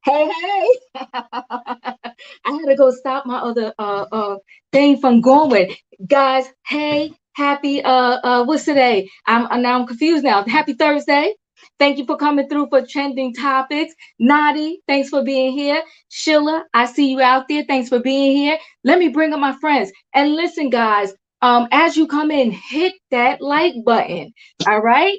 Hey, hey. I had to go stop my other thing from going. Guys, hey, happy what's today? I'm confused now. Happy Thursday. Thank you for coming through for trending topics. Nadi, thanks for being here. Sheila, I see you out there. Thanks for being here. Let me bring up my friends. And listen, guys, as you come in, hit that like button. All right.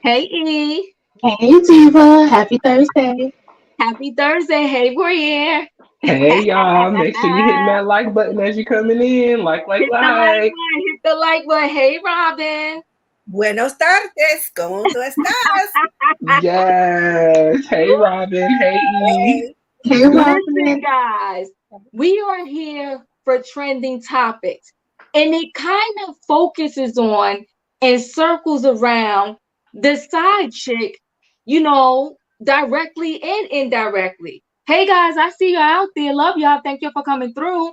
Hey E. Hey Diva, happy Thursday. Happy Thursday. Hey, Brienne. Hey y'all, make sure you hitting that like button as you coming in. Hit the like button. Hit the like button. Hey, Robin. Buenos tardes, ¿cómo tú estás? Yes. Hey Robin. Hey E. Hey. Hey Listen, Robin. guys, we are here for trending topics, and it kind of focuses on and circles around the side chick, directly and indirectly. Hey, guys, I see you out there. Love y'all. Thank you for coming through.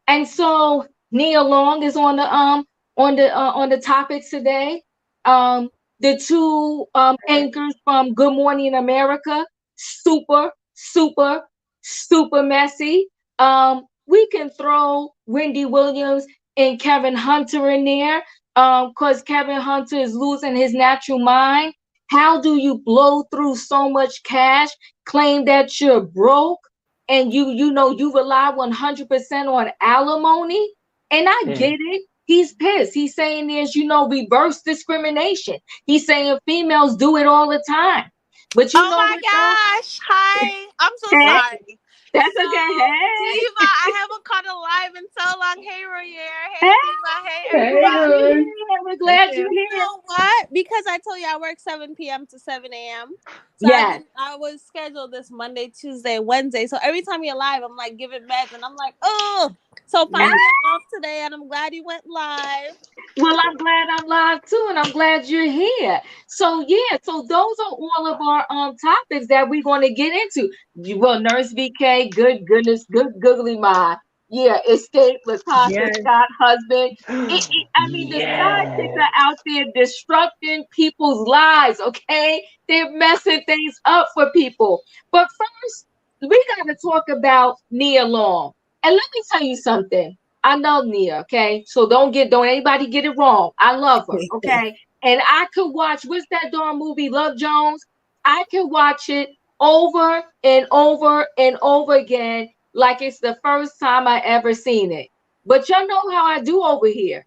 And so Nia Long is on the topics today. Um, the two anchors from Good Morning America, super, super, super messy. We can throw Wendy Williams and Kevin Hunter in there because Kevin Hunter is losing his natural mind. How do you blow through so much cash, claim that you're broke, and you rely 100% on alimony? And I get it. He's pissed. He's saying there's, reverse discrimination. He's saying females do it all the time. But you Oh know my what, though? gosh. Hi. I'm so Hey, sorry. that's So, okay. Hey, Diva, I haven't caught a live in so long. Hey, Royer. hey, Hey, Diva. Hey, we're Hey glad you're everybody. Roy. here. We're Hey, glad you're Sam. You here. know what? Because I told you I work 7 p.m. to 7 a.m. So Yes. I was scheduled this Monday, Tuesday, Wednesday. So every time you're live, I'm like giving meds and I'm like, oh. So Mm. finally I'm off today and I'm glad you went live. Well, I'm glad I'm live too, and I'm glad you're here. So yeah, so those are all of our topics that we're going to get into. Well, Nurse VK, good goodness, good googly my. Yeah, escape, Latasha Yes. Scott, husband. I mean, the side chicks Yes. are out there disrupting people's lives. Okay, they're messing things up for people. But first, we got to talk about Nia Long. And let me tell you something. I love Nia, okay? So don't anybody get it wrong. I love her, okay? And I could watch what's that darn movie, Love Jones? I could watch it over and over and over again like it's the first time I ever seen it. But y'all know how I do over here.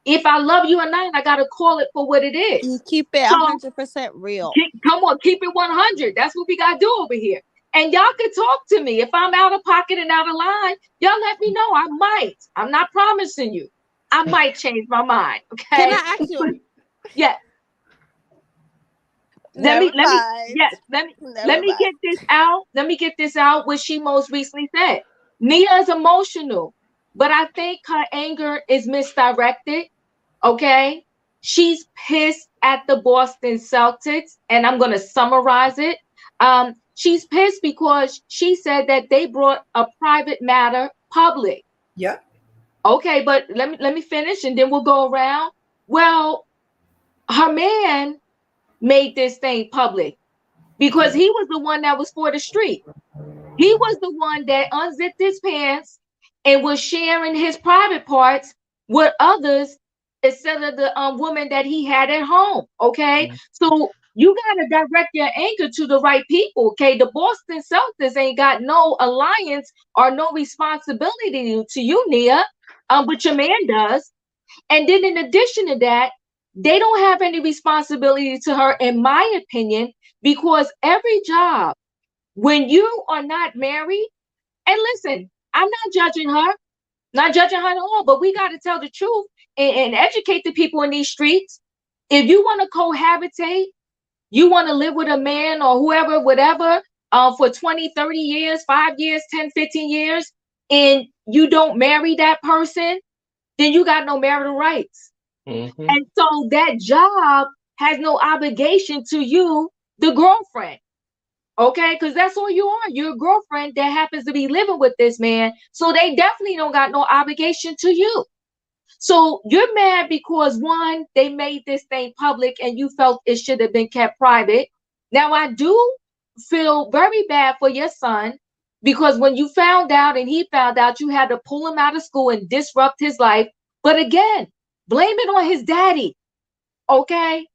If I love you or not, I gotta call it for what it You is. keep it So 100% real. come on, keep it 100. That's what we gotta do over here. And y'all can talk to me. If I'm out of pocket and out of line, y'all let me know. I might. I'm not promising you. I might change my mind. Can Okay. I ask you? Yeah. Never Let me, mind. yes, let Never me mind. get this out. Let me get this out. What she most recently said. Nia is emotional, but I think her anger is misdirected. Okay. She's pissed at the Boston Celtics, and I'm gonna summarize it. She's pissed because she said that they brought a private matter public. Yep. Okay, but let me finish and then we'll go around. Well, her man made this thing public because he was the one that was for the street. He was the one that unzipped his pants and was sharing his private parts with others instead of the woman that he had at home. Okay, so you gotta direct your anger to the right people. Okay, the Boston Celtics ain't got no alliance or no responsibility to you, Nia, but your man does. And then in addition to that, they don't have any responsibility to her, in my opinion, because every job when you are not married, and listen, I'm not judging her, not judging her at all, but we got to tell the truth and educate the people in these streets. If you want to cohabitate, you want to live with a man or whoever, whatever, for 20, 30 years, 5 years, 10, 15 years, and you don't marry that person, then you got no marital rights. Mm-hmm. And so that job has no obligation to you, the girlfriend. Okay, because that's all you are. You're a girlfriend that happens to be living with this man. So they definitely don't got no obligation to you. So you're mad because one, they made this thing public and you felt it should have been kept private. Now I do feel very bad for your son because when you found out and he found out, you had to pull him out of school and disrupt his life. But again, blame it on his daddy. Okay?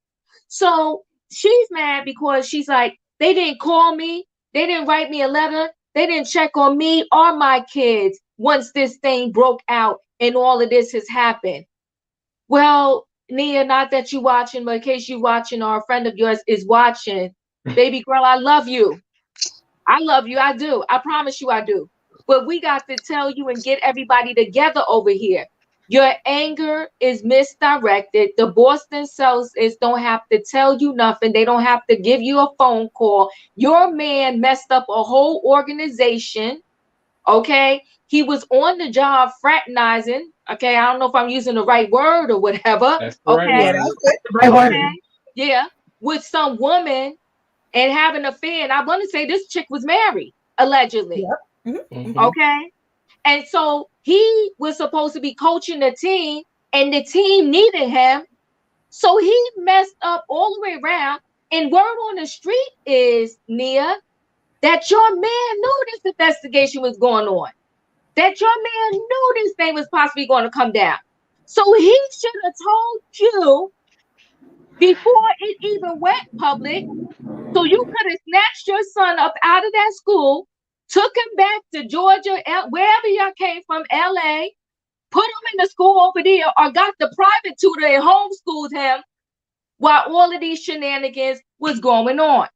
So she's mad because she's like, they didn't call me. They didn't write me a letter. They didn't check on me or my kids once this thing broke out and all of this has happened. Well, Nia, not that you watching, but in case you watching or a friend of yours is watching, baby girl, I love you. I love you. I do. I promise you I do. But we got to tell you and get everybody together over here. Your anger is misdirected. The Boston Celtics don't have to tell you nothing. They don't have to give you a phone call. Your man messed up a whole organization. Okay? He was on the job fraternizing. Okay? I don't know if I'm using the right word or whatever. That's the right Okay? word. Right word. Okay? Yeah. With some woman and having an affair. And I want to say this chick was married, allegedly. Yep. Mhm. Okay? And so he was supposed to be coaching the team, and the team needed him. So he messed up all the way around. And word on the street is, Nia, that your man knew this investigation was going on. That your man knew this thing was possibly going to come down. So he should have told you before it even went public. So you could have snatched your son up out of that school, took him back to Georgia, wherever y'all came from, LA, put him in the school over there, or got the private tutor and homeschooled him while all of these shenanigans was going on.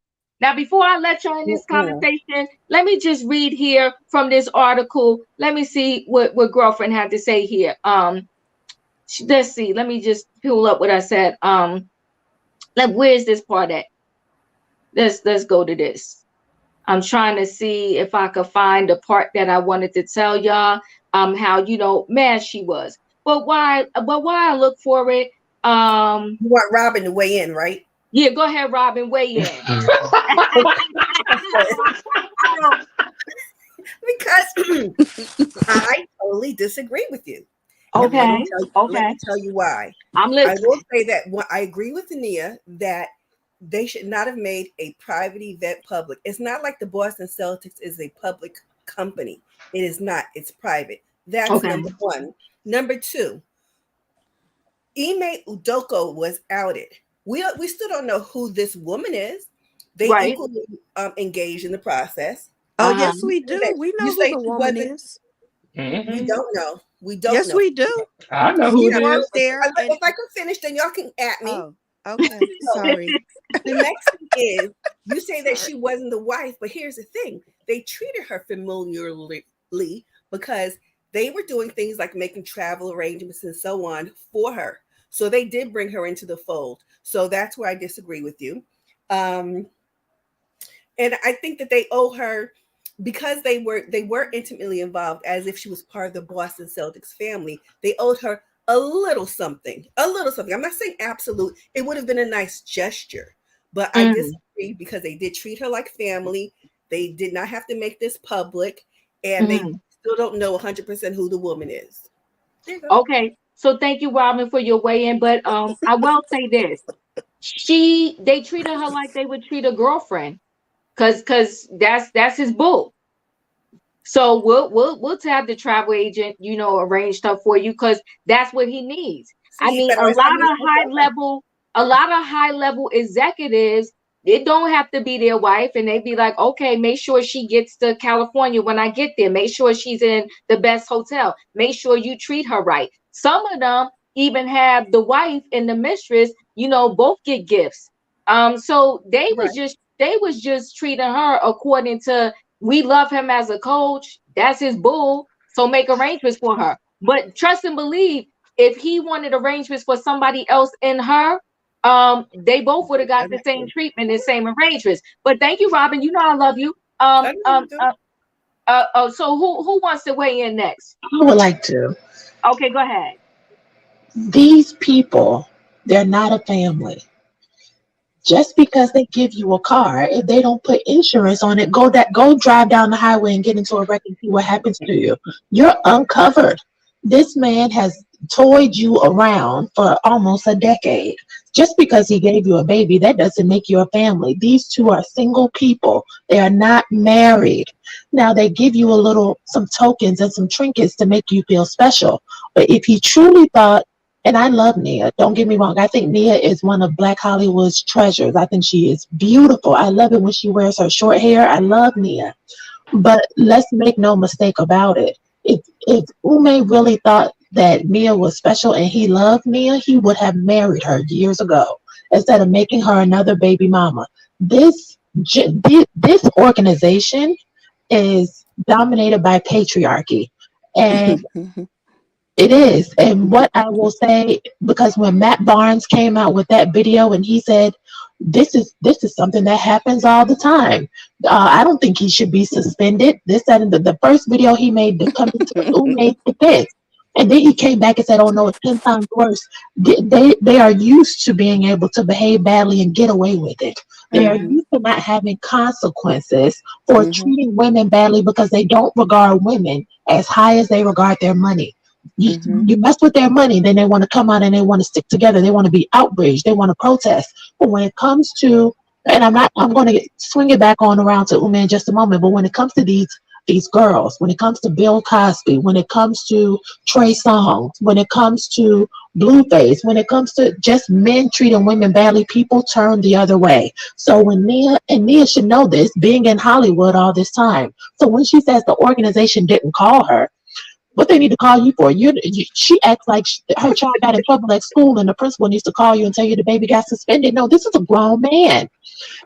Now, before I let y'all in this conversation, let me just read here from this article. Let me see what girlfriend had to say here. Let's see. Let me just pull up what I said. Where's this part at? Let's go to this. I'm trying to see if I could find the part that I wanted to tell y'all how mad she was. But why I look for it. You want Robin to weigh in, right? Yeah, go ahead, Robin, weigh in. Because I totally disagree with you. Okay. Let me tell you why. I'm listening. I will say that I agree with Nia that they should not have made a private event public. It's not like the Boston Celtics is a public company. It is not. It's private. That's number one. Number two, Ime Udoka was outed. We still don't know who this woman is. They equally engaged in the process. Oh, yes, we do. We know who the woman is. Mhm. We don't know. We don't Yes, know. we do. I know who She it worked is. there. If I can finish, then y'all can at me. Oh, okay. Sorry. The next thing is, you say that she wasn't the wife, but here's the thing. They treated her familiarly because they were doing things like making travel arrangements and so on for her. So they did bring her into the fold. So that's where I disagree with you. And I think that they owe her, because they were intimately involved, as if she was part of the Boston Celtics family. They owed her a little something. I'm not saying absolute. It would have been a nice gesture, but I disagree because they did treat her like family. They did not have to make this public, and they still don't know 100% who the woman is. Okay, so thank you, Robin, for your weigh-in. But I will say this: they treated her like they would treat a girlfriend, cause that's his boo. So we'll have the travel agent, arrange stuff for you, because that's what he needs. So I mean, a lot of high level executives, it don't have to be their wife, and they be like, okay, make sure she gets to California when I get there. Make sure she's in the best hotel. Make sure you treat her right. Some of them even have the wife and the mistress, both get gifts. So they was just treating her according to, we love him as a coach. That's his boo. So make arrangements for her. But trust and believe, if he wanted arrangements for somebody else in her, they both would have got the same treatment and same arrangements. But thank you, Robin. You know I love you. So who wants to weigh in next? I would like to. Okay, go ahead. These people, they're not a family. Just because they give you a car, if they don't put insurance on it, go drive down the highway and get into a wreck and see what happens to you. You're uncovered. This man has toyed you around for almost a decade. Just because he gave you a baby, that doesn't make you a family. These two are single people. They are not married. Now they give you some tokens and some trinkets to make you feel special. But if he truly thought, and I love Nia, don't get me wrong, I think Nia is one of Black Hollywood's treasures. I think she is beautiful. I love it when she wears her short hair. I love Nia. But let's make no mistake about it. If Ume really thought that Nia was special and he loved Nia, he would have married her years ago instead of making her another baby mama. This organization is dominated by patriarchy, and it is. And what I will say, because when Matt Barnes came out with that video and he said, this is something that happens all the time. I don't think he should be suspended. This and the first video he made to come into Ume's defense. And then he came back and said, oh no, it's 10 times worse. They are used to being able to behave badly and get away with it. They are used to not having consequences for treating women badly because they don't regard women as high as they regard their money. You mess with their money, then they want to come out and they want to stick together. They want to be outraged. They want to protest. But when it comes to, and I'm going to swing it back on around to Uma in just a moment. But when it comes to these girls, when it comes to Bill Cosby, when it comes to Trey Songz, when it comes to Blueface, when it comes to just men treating women badly, people turn the other way. So when Nia should know this, being in Hollywood all this time. So when she says the organization didn't call her, what they need to call you for? She acts like her child got in trouble at school and the principal needs to call you and tell you the baby got suspended. No, this is a grown man.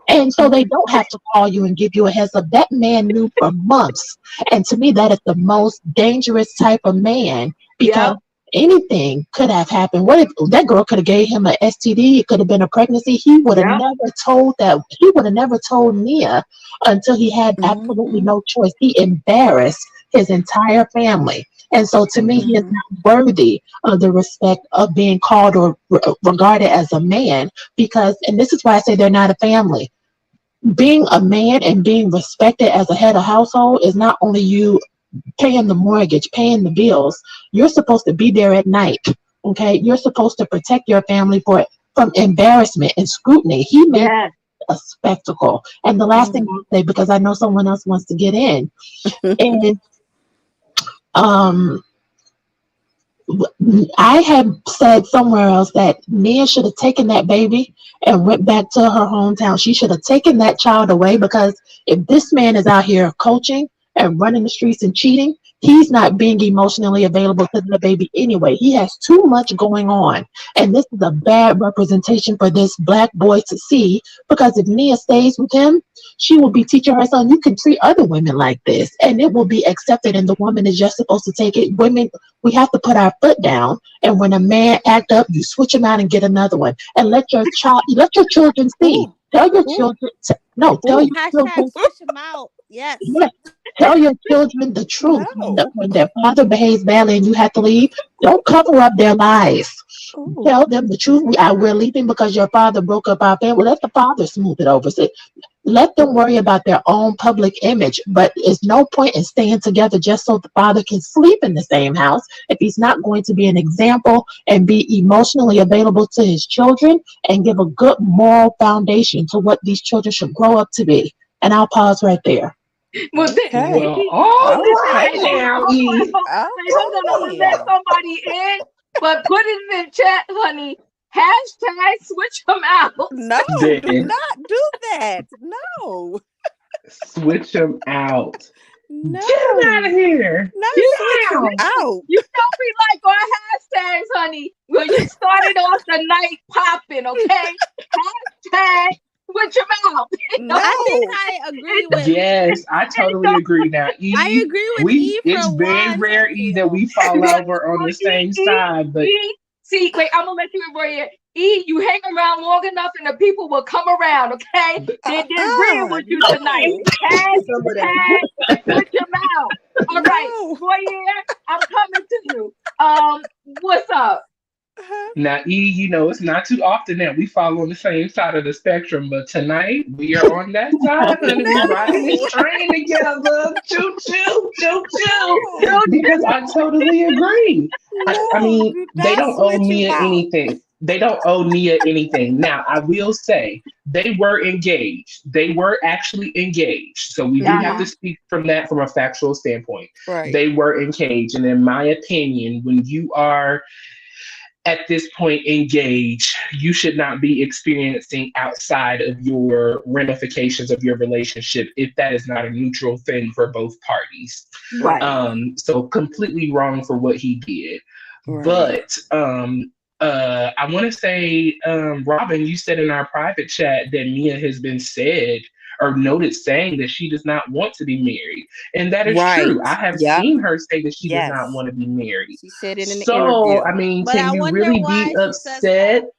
And so they don't have to call you and give you a heads up. That man knew for months. And to me, that is the most dangerous type of man because anything could have happened. What if that girl could have gave him an STD? It could have been a pregnancy. He would have never told that. He would have never told Nia until he had absolutely no choice. He embarrassed his entire family. And so to me, he is not worthy of the respect of being called or regarded as a man because, and this is why I say they're not a family. Being a man and being respected as a head of household is not only you paying the mortgage, paying the bills. You're supposed to be there at night. Okay. You're supposed to protect your family from embarrassment and scrutiny. He made a spectacle. And the last thing I'll say, because I know someone else wants to get in, is I have said somewhere else that Nia should have taken that baby and went back to her hometown. She should have taken that child away because if this man is out here coaching and running the streets and cheating, he's not being emotionally available to the baby anyway. He has too much going on. And this is a bad representation for this Black boy to see because if Nia stays with him, she will be teaching her son, you can treat other women like this and it will be accepted and the woman is just supposed to take it. Women, we have to put our foot down, and when a man act up, you switch him out and get another one and let your children see. Tell your children, tell your children. Switch him out. Yes. Tell your children the truth. When their father behaves badly and you have to leave, don't cover up their lies. Tell them the truth. We're leaving because your father broke up our family. Let the father smooth it over. So let them worry about their own public image. But there's no point in staying together just so the father can sleep in the same house if he's not going to be an example and be emotionally available to his children and give a good moral foundation to what these children should grow up to be. And I'll pause right there. All right now. Hold on, let somebody in, but put it in the chat, honey. Hashtag switch them out. No, do not do that. No. Switch them out. No. Get him out of here. No, Get him out. You don't be like our hashtags, honey. Well, you started off the night popping, okay? Hashtag switch them out. No. I think I agree with. Yes, I totally agree. Now, E, I agree with E. It's very rare, E, that we fall over on the same side. But see, wait, I'm gonna let you in here. E, you hang around long enough, and the people will come around. Okay, they're agreeing with you tonight. Hashtag switch them out. All right, Boyer, I'm coming to you. What's up? Now, E, it's not too often that we fall on the same side of the spectrum, but tonight we are on that side, honey. We're riding this train together. Choo, choo, choo, choo. Because I totally agree. I mean, they don't owe Nia anything. They don't owe Nia anything. Now, I will say they were engaged. They were actually engaged. So we do have to Uh-huh. speak from that from a factual standpoint. Right. They were engaged. And in my opinion, when you are at this point engaged, you should not be experiencing outside of your ramifications of your relationship if that is not a neutral thing for both parties. Right. Right. So completely wrong for what he did. Right. But I want to say, Robin, you said in our private chat that Mia has been said or noted saying that she does not want to be married. And that is Right. true. I have Yep. seen her say that she does not Yes. want to be married. She said it in the So, I interview. mean, But can I you wonder really be why she says upset? that.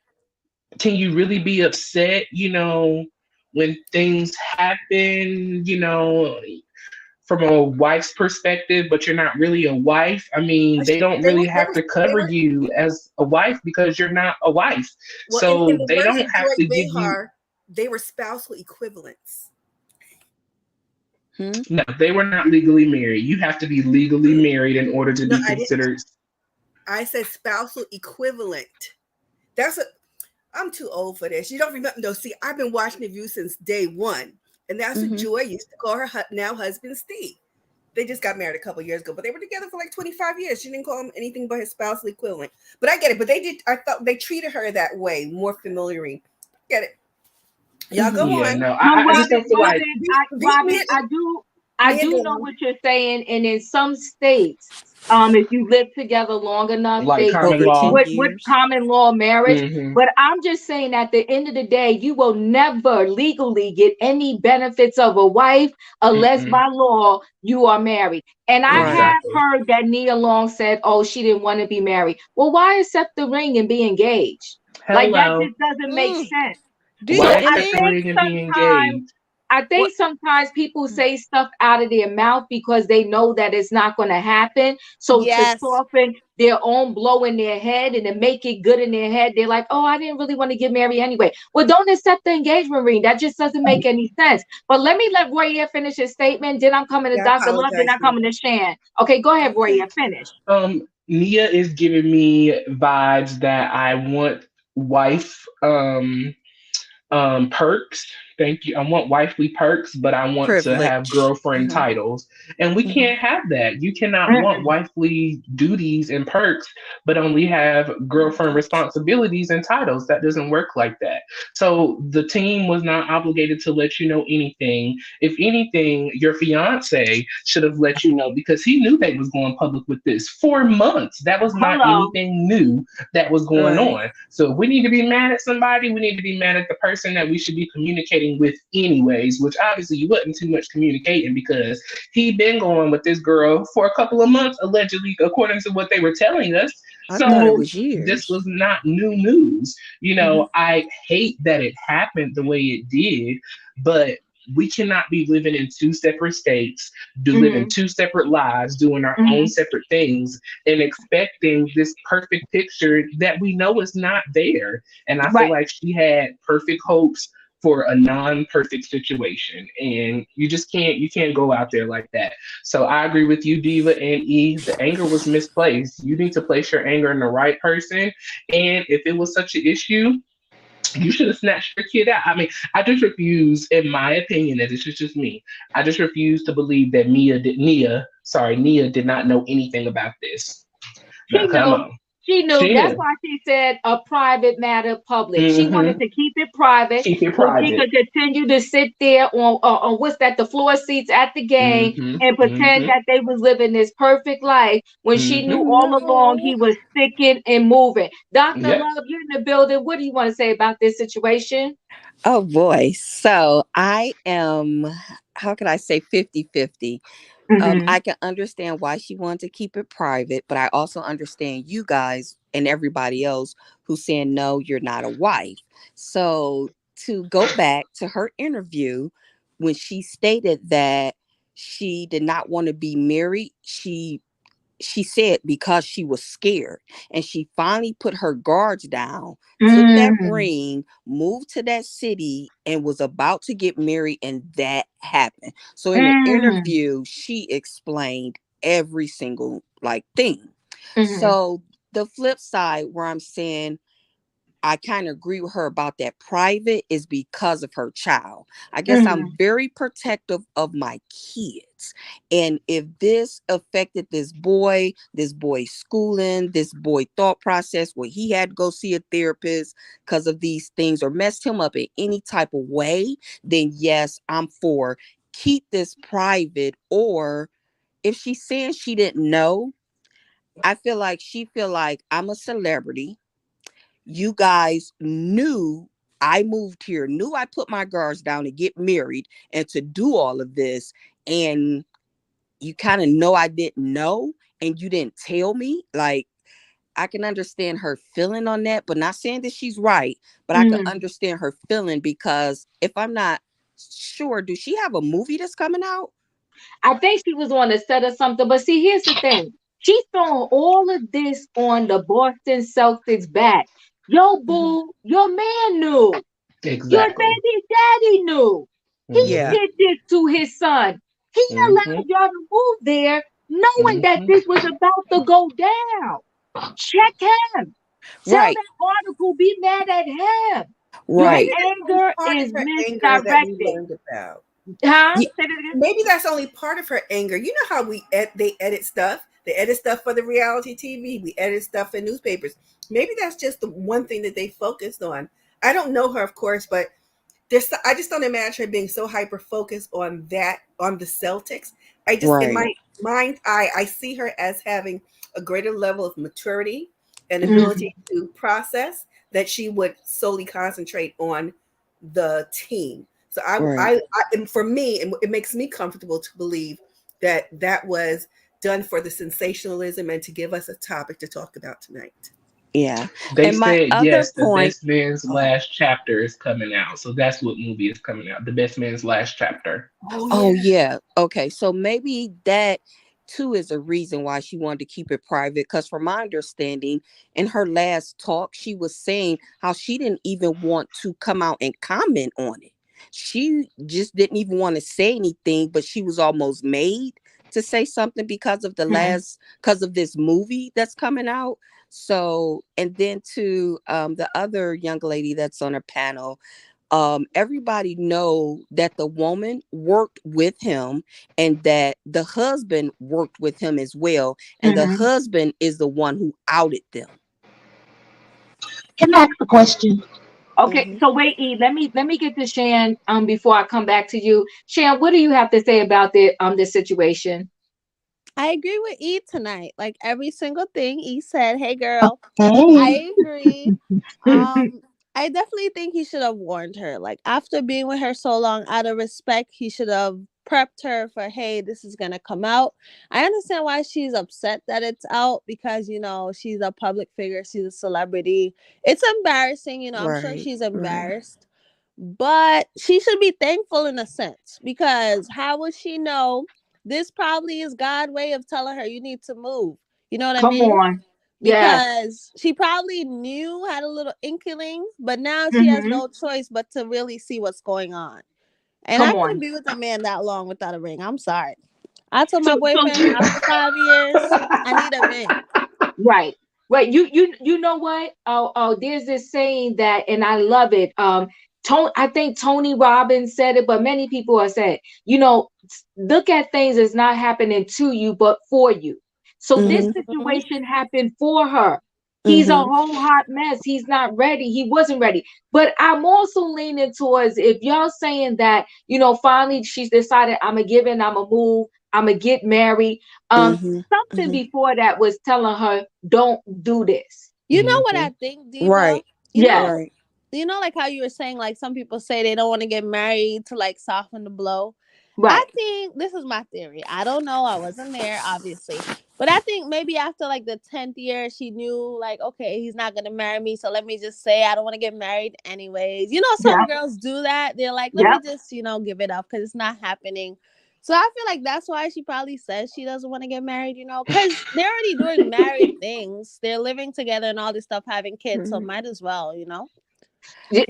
Can you really be upset, when things happen, from a wife's perspective, but you're not really a wife? I mean, they don't They were really they have were to they cover were you as a wife because you're not a wife. well in So the they words don't of have Joy to give you, Behar, they were spousal equivalents. Hmm? no, they were not legally married. You have to be legally married in order to No, be I didn't. considered. I said spousal equivalent. That's a I'm too old for this. You don't remember? No, see, I've been watching The View since day one, and that's what Hmm. Joy used to call her now husband Steve. They just got married a couple years ago, but they were together for like 25 years. She didn't call him anything but his spousal equivalent. But I get it. But they did. I thought they treated her that way, more familiarly. Get it? Y'all go Hmm. Yeah, on. no, Well, I just don't feel like. Robin, Mia, I Mia do did. know what you're saying, and in some states, if you live together long enough, Like they common Over do 10 law. with years. common law marriage. Hmm. But I'm just saying, at the end of the day, you will never legally get any benefits of a wife unless Mm-mm. by law you are married. And I Right. have Exactly. heard that Nia Long said, "Oh, she didn't want to be married." Well, why accept the ring and be engaged? Like that Hello. just doesn't make Mm. sense. Do Why you? So And I accept the then think ring and be sometimes engaged? I what? think sometimes people say stuff out of their mouth because they know that it's not going to happen. So to Yes. soften their own blow in their head and to make it good in their head, they're like, "Oh, I didn't really want to get married anyway." Well, don't accept the engagement ring. That just doesn't make any sense. But let Roy finish his statement. Then I'm coming to Yeah, I Dr. Love. Then apologize I'm for coming to Shan. Okay, go ahead, Roy. okay. Finish. Nia is giving me vibes that I want wife perks. Thank you. I want wifely perks, but I want to have Privilege. girlfriend Hmm. titles. And we Hmm. can't have that. You cannot want Mm-mm. wifely duties and perks, but only have girlfriend responsibilities and titles. That doesn't work like that. So the team was not obligated to let you know anything. If anything, your fiance should have let you know because he knew they was going public with this for months. That was not Hello. anything new that was going Right. on. So if we need to be mad at somebody, we need to be mad at the person that we should be communicating with anyways, which obviously you wasn't too much communicating because he been going with this girl for a couple of months, allegedly, according to what they were telling us. I thought it So was this years. was not new news. Hmm. I hate that it happened the way it did, but we cannot be living in two separate states, living Mm-hmm. two separate lives, doing our own Mm-hmm. separate things, and expecting this perfect picture that we know is not there. And I feel Right. like she had perfect hopes for a non-perfect situation, and you can't go out there like that. So I agree with you, Diva and E. The anger was misplaced. You need to place your anger in the right person, and if it was such an issue, you should have snatched your kid out. I mean, I just refuse, in my opinion, and this is just me, I just refuse to believe that Nia did not know anything about this. Now She come knew. on. She knew. She That's knew. why she said a private matter public. She wanted Mm-hmm. to keep it private Keep it so she private. could continue to sit there on what's that, the floor seats at the game Mm-hmm. and pretend Mm-hmm. that they was living this perfect life when she knew Mm-hmm. all along No. he was sticking and moving. Dr. Yep. Love, you're in the building. What do you want to say about this situation? Oh boy. So I am, how can I say, 50-50. Mm-hmm. I can understand why she wanted to keep it private, but I also understand you guys and everybody else who's saying, no, you're not a wife. So to go back to her interview, when she stated that she did not want to be married, she said because she was scared, and she finally put her guards down, took that Mm-hmm. ring, moved to that city, and was about to get married, and that happened. So in the Mm-hmm. interview she explained every single like thing. Mm-hmm. So the flip side where I'm saying I kind of agree with her about that private is because of her child. I guess Mhm. I'm very protective of my kids. And if this affected this boy's schooling, this boy thought process where he had to go see a therapist because of these things or messed him up in any type of way, then yes, I'm for keep this private. Or if she's saying she didn't know, I feel like she feel like I'm a celebrity. You guys knew I moved here, knew I put my guards down to get married and to do all of this. And you kind of know I didn't know and you didn't tell me. Like, I can understand her feeling on that, but not saying that she's right, but I can Mhm. understand her feeling because if I'm not sure, do she have a movie that's coming out? I think she was on the set or something. But see, here's the thing. She's throwing all of this on the Boston Celtics back. Yo, Mhm. boo, your man knew. Your Exactly. baby daddy knew. He Hmm. Yeah, did this to his son. He Hmm. allowed y'all to move there knowing that Hmm. this was about to go down. Check him. Tell right, that article, be mad at him. Your Maybe right. that's only anger part of is her anger that we misdirected. learned about. Huh? Ye- Say that again. Maybe that's only part of her anger. You know how they edit stuff. They edit stuff for the reality TV. We edit stuff in newspapers. Maybe that's just the one thing that they focused on. I don't know her, of course, but I just don't imagine her being so hyper focused on that on the Celtics. I just in Right, my mind I see her as having a greater level of maturity and Mhm. ability to process that she would solely concentrate on the team. So right. and for me, it makes me comfortable to believe that that was done for the sensationalism and to give us a topic to talk about tonight. Yeah. They And my said other yes, the point, Best Man's oh, Last Chapter is coming out. So that's what movie is coming out. The Best Man's Last Chapter. Oh oh yeah. yeah. Okay. So maybe that too is a reason why she wanted to keep it private. Because from my understanding, in her last talk, she was saying how she didn't even want to come out and comment on it. She just didn't even want to say anything, but she was almost made to say something Mhm. because of this movie that's coming out. So, and then to the other young lady that's on her panel, everybody know that the woman worked with him and that the husband worked with him as well, and the Mhm. husband is the one who outed them. Can I ask a question? Okay, Hmm. so wait, E, let me get to Shan before I come back to you. Shan, what do you have to say about this situation? I agree with E tonight. Like every single thing E said. Hey, girl. Hey. I agree. I definitely think he should have warned her. Like after being with her so long, out of respect, he should have prepped her for, hey, this is gonna come out. I understand why she's upset that it's out because she's a public figure, she's a celebrity. It's embarrassing, I'm sure Right, she's right, embarrassed. But she should be thankful in a sense because how would she know this probably is God's way of telling her you need to move? You know what I Come mean? on. Yes. Because she probably knew, had a little inkling, but now she has Hmm. no choice but to really see what's going on. And I Come couldn't on. be with a man that long without a ring. I'm sorry. I told So my so boyfriend after 5 years, I need a ring. right. Right. You know what? Oh, there's this saying that, and I love it. I think Tony Robbins said it, but many people have said, look at things as not happening to you, but for you. So this mm-hmm, Hmm. situation happened for her. He's a mm-hmm, whole hot mess. He's not ready. He wasn't ready. But I'm also leaning towards if y'all saying that, finally she's decided I'm gonna give in, I'm gonna move, I'm gonna get married. mm-hmm, Something mm-hmm. before that was telling her, don't do this. You know what I think, Diva? Right, You know, Yes. right, like how you were saying, like some people say they don't want to get married to like soften the blow. I Right. think this is my theory. I don't know. I wasn't there, obviously. But I think maybe after like the 10th year, she knew, like, okay, he's not going to marry me. So let me just say I don't want to get married anyways. Some Yep. girls do that. They're like, let me Yep. just, give it up because it's not happening. So I feel like that's why she probably says she doesn't want to get married, because they're already doing married things. They're living together and all this stuff, having kids. So mhm. might as well.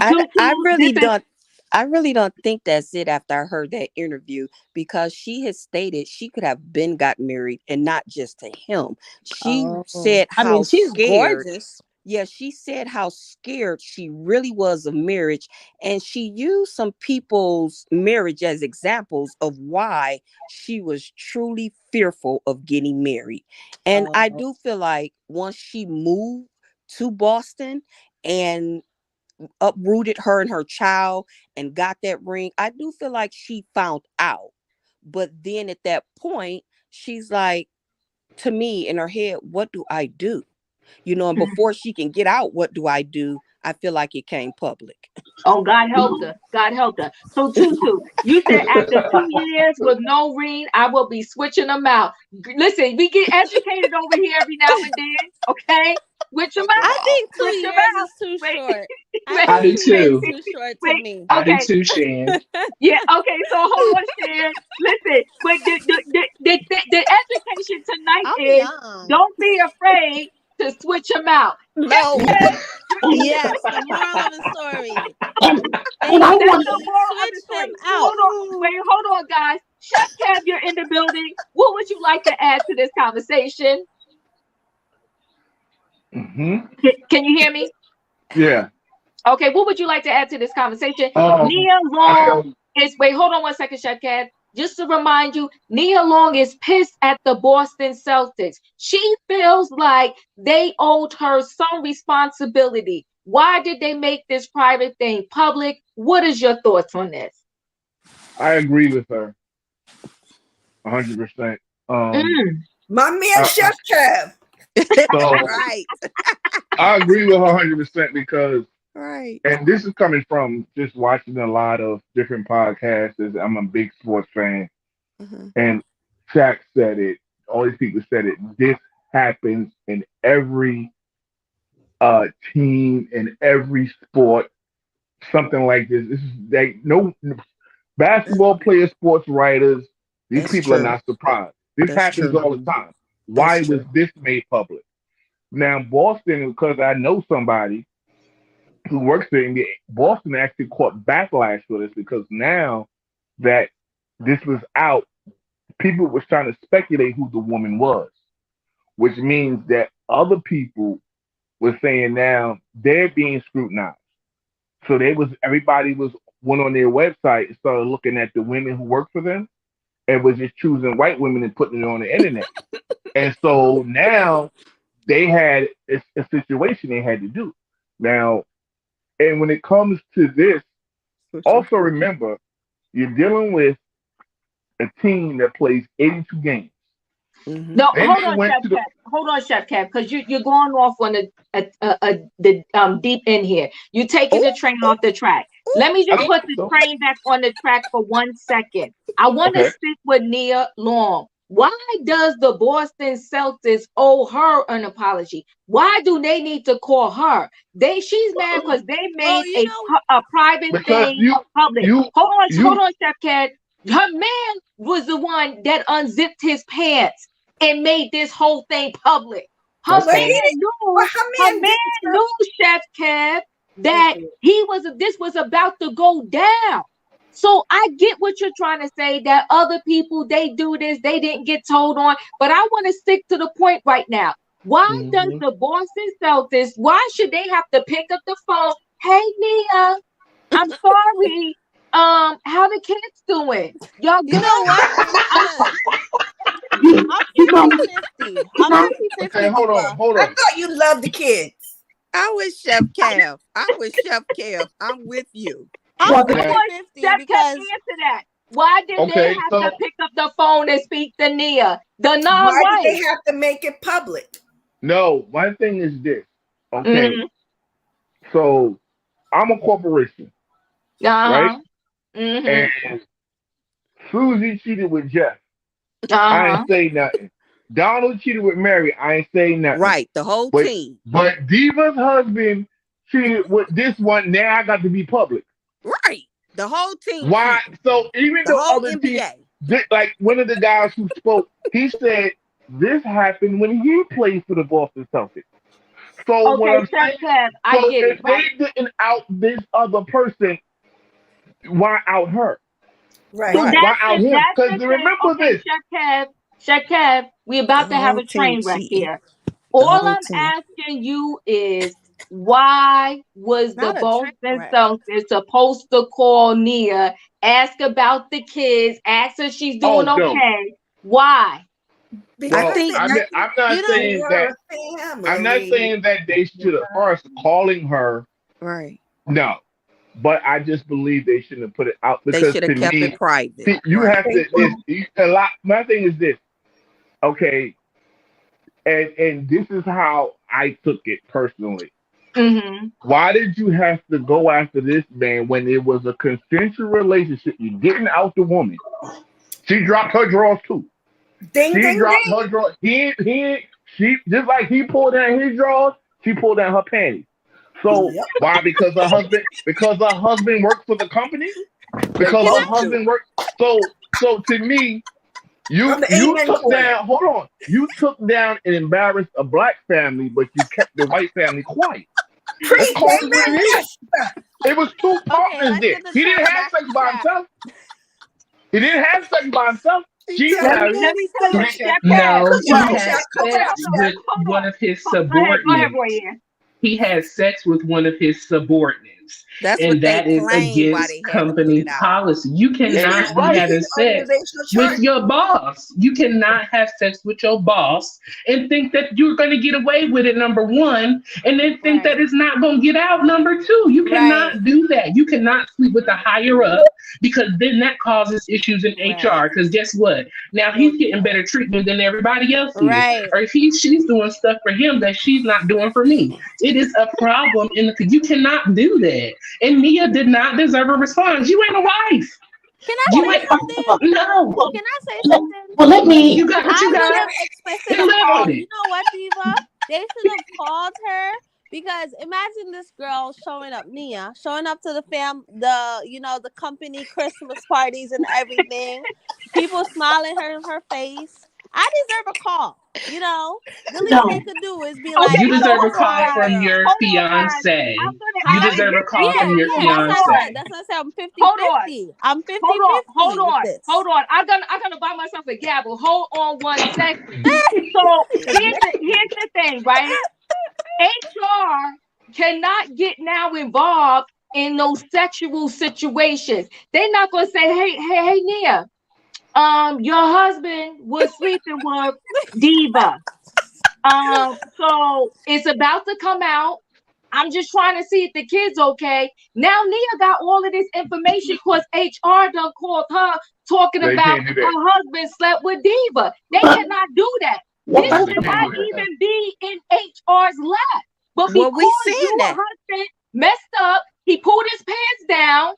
I Two really different. don't. I really don't think that's it after I heard that interview because she has stated she could have been got married and not just to him. She Oh, said I mean, how she's scared. gorgeous. yeah, she said how scared she really was of marriage. And she used some people's marriage as examples of why she was truly fearful of getting married. And I do feel like once she moved to Boston and uprooted her and her child and got that ring, I do feel like she found out. But then at that point, she's like, to me in her head, what do I do? And before she can get out, what do I do? I feel like it came public. Oh, God helped her. God helped her. So, Tutu, you said after 2 years with no ring, I will be switching them out. Listen, we get educated over here every now and then, okay? Switch them I out. think 2 Switch them years out. is too Wait, short. wait, I do 2 years is too. too short to wait. me. I do Okay. too, Shan. Yeah, okay. So hold on, Shan. Listen, but the education tonight I'm is young. don't be afraid to switch them out. No. Yes, the moral of the story. And I That's want the moral of the Switch story. him Hold out. on. Wait, hold on, guys. Chef Kev, you're in the building. What would you like to add to this conversation? Mm-hmm. Can you hear me? Yeah. Okay, what would you like to add to this conversation? Um. Nia I Long is, wait, hold on one second, Chef Kev. Just to remind you, Nia Long is pissed at the Boston Celtics. She feels like they owed her some responsibility. Why did they make this private thing public? What is your thoughts on this? I agree with her 100%. Um. Mm. My man, I, Chef Kev. so Right. I agree with her 100% because, Right. and this is coming from just watching a lot of different podcasts. As I'm a big sports fan, Mhm. and Shaq said it. All these people said it. This happens in every team in every sport. Something like this. This is they no basketball players, sports writers. These That's people are true. not surprised. This That's happens true. all the time. That's Why was true. this made public? Now Boston, because I know somebody who works there, and Boston actually caught backlash for this because now that this was out, people was trying to speculate who the woman was, which means that other people were saying now they're being scrutinized. So they was everybody was went on their website and started looking at the women who work for them and was just choosing white women and putting it on the internet. And so now they had a situation they had to do. Now, and when it comes to this, also remember you're dealing with a team that plays 82 games. Mm-hmm. No, Then they went to the Hold on, Chef Cap, because you're going off on the deep end here. You're taking Oh, the train off the track. Let me I just don't put think the so. train back on the track for 1 second. I want to Okay. stick with Nia Long. Why does the Boston Celtics owe her an apology? Why do they need to call her? She's mad because they Oh, made a private Because thing public. you Hold you on, Chef Cat. Her man was the one that unzipped his pants and made this whole thing public. Her That's But man right. he didn't. But her her man man didn't knew, Chef Kev, that tell. this was about to go down. So I get what you're trying to say that other people they do this, they didn't get told on, but I want to stick to the point right now. Why does Mm-hmm. the Boston Celtics, why should they have to pick up the phone? Hey Nia, I'm sorry. How the kids doing? Y'all You good? know what? They I'm should. you, I'm you know, 50-50. you I'm know, 50-50, okay, hold on, Diva. hold I on. thought you loved the kids. I was Chef Cav. I was Chef Cav. I'm with you. I'm well, Come Now, on, 50-50 Chef Kev, because answer that. Why did they okay, have so to pick up the phone and speak to Nia, the Why did non-wife? they have to make it public? no, one thing is this. Okay, Mm-hmm. so I'm a corporation, right? Uh-huh. Mm-hmm. And Susie cheated with Jeff. I Uh-huh. ain't say nothing. Donald cheated with Mary. I ain't say nothing. Right. The whole But team. but Diva's husband cheated with this one. Now I got to be public. Right. The whole team Why? cheating. So even The though whole other teams, NBA. like one of the guys who spoke, he said this happened when he played for the Boston Celtics. So what Okay, I'm Chef saying, Kev, I so get it, if right? they didn't out this other person, why out her? So Right. Right. Why out him? that's Because the thing. remember Okay, this. Chef Kev, we The about to have whole a team train wreck cheating. here. All Me I'm too. asking you is, why was the Not a train Boston wreck. Celtics supposed to call Nia, ask about the kids, ask her she's doing Oh no. okay? Why? I Because Well, think they I'm not You know, saying that. were a I'm not family. saying that they should have first calling her. right. No, but I just believe they shouldn't have put it out They because should to have kept me, it private. see, you Right. have to. A lot. My thing is this. Okay, and this is how I took it personally. Mm-hmm. Why did you have to go after this man when it was a consensual relationship? You didn't out the woman. She dropped her drawers too. Ding, She ding, dropped ding. her drawers. She just like he pulled down his drawers. She pulled down her panties. So Yep. why? Because her husband worked for the company. They Because her both do. husband worked. So to me, I'm the you amen took corner. down. Hold on. You took down and embarrassed a black family, but you kept the white family quiet. That's Preach, called what it amen. is. Yes. It was two okay, partners let's there. get the He didn't train have back sex on by track. himself. He didn't have sex by himself. She She told Let him me had. to let get me So finish. sex. Check that. No, Cook it he up, Wait, had chef. Cook it up, sex hold with chef. one of his go ahead, subordinates. Roy. He had sex with one of his subordinates, That's what and they that is claim why against they had to put company it out. policy. You Maybe cannot it be was having his sex organizational with chart. your boss. You cannot have sex with your boss and think that you're going to get away with it, number one, and then think that Right. it's not going to get out, number two. You Right. cannot do that. You cannot sleep with the higher up, because then that causes issues in Right. HR. Because guess what? Now he's getting better treatment than everybody else is, Right. or she's doing stuff for him that she's not doing for me. It is a problem, and you cannot do that. And Nia did not deserve a response. You ain't a wife. Can I You say ain't. First of something? all, No. well, Can I say let, something? well, let me. You got what you I would got, have expected and a live call. with You it. know what, Diva? They should have called her, because imagine this girl showing up, Nia, showing up to the company Christmas parties and everything. People smiling in her face. I deserve a call. The least they No, could do is be Okay, like, You I'm deserve a hold so on, call sorry, guys. from girl. your Hold on, guys. fiance. I You gotta deserve this a is call Yeah, from it. your yeah, Hold that's what I on. said. That's fiance. what I said. I'm Hold on. 50-50. I'm 50-50 Hold with on. this. Hold on. I'm gonna buy myself a gavel. Hold on 1 second. So Because here's the thing, right? HR cannot get now involved in those sexual situations. They're not gonna say, hey, Nia, your husband was sleeping with Diva. So it's about to come out. I'm just trying to see if the kid's okay. Now Nia got all of this information because HR done called her talking They about can't do that. her husband slept with Diva. They but cannot do that. well, This first They should of can't not all, do that. even be in HR's lap. But Well, we because saying your that. husband messed up, he pulled his pants down,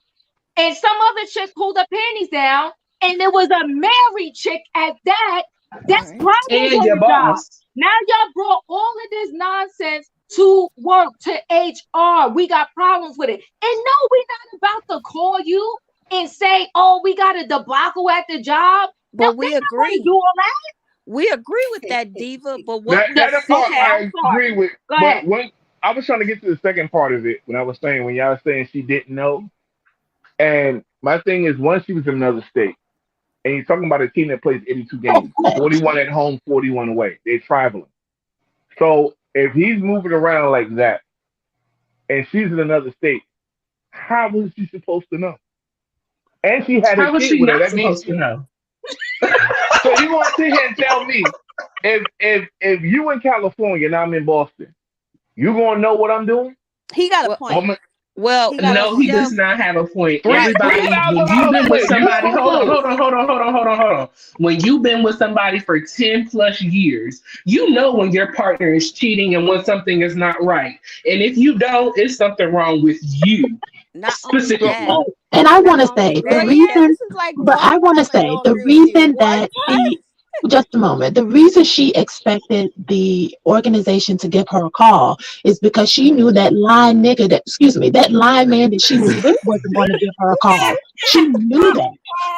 and some other chick pulled her panties down, and it was a married chick at that. That's Right. problems And on your the job. boss. Now y'all brought all of this nonsense to work, to HR. We got problems with it. And no, we're not about to call you and say, oh, we got a debacle at the job. No, But they're we not going to agree. do all that. We agree with that, Diva. But what That we that part Okay, saying, I'm I sorry. agree with. Go But ahead. when I was trying to get to the second part of it, when I was saying when y'all was saying she didn't know, and my thing is once she was in another state, and you're talking about a team that plays 82 games, 41 at home, 41 away. They're traveling. So if he's moving around like that, and she's in another state, how was she supposed to know? And she had a How was kid she with her. not That means supposed to know? so you want to sit here and tell me if you in California and I'm in Boston, you gonna know what I'm doing? He got a well, point. Well, well, He got a well, No, he point. does Chef, not have a point. three Right. three Everybody, thousand when you've dollars been with split. You somebody, gonna hold on, know. hold on, hold on, hold on, hold on, hold on. When you've been with somebody for 10 plus years, you know when your partner is cheating and when something is not right. And if you don't, it's something wrong with you not only So that, specifically. and I want not to only say the Girl, that, yeah, Chef, reason, this is like but I one want to time I say don't the agree with you. reason One that time. she, just a moment, the reason she expected the organization to give her a call is because she knew that that line man that she was with wasn't going to give her a call. She knew that.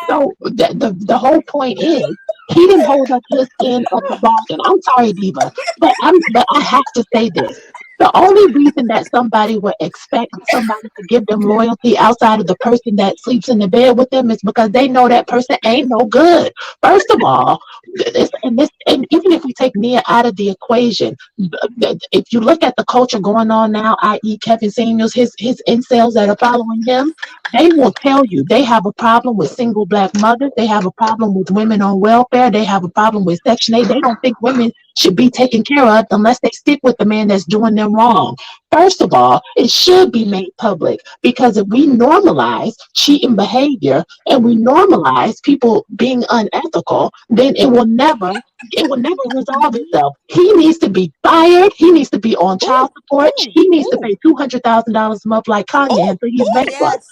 So the whole point is he didn't hold up his end of the bargain. I'm sorry, Diva, but I have to say this. The only reason that somebody would expect somebody to give them loyalty outside of the person that sleeps in the bed with them is because they know that person ain't no good. First of all, and even if we take Nia out of the equation. If you look at the culture going on now, i.e., Kevin Samuels, his incels that are following him, they will tell you they have a problem with single black mothers. They have a problem with women on welfare. They have a problem with Section 8. They don't think women should be taken care of unless they stick with the man that's doing them wrong. First of all, it should be made public because if we normalize cheating behavior and we normalize people being unethical, then it will never resolve itself. He needs to be fired. He needs to be on child support. He needs to pay $200,000 a month like Kanye until he's bankrupt. Yes.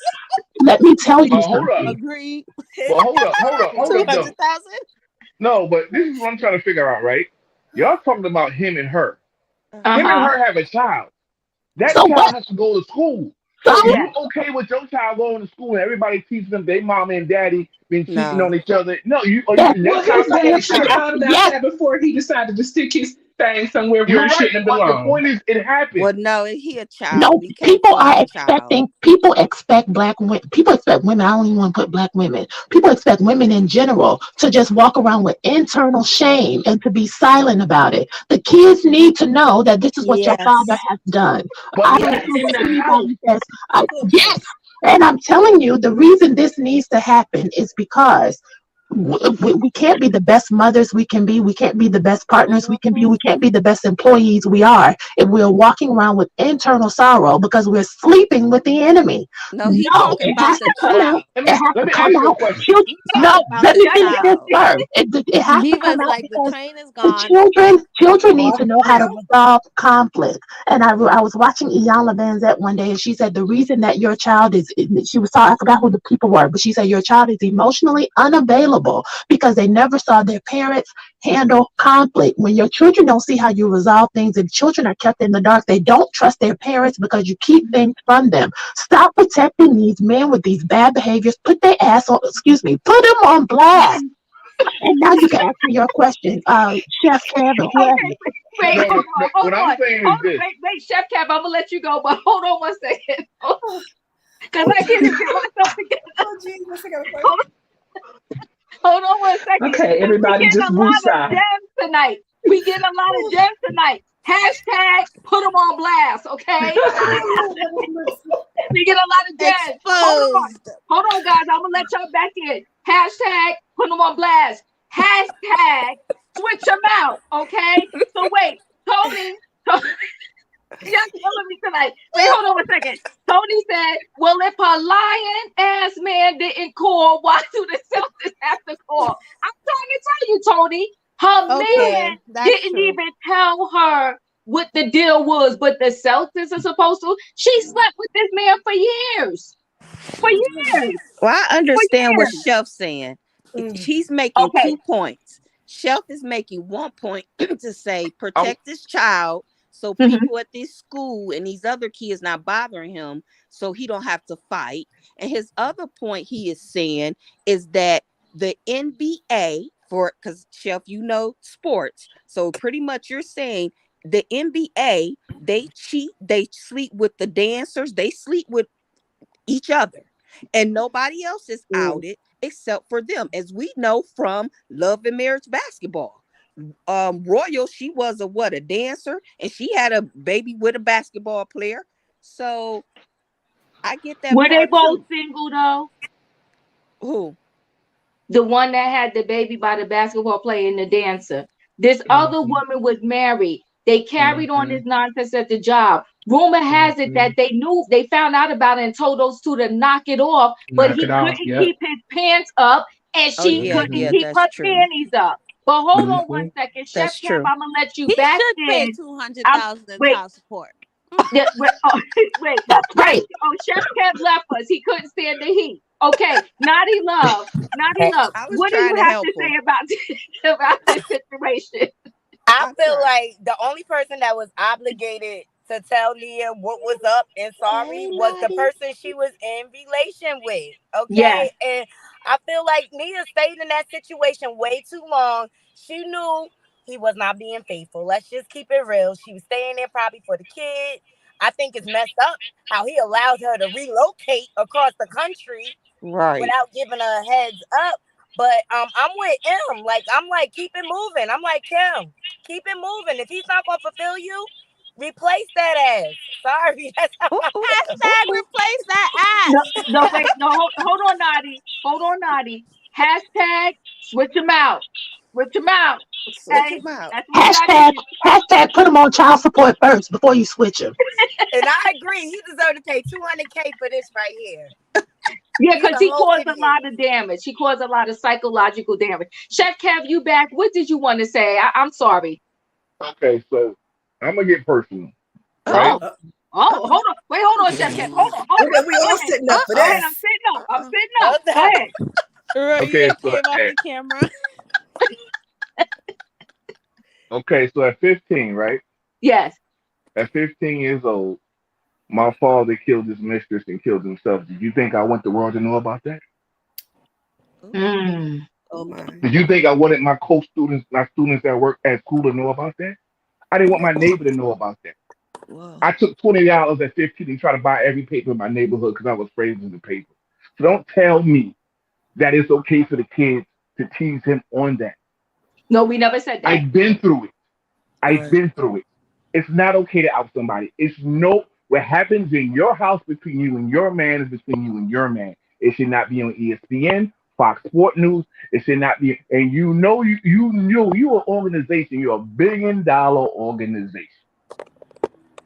Let me tell you Hold up. something. Agreed. Well, hold up, though. 200,000. No, but this is what I'm trying to figure out, right? Y'all talking about him and her. Him and Uh-huh. her have a child. That So child what? has to go to school. So So if Yeah. you okay with your child going to school and everybody teaches them their mama and daddy been cheating No. on each other, no, you or that, you Well, let his child go daddy to should have school. thought about yes, that before he decided to stick his thing somewhere where You're it right, shouldn't have but the belonged. point is, it happened. Well, no, he a child. no, We can't fault the child. people expect black women, people expect women, I don't even want to put black women, people expect women in general to just walk around with internal shame and to be silent about it. The kids need to know that this is what your father Yes. has done. But I but don't Yes. care in what the house, anybody says. Good Yes. point. And I'm telling you, the reason this needs to happen is because we can't be the best mothers we can be. We can't be the best partners we can be. Mhm. We can't be the best employees we are if we're walking around with internal sorrow because we're sleeping with the enemy. No, he No, talking it about has the to come out. child. let It me has let to me come ask you a out. question. Children, He no, talking about let the me Shut finish up. this child. first. It has to come Diva's out like the because train is the gone. children need to Lost know how to trail. resolve conflict. And I was watching Iyanla Vanzette one day, and she said the reason that your child is, she was talking, I forgot who the people were, but she said your child is emotionally unavailable because they never saw their parents handle conflict. When your children don't see how you resolve things, and children are kept in the dark, they don't trust their parents because you keep things from them. Stop protecting these men with these bad behaviors. Put their ass on, excuse me, put them on blast. And now you can ask me your question, Chef Kev or whoever. Okay, wait, No, hold on, hold what I'm on. saying Hold is on, this. wait, Chef Cap, I'm gonna let you go, but hold on one second. Because I can't even get myself together. Oh, Jesus, I got a question. Hold, hold on one second. Okay, Because we everybody getting just a lot of woosah. gems tonight. We getting a lot of gems tonight. Hashtag put them on blast, okay? Oh, Lord have mercy. We get a lot of gems. Exposed. Hold on, guys. I'm gonna let y'all back in. Hashtag put them on blast. Hashtag switch them out, okay? So wait, Tony, Y'all killing me tonight. Wait, hold on a second. Tony said, well, if her lying ass man didn't call, why do the Celtics have to call? I'm trying to tell you, Tony, her man Okay, that's didn't true. even tell her what the deal was, but the Celtics are supposed to. She slept with this man for years. For years. Well, I For understand what years. Chef's saying. Mm. He's making Okay. 2 points. Chef is making 1 point to say I'm protect this child so Mhm. people at this school and these other kids not bothering him so he don't have to fight. And his other point he is saying is that the NBA, for because Chef, you know sports, so pretty much you're saying the NBA, they cheat, they sleep with the dancers, they sleep with each other, and nobody else is Mm. outed except for them, as we know from Love and Marriage Basketball. Royal, she was a dancer, and she had a baby with a basketball player. So I get that Were they part both too. single though? Who? The one that had the baby by the basketball player and the dancer. This other Mhm, woman was married. They carried on this mhm, nonsense at the job. Rumor has it that mhm. they found out about it and told those two to knock it off, but Knock he it off. couldn't Yep. keep his pants up and Oh she yeah, couldn't yeah, Mhm, keep that's her true. panties up. But hold on one mhm. second, Chef That's Cap, true. I'm gonna let you He back should pay in. two hundred I'm thousand in wait, child support. wait, oh, wait. That's Chef, right. oh, Chef Kev left us. He couldn't stand the heat. Okay, Naughty Love, Naughty I Love. I was What do you trying to have help to him. say about this, about this situation? I feel tried. like the only person that was obligated to tell Nia what was up and sorry Hey, was the Lottie. person she was in relation with. Yes. Okay. And I feel like Nia stayed in that situation way too long. She knew he was not being faithful. Let's just keep it real. She was staying there probably for the kid. I think it's messed up how he allowed her to relocate across the country Right. without giving her a heads up. But I'm with him. Like, I'm like, keep it moving. I'm like, Kim, keep it moving. If he's not gonna fulfill you, replace that ass. Sorry, that's how I feel. Hashtag replace that No, ass. no, wait, no, hold on, Naughty. Hold on, Naughty. Hashtag switch them out. Switch them out. Switch Okay? them out. That's what we got to Hashtag, do. hashtag put them on child support first before you switch them. And I agree. He deserved to pay $200K for this right here. Yeah, He's because a he whole caused a idiot. lot of damage. He caused a lot of psychological damage. Chef Kev, you back. What did you want to say? I'm sorry. Okay, so I'm gonna get personal, right? Oh, hold on. Wait, hold on, Chef Kev. Hold on. Look at we all sitting up for Go ahead. this. I'm sitting up. I'm sitting up. Go ahead. Okay, You so came off the camera. so at 15, right? Yes. At 15 years old, my father killed his mistress and killed himself. Did you think I want the world to know about that? Mm. Oh my. Did you think I wanted my co-students, my students that work at school to know about that? I didn't want my neighbor to know about that. Whoa. I took $20 at 15 and tried to buy every paper in my neighborhood because I was afraid of the paper. So don't tell me that it's okay for the kids to tease him on that. No, we never said that. I've been through it. I've Right. been through it. It's not okay to out somebody. It's no, what happens in your house between you and your man is between you and your man. It should not be on ESPN, Fox Sport News. It should not be, and you know, you know, you're an organization. You're a $1 billion organization.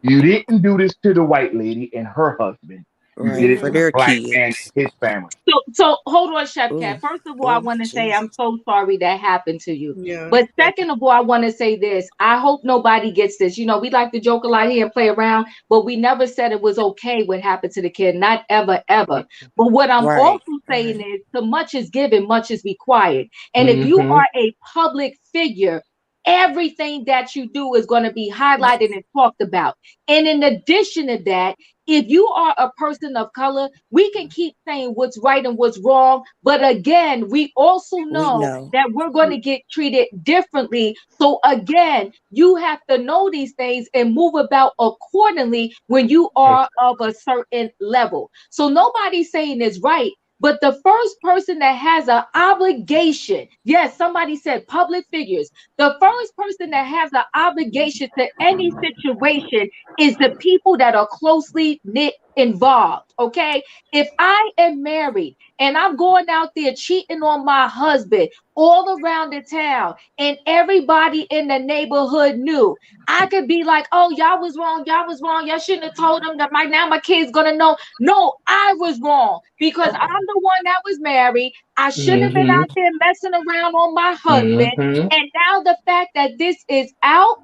You didn't do this to the white lady and her husband. You did Right. it For to the their black man and kids. his family. So hold on, Chef Cat. Ooh. First of all, I Oh, want to say I'm Jesus. so sorry that happened to you. Yeah. But second of all, I want to say this. I hope nobody gets this. You know, we like to joke a lot here and play around, but we never said it was okay what happened to the kid. Not ever, ever. But what I'm Right. also saying Right. is, to much is given, much is required. And if you Mm-hmm. are a public figure, everything that you do is going to be highlighted and talked about. And in addition to that, if you are a person of color, we can keep saying what's right and what's wrong. But again, we also We know know. that we're going to get treated differently. So again, you have to know these things and move about accordingly when you are of a certain level. So nobody's saying it's right. But the first person that has an obligation, yes, somebody said public figures, the first person that has an obligation to any situation is the people that are closely knit involved. Okay. If I am married and I'm going out there cheating on my husband all around the town and everybody in the neighborhood knew, I could be like, oh, y'all was wrong. Y'all was wrong. Y'all shouldn't have told them that now my kid's going to know. No, I was wrong because I'm the one that was married. I shouldn't have been Mm-hmm. out there messing around on my husband. Mm-hmm. And now the fact that this is out,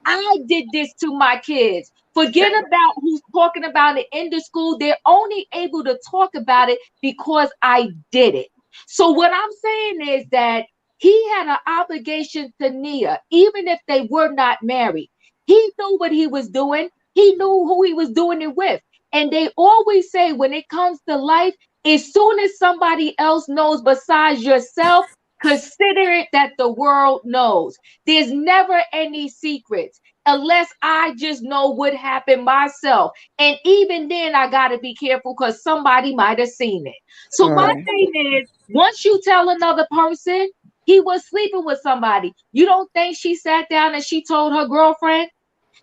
I did this to my kids. Forget about who's talking about it in the school. They're only able to talk about it because I did it. So what I'm saying is that he had an obligation to Nia, even if they were not married. He knew what he was doing. He knew who he was doing it with. And they always say when it comes to life, as soon as somebody else knows besides yourself, consider it that the world knows. There's never any secrets unless I just know what happened myself. And even then, I got to be careful because somebody might have seen it. So my Right. thing is, once you tell another person he was sleeping with somebody, you don't think she sat down and she told her girlfriend?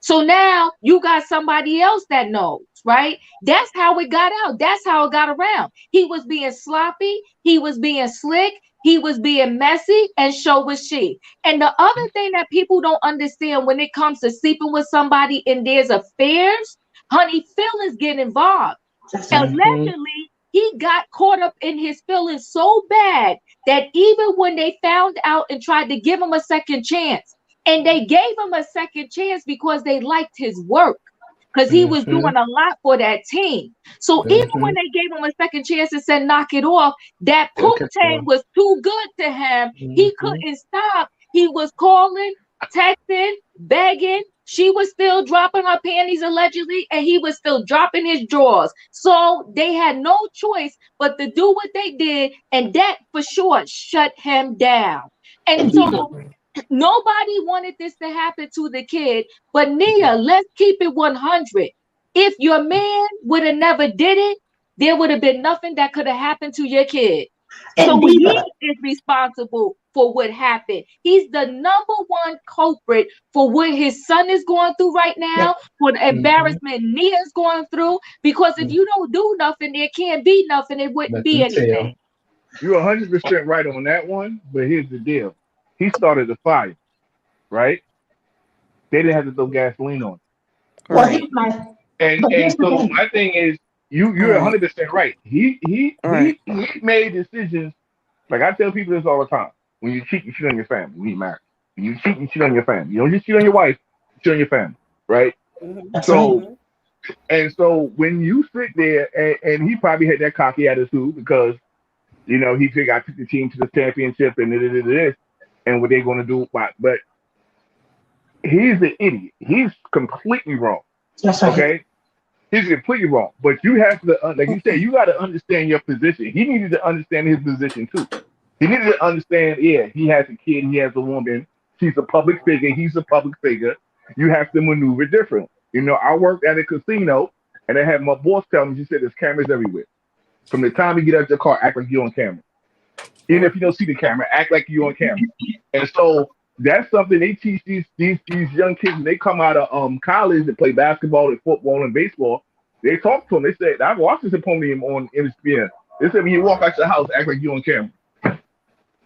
So now you got somebody else that knows, right? That's how it got out. That's how it got around. He was being sloppy. He was being slick. He was being messy, and so was she. And the other thing that people don't understand when it comes to sleeping with somebody and there's affairs, honey, feelings get involved. That's right. Allegedly, he got caught up in his feelings so bad that even when they found out and tried to give him a second chance, and they gave him a second chance because they liked his work, because he was Mm-hmm. doing a lot for that team. So even when they gave him a second chance and said, knock it off, that Okay. Poontang was too good to him. He Mm-hmm. couldn't stop. He was calling, texting, begging. She was still dropping her panties allegedly, and he was still dropping his drawers. So they had no choice but to do what they did, and that for sure shut him down. And so nobody wanted this to happen to the kid, but Nia, let's keep it 100. If your man would have never did it, there would have been nothing that could have happened to your kid. So And he Diva, is responsible for what happened. He's the number one culprit for what his son is going through right yeah, now, for the Mhm. embarrassment Nia's going through. Because if you don't do nothing, there can't be nothing. It wouldn't be Nothing to anything. tell. You're 100% right on that one, but here's the deal. He started the fire, right? They didn't have to throw gasoline on it. well, Right. but here's And the so thing. my thing is, you're Right. 100% right. Right. He made decisions. Like I tell people this all the time. When you cheat, you cheat on your family. When you marry, when you cheat, you cheat on your family. You don't just cheat on your wife, you cheat on your family, right? Mhm. That's right. So Mhm. and so when you sit there and he probably had that cocky attitude because he figured I took the team to the championship and this and what they're going to do. But he's an idiot. He's completely wrong. That's right. Okay, he's completely wrong. But you have to, like you said, you got to understand your position. He needed to understand his position too. He needed to understand. Yeah, he has a kid. He has a woman. She's a public figure. He's a public figure. You have to maneuver different. I worked at a casino, and I had my boss tell me. She said, "There's cameras everywhere. From the time you get out of your car, act like you're on camera. Even if you don't see the camera, act like you're on camera." And so that's something they teach these young kids when they come out of college and play basketball and football and baseball. They talk to them. They say, "I've watched this podium on ESPN. They said when you walk out your house, act like you're on camera.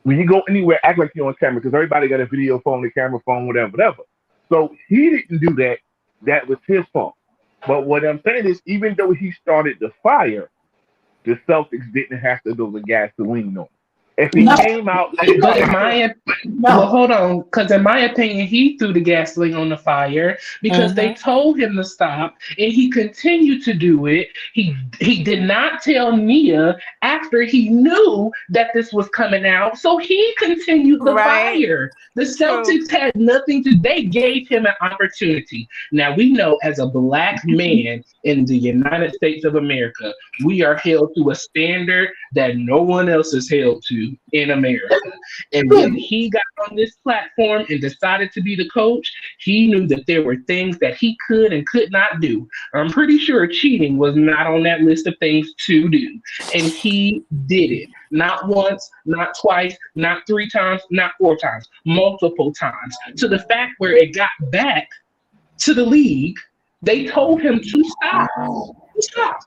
When you go anywhere, act like you're on camera because everybody got a video phone, a camera phone, whatever, whatever." So he didn't do that. That was his fault. But what I'm saying is, even though he started the fire, the Celtics didn't have to throw the gasoline on. If he No, came out, let it But play in first. well, no. hold on, because in my opinion, he threw the gasoline on the fire because they Mm-hmm. told him to stop, and he continued to do it. He did not tell Nia after he knew that this was coming out, so he continued the Right. fire. The True. Celtics had nothing to. They gave him an opportunity. Now we know, as a black man in the United States of America, we are held to a standard that no one else is held to in America. And when he got on this platform and decided to be the coach, he knew that there were things that he could and could not do. I'm pretty sure cheating was not on that list of things to do. And he did it. Not once, not twice, not three times, not four times, multiple times. To the fact where it got back to the league, they told him to stop. Stop.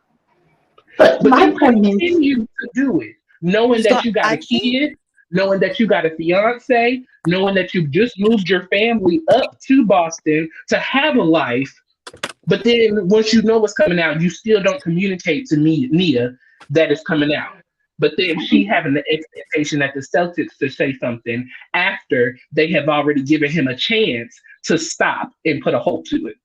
But But my he point is, continued to do it, knowing So that you got I a think kid, knowing that you got a fiance, knowing that you just moved your family up to Boston to have a life. But then once you know what's coming out, you still don't communicate to me, Nia, that it's coming out. But then she having the expectation that the Celtics to say something after they have already given him a chance to stop and put a halt to it.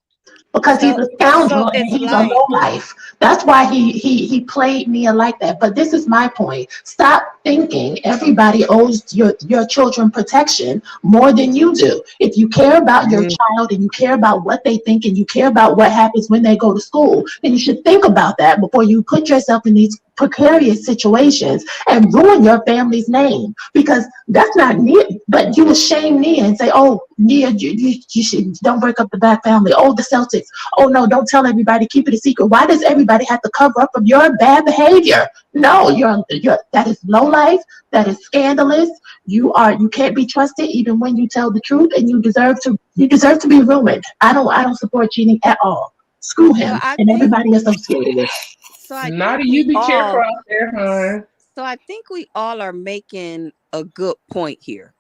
because he's So a so scoundrel and it's he's a like lowlife. That's why he played Mia like that. But this is my point. Stop thinking everybody owes your children protection more than you do. If you care about your mm, child and you care about what they think and you care about what happens when they go to school, then you should think about that before you put yourself in these precarious situations and ruin your family's name, because that's not Nia. But you will shame Nia and say, "Oh, Nia, you should don't break up the Black family. Oh, the Celtics. Oh no, don't tell everybody. Keep it a secret." Why does everybody have to cover up from your bad behavior? No, you're that is low life. That is scandalous. You can't be trusted even when you tell the truth, and you deserve to be ruined. I don't support cheating at all. Screw so him I and think everybody associated with. so I think Naughty, you we be careful all out there, hon. so I think we all are making a good point here.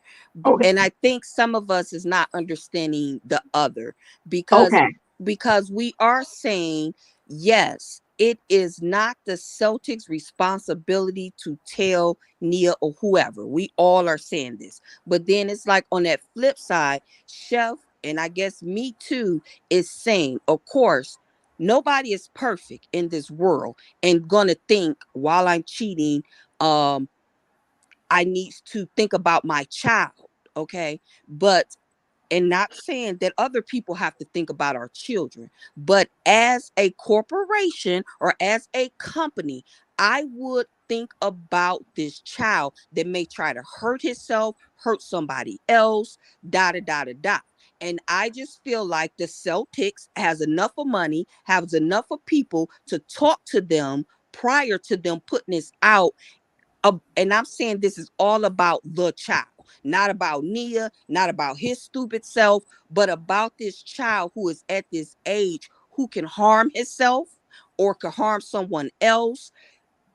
Okay. And I think some of us is not understanding the other because Okay. because we are saying yes, it is not the Celtics responsibility to tell Nia or whoever. We all are saying this. But then it's like on that flip side, Chef, and I guess me too, is saying, of course, nobody is perfect in this world and gonna think while I'm cheating, um, I need to think about my child. Okay. But and not saying that other people have to think about our children, but as a corporation or as a company, I would think about this child that may try to hurt himself, hurt somebody else, da da da da da. And I just feel like the Celtics has enough of money, has enough of people to talk to them prior to them putting this out And I'm saying this is all about the child, not about Nia, not about his stupid self, but about this child who is at this age who can harm himself or can harm someone else.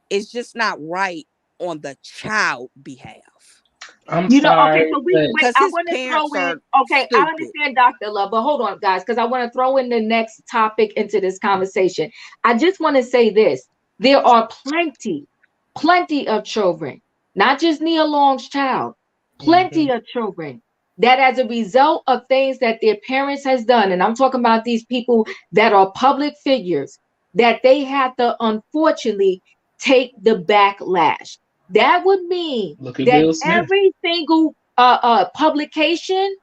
It's just not right on the child behalf. I'm Okay, sorry, so but wait, Because I his want to throw parents in, are okay, I stupid. understand Dr. Love, but hold on, guys, because I want to throw in the next topic into this conversation. I just want to say this. There are plenty of children, not just Nia Long's child, plenty of children that as a result of things that their parents has done, and I'm talking about these people that are public figures, that they have to unfortunately take the backlash. That would mean look at that Will Smith. every single publication,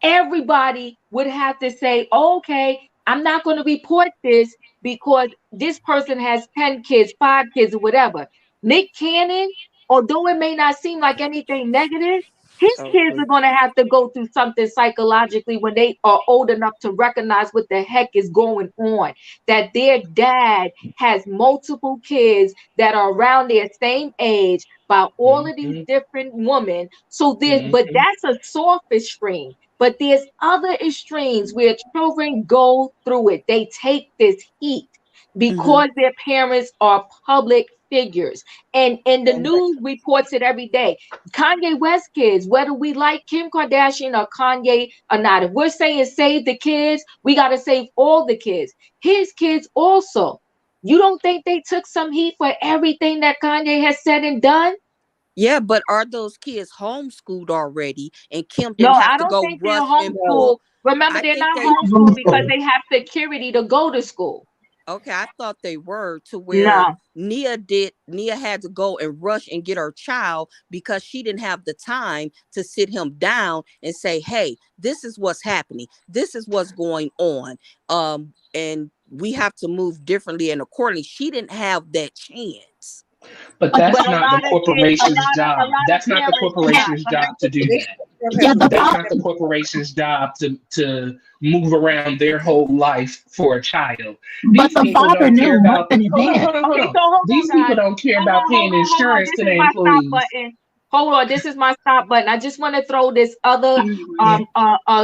everybody would have to say, okay, I'm not going to report this because this person has 10 kids, 5 kids, or whatever. Nick Cannon, although it may not seem like anything negative, his So kids true. are going to have to go through something psychologically when they are old enough to recognize what the heck is going on. That their dad has multiple kids that are around their same age by all of these different women. So but that's a soft extreme. But there's other extremes where children go through it. They take this heat because their parents are public figures. And the news reports it every day. Kanye West kids, whether we like Kim Kardashian or Kanye or not, if we're saying save the kids, we got to save all the kids. His kids also. You don't think they took some heat for everything that Kanye has said and done? Yeah, but are those kids homeschooled already? And Kim No, didn't have I to don't go think they're rush and pull. homeschooled. Remember, I they're think not they. homeschooled because they have security to go to school. Okay, I thought they were, to where No. Nia had to go and rush and get her child because she didn't have the time to sit him down and say, hey, this is what's happening. This is what's going on. And we have to move differently and accordingly. She didn't have that chance. But But that's a not the lot of kids, corporation's a job. lot of That's not the parents have. corporation's job to do that. Yeah, the That's problem. not the corporation's job to move around their whole life for a child. But These the people father don't care knew months about in hold on, advance. hold on, hold Okay, on. so hold on, These people guys. don't care Hold about on, hold paying on, hold on. insurance This to is their my stop employees. button. Hold on, this is my stop button. I just want to throw this other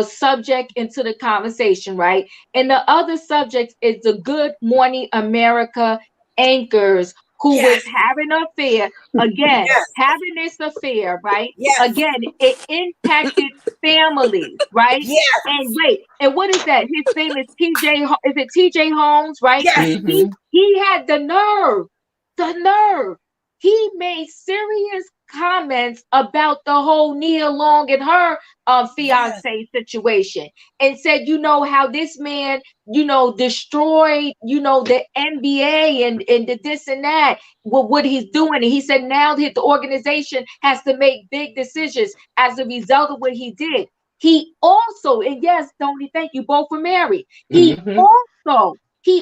subject into the conversation, right? And the other subject is the Good Morning America anchors who was Yes, having an affair. Again, yes, having this affair, right? yes, Again, it impacted families, right? yes, And wait, and what is that? His name is TJ. Is it TJ Holmes, right? yes. He had the nerve. He made serious comments about the whole Nia Long and her Yes, fiance situation and said, how this man, destroyed, the NBA and the this and that, what he's doing. And he said now that the organization has to make big decisions as a result of what he did. He also, and yes, Tony, thank you both for married. He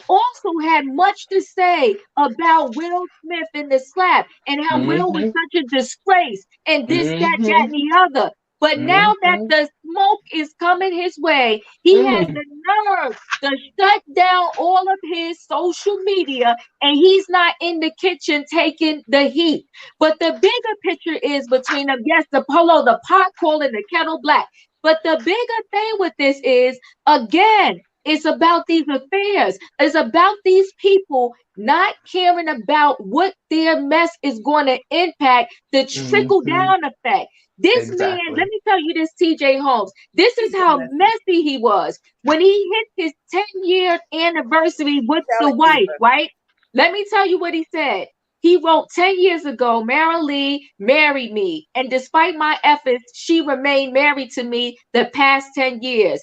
also had much to say about Will Smith and the slap and how Will was such a disgrace and this, that, that, and the other. But now that the smoke is coming his way, he has the nerve to shut down all of his social media and he's not in the kitchen taking the heat. But the bigger picture is between them. Yes, the pot calling the kettle black. But the bigger thing with this is, again, it's about these affairs. It's about these people not caring about what their mess is going to impact, the trickle down effect. This man, let Exactly. me tell you this, TJ Holmes, this is he's a how mess. messy he was. When he hit his 10-year anniversary with the Telling you, wife, right? Let me tell you what he said. He wrote 10 years ago, Mara Lee married me. And despite my efforts, she remained married to me the past 10 years.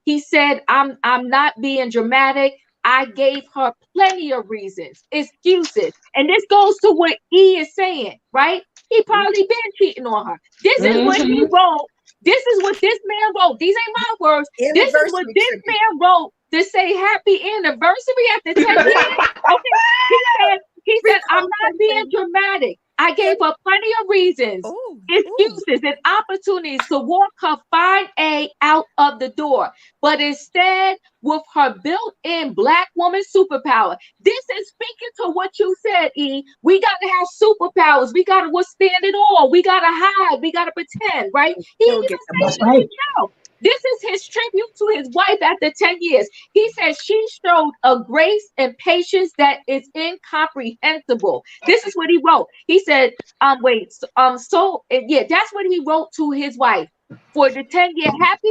He said, I'm not being dramatic. I gave her plenty of reasons, excuses. And this goes to what E is saying, right? He probably been cheating on her. This is what he wrote. This is what this man wrote. These ain't my words. This is what anniversary this tribute. man wrote to say happy anniversary after 10 years. Okay. He said, I'm not being dramatic. I gave her plenty of reasons, Ooh, excuses, and opportunities to walk her fine A out of the door. But instead, with her built-in Black woman superpower, this is speaking to what you said, E. We got to have superpowers. We got to withstand it all. We got to hide. We got to pretend, right? He He'll even get the said That's it in money. right. the show. This is his tribute to his wife after 10 years. He says she showed a grace and patience that is incomprehensible. This is what he wrote. He said, yeah, that's what he wrote to his wife for the 10-year happy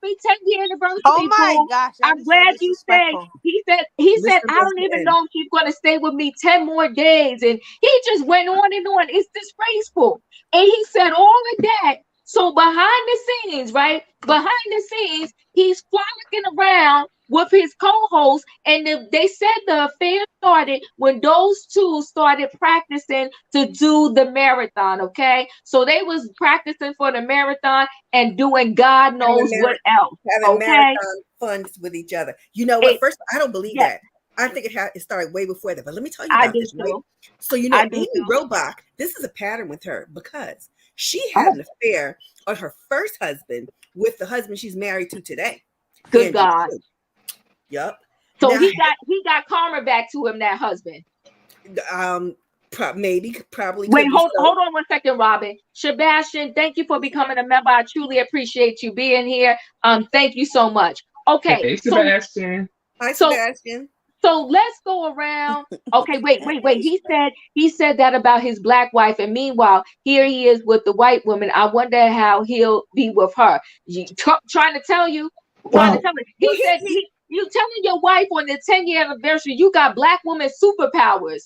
10-year Oh anniversary, my boo. gosh, that I'm is so glad you said. disrespectful. He said, Listen, I don't even listen. know if she's gonna stay with me 10 more days. And he just went on and on. It's disgraceful. And he said all of that. So behind the scenes, right? Behind the scenes, he's frolicking around with his co-host, and they said the affair started when those two started practicing to do the marathon. Okay, so they was practicing for the marathon and doing God knows what else. Having Okay, marathon funds with each other. You know what? it First, I don't believe yes, that. I think it started way before that. But let me tell you I about do this, right? too. So I do Amy too. Robach, this is a pattern with her because she had Oh, an affair on her first husband with the husband she's married to today, good Andrew. God. Yup. So Now, he got karma back to him, that husband. probably Wait, could be hold so. hold on one second, Robin. Sebastian, thank you for becoming a member. I truly appreciate you being here. Thank you so much. Okay, Hey, Sebastian. Hi, so Sebastian. so let's go around. Okay, wait. He said that about his Black wife, and meanwhile, here he is with the white woman. I wonder how he'll be with her. Trying to tell you, trying to Well, tell me. Well, He said you telling your wife on the 10-year anniversary you got Black woman superpowers.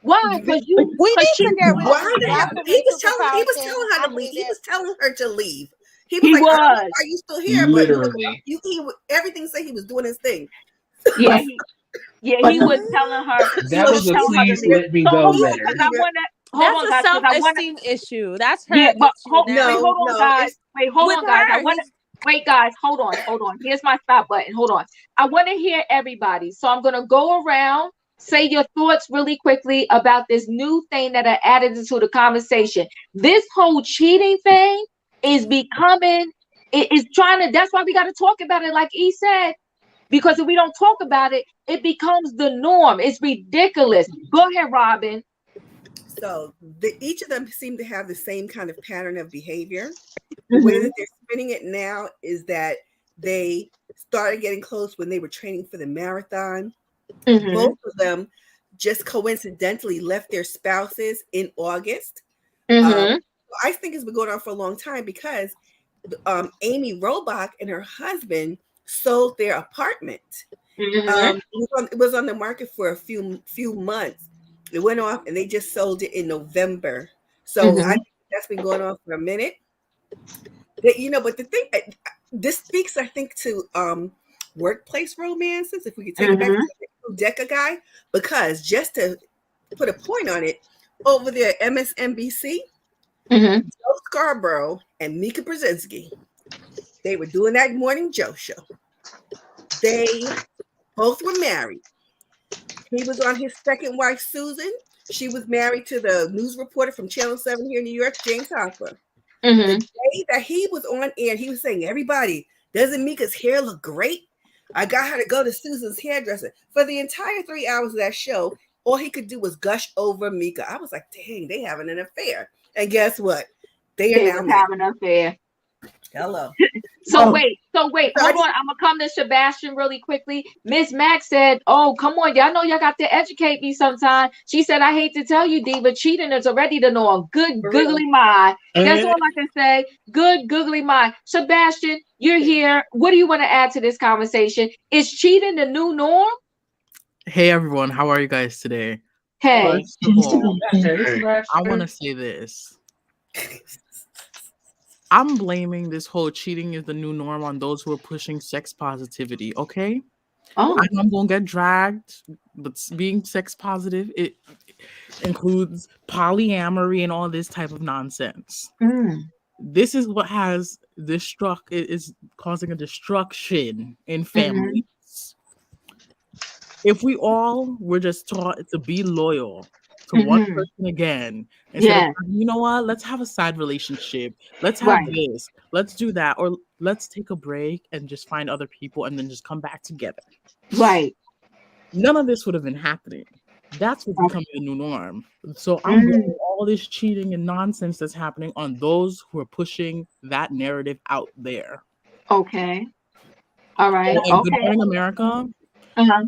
Why? he, We Because need she to get rid of why these the hell? black He women was superpower thing. telling her I to leave. hate He it. was telling her to leave. He was he like, I don't know was. why you still here, but Literally. everything said he was doing his thing. Yeah, but he but was telling her. He That So was was a telling her to please leave. let me So go hold he on, had because letter. to I leave her. wanna hold That's on, a guys, because I wanna. self-esteem issue. That's her Yeah, but issue wait, now. hold on, No, guys. it's Wait, hold With on, guys. I her, want to he's wait, guys. Hold on. Here's my stop button. Hold on. I want to hear everybody. So I'm gonna go around, say your thoughts really quickly about this new thing that I added into the conversation. This whole cheating thing is becoming. It is trying to. That's why we got to talk about it, like E said. Because if we don't talk about it, it becomes the norm. It's ridiculous. Go ahead, Robin. so each of them seem to have the same kind of pattern of behavior. The way Mm-hmm. that they're spinning it now is that they started getting close when they were training for the marathon. Mm-hmm. Both of them just coincidentally left their spouses in August. Um, Mm-hmm. I think it's been going on for a long time because Amy Robach and her husband sold their apartment. Mm-hmm. It was on the market for a few months. It went off and they just sold it in November. So I Mm-hmm. think that's been going on for a minute. But the thing this speaks, I think, to workplace romances. If we could take it back to Mm-hmm. the Deca guy, because just to put a point on it, over there at MSNBC, Mm-hmm. Joe Scarborough and Mika Brzezinski, they were doing that morning Joe show. They both were married. He was on his second wife, Susan. She was married to the news reporter from Channel 7 here in New York, James Harper. The Mm-hmm. day that he was on air, he was saying, everybody, doesn't Mika's hair look great? I got her to go to Susan's hairdresser. For the entire 3 hours of that show, all he could do was gush over Mika. I was like, dang, they having an affair. And guess what? They are They now was married. having an affair. Hello. So well, wait, So I hold on. just, I'm gonna come to Sebastian really quickly. Miss Max said, "Oh, come on, y'all know y'all got to educate me sometime." She said, "I hate to tell you, D, but cheating is already the norm." Good for real. googly mind. That's Uh, all I can say. Good googly mind. Sebastian, you're here. What do you want to add to this conversation? Is cheating the new norm? Hey everyone, how are you guys today? Hey. First of hey, all, Sebastian. hey, I want Sebastian. to say this. I'm blaming this whole cheating is the new norm on those who are pushing sex positivity, okay? Oh. I know I'm going to get dragged, but being sex positive, it includes polyamory and all this type of nonsense. Mm. This is what has it is causing a destruction in Mm-hmm. families. If we all were just taught to be loyal, to one Mhm. person again instead Yeah. of, you know what, let's have a side relationship. Let's have Right. this. Let's do that. Or let's take a break and just find other people and then just come back together. Right. None of this would have been happening. That's what's Okay. becoming the new norm. So I'm Mm. blaming all this cheating and nonsense that's happening on those who are pushing that narrative out there. Okay. All right. Oh, and Good Okay. Morning America. Uh-huh.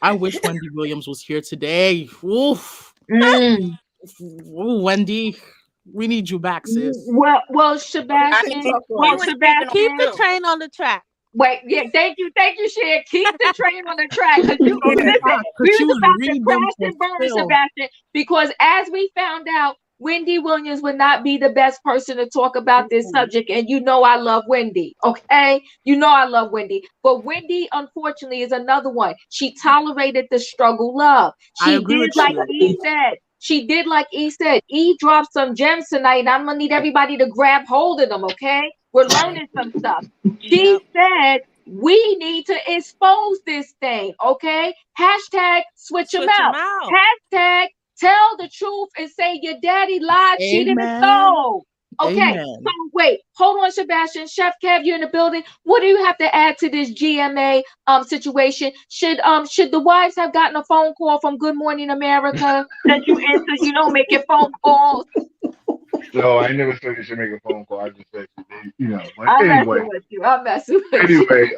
I wish Wendy Williams was here today. Oof. Mm. Ooh, Wendy, we need you back, sis. Well, I Sebastian. mean, Well, he was speaking on Keep the too. train on the track. Wait, yeah, thank you, Cher. Keep the train on the track. Because you On the listen, track, 'cause we she was was about to reading them crash for and burn, Phil. Sebastian. Because as we found out, Wendy Williams would not be the best person to talk about this subject. And you know I love Wendy. Okay. You know I love Wendy. But Wendy, unfortunately, is another one. She tolerated the struggle love. I She agree did with like you. E said. She did like E said. E dropped some gems tonight, and I'm gonna need everybody to grab hold of them, okay? We're learning some stuff. She Yep. said we need to expose this thing, okay? Hashtag switch them Switch them out. out. Hashtag tell the truth and say your daddy lied, cheated, and Amen. stole. Okay, Amen. so wait, hold on, Sebastian. Chef Kev, you're in the building. What do you have to add to this GMA situation? Should the wives have gotten a phone call from Good Morning America that you answer, make your phone calls? No, I never said you should make a phone call. I just said, but I'm anyway, messing with you. I'm messing with you. anyway,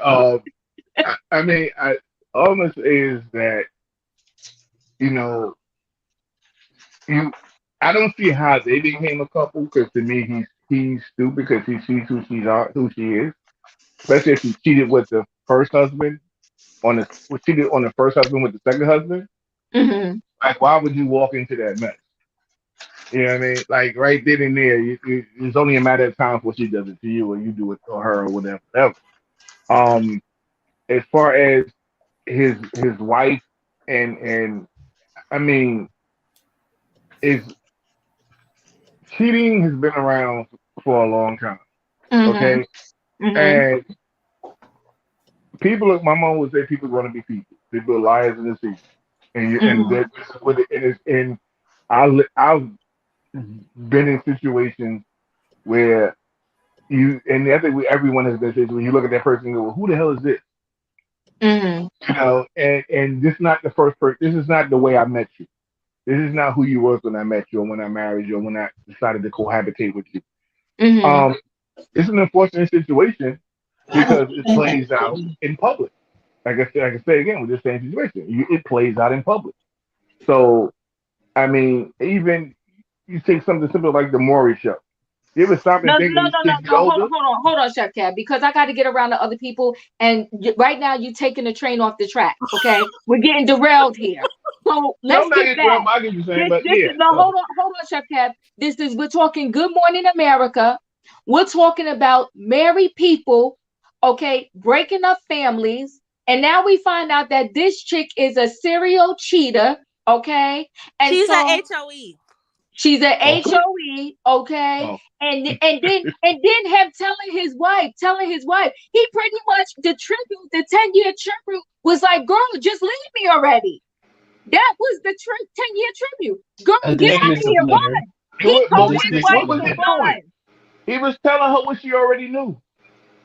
I mean, all I'm gonna say is that, you know, you, I don't see how they became a couple because to me, he's stupid because he sees who she is, especially if she cheated with the first husband cheated on the first husband with the second husband. Mm-hmm. Like, why would you walk into that mess? You know what I mean? Like right then and there, it's only a matter of time before she does it to you, or you do it to her, or whatever. Um, as far as his wife and I mean, is cheating has been around for a long time. Mm-hmm. Okay, Mm-hmm. and people, my mom would say, people are going to be people. People are liars and deceivers, and Mm-hmm. this is what it is. And I've been in situations where and I think everyone has been situations where you look at that person and go, well, who the hell is this? Mm-hmm. And this is not the first person. This is not the way I met you. This is not who you were when I met you, or when I married you, or when I decided to cohabitate with you. Mm-hmm. Um, it's an unfortunate situation because it plays out in public. Like I say again, with this same situation, it plays out in public. So, I mean, even you take something simple like the Maury Show. You ever stop No, and no, think when no, these no, kids get no. older? Hold on, Chef Cab, because I got to get around to other people, and right now you're taking the train off the track. Okay, we're getting derailed here. So No, let's I'm not get getting back. wrong. I get you saying, This, but this yeah. is no. So, Hold on, Chef Cab. We're talking Good Morning America. We're talking about married people, okay, breaking up families, and now we find out that this chick is a serial cheater, okay, and She's so an HOE. she's an okay. HOE, okay, Oh. and then him telling his wife, he pretty much the 10-year tribute was like, girl, just leave me already. That was the 10-year tribute. Girl, A get out of dismissive here, letter. run. He But told his what wife was to he Dismissive letter. doing? run. He was telling her what she already knew.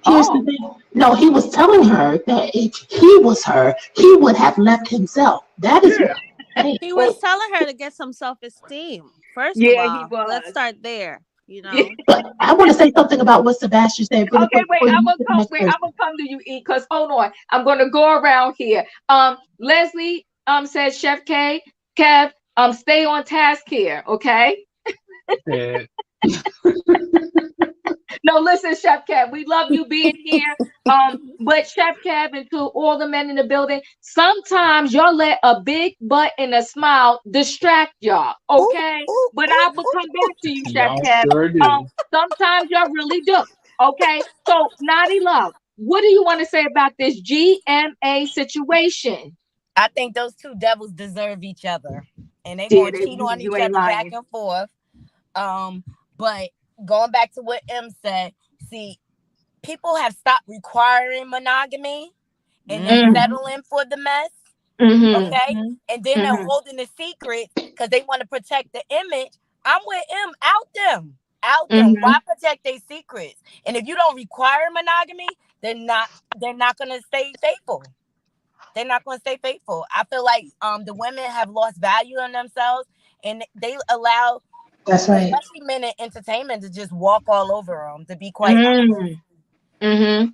Here's the Oh, thing. No, he was telling her that if he was her, he would have left himself. That is what Yeah. I'm saying. He was Well, telling her to get some self-esteem. First of yeah, he all, let's was. start there. Yeah. But I want to say something about what Sebastian said really Okay, quick before you move to the next I'm person. gonna come to you, E, because hold on. I'm gonna go around here. Leslie says Chef Kev, stay on task here, okay? Yeah. No, listen, Chef Kev, we love you being here. But Chef Kev and to all the men in the building, sometimes y'all let a big butt and a smile distract y'all, Ooh, okay? ooh, But ooh, I will come ooh. back to you, Chef Y'all Kev. sure do. Sometimes y'all really do, okay? So, Naughty Love, what do you want to say about this GMA situation? I think those two devils deserve each other, and they're Yeah, gonna cheat on you each ain't other back lying. and forth. But going back to what M said, see, people have stopped requiring monogamy and they're Mm, settling for the mess. Mm-hmm. Okay, and then they're holding the secret because they want to protect the image. I'm with him. Out them. Why protect their secrets? And if you don't require monogamy, they're not gonna stay faithful. They're not gonna stay faithful. I feel like the women have lost value in themselves, and they allow, That's right. especially men in entertainment, to just walk all over them. To be quite honest. And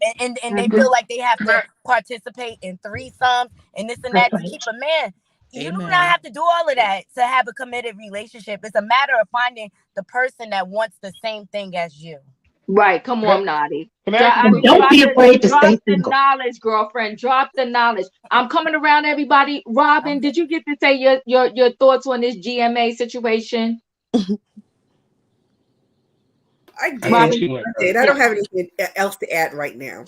they feel like they have to participate in threesomes and this and that to keep a man. You do not have to do all of that to have a committed relationship. It's a matter of finding the person that wants the same thing as you. Right. Come on, Naughty. Don't be afraid to stay single. Knowledge, girlfriend. Drop the knowledge. I'm coming around, everybody. Robin, did you get to say your thoughts on this GMA situation? I did. I don't have anything else to add right now.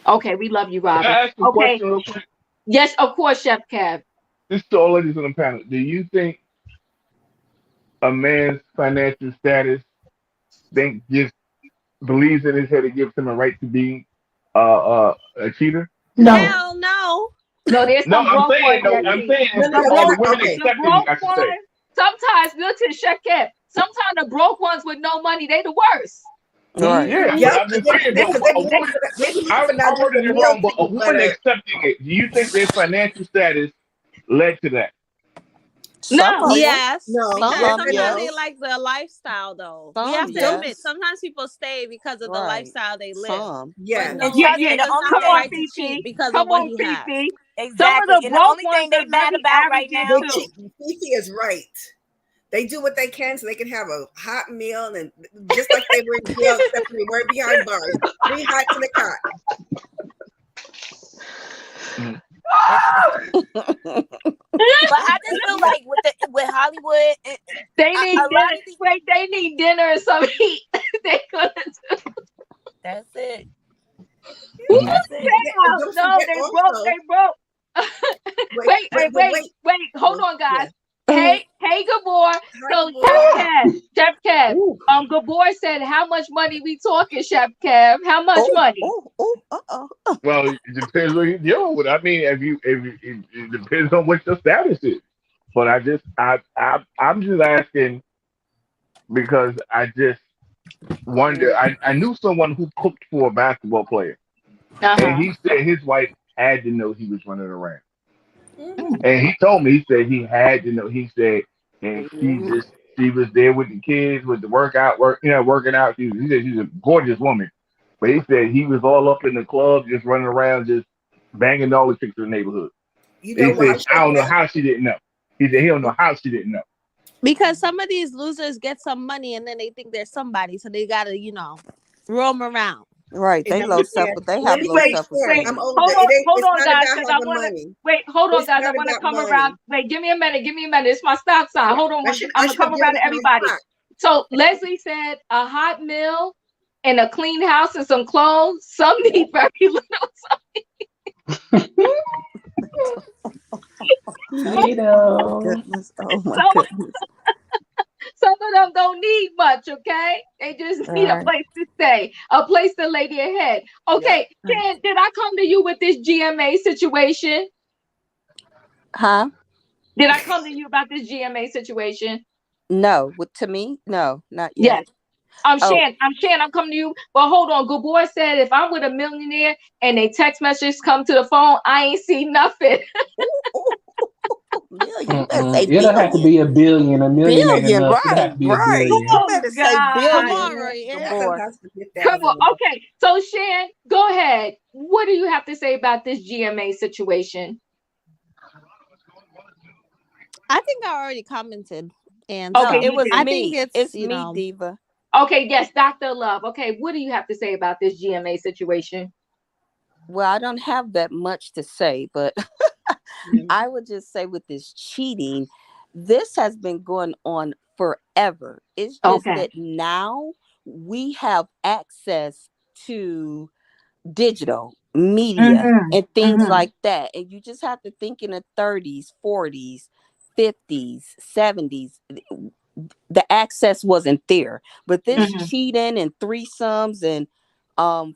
Okay, we love you, Robin. Can I ask a question real quick? Yes, of course, Chef Kev. This is to all ladies on the panel. Do you think a man's financial status believes in his head it gives him a right to be a cheater? No. Hell no. No, there's some I'm saying all the women accepting it, I should say. Sometimes, listen, Chef Kev, sometimes the broke ones with no money, they the worst. Right. Yeah, I'm just saying, I worded it wrong, but a woman accepting it, do you think their financial status led to that? No. Yes. No. Sometimes they like the lifestyle, though. We have to admit, sometimes people stay because of the lifestyle they live. Yeah. Come on, Fifi. Because of what he has. Exactly. And the only thing they're mad about right now, Fifi is right. They do what they can so they can have a hot meal, and just like they were in jail, except they were behind bars. 3 hots in a cot. But I just feel like with Hollywood, they need dinner and some heat. They gonna do. That's it. That's it. No, they broke. Wait. Hold on, guys. Hey, Gabor. So Chef Kev. Gabor said, "How much money we talking, Chef Kev? How much money?" Well, it depends what you're dealing with. I mean, it depends on what your status is. But I'm just asking because I just wonder. I knew someone who cooked for a basketball player, and he said his wife had to know he was running around. And he told me, he said he had to know. He said, and she was there with the kids, with the working out. He said she's a gorgeous woman. But he said he was all up in the club, just running around, just banging all the chicks in the neighborhood. He said, I don't know how she didn't know. He said he don't know how she didn't know. Because some of these losers get some money and then they think they're somebody, so they gotta, roam around. Right, they low self, but they have low self-esteem. Hold on, guys, because I want to wait. Hold on, guys, I want to come around. Wait, give me a minute. It's my stop sign. Hold on, I'm gonna come around to everybody. So Leslie said a hot meal and a clean house and some clothes. Some need very little. Goodness. Oh my goodness. Some of them don't need much, okay? They just need a place to stay, a place to lay their head. Okay, Jen, did I come to you with this GMA situation? Huh? Did I come to you about this GMA situation? No. To me? No, not yet. Yes. I'm coming to you. But hold on. Good boy said if I'm with a millionaire and they text messages come to the phone, I ain't see nothing. It don't have to be a billion. A million ain't enough. It have to be a billion. You better say billion. Come on. Okay. So Shan, go ahead. What do you have to say about this GMA situation? I think I already commented. And okay, it was I me. think it's me, Diva. Okay, yes, Dr. Love. Okay, what do you have to say about this GMA situation? Well, I don't have that much to say, but I would just say with this cheating, this has been going on forever. It's just that now we have access to digital media and things like that. And you just have to think in the 30s, 40s, 50s, 70s. The access wasn't there. But this cheating and threesomes and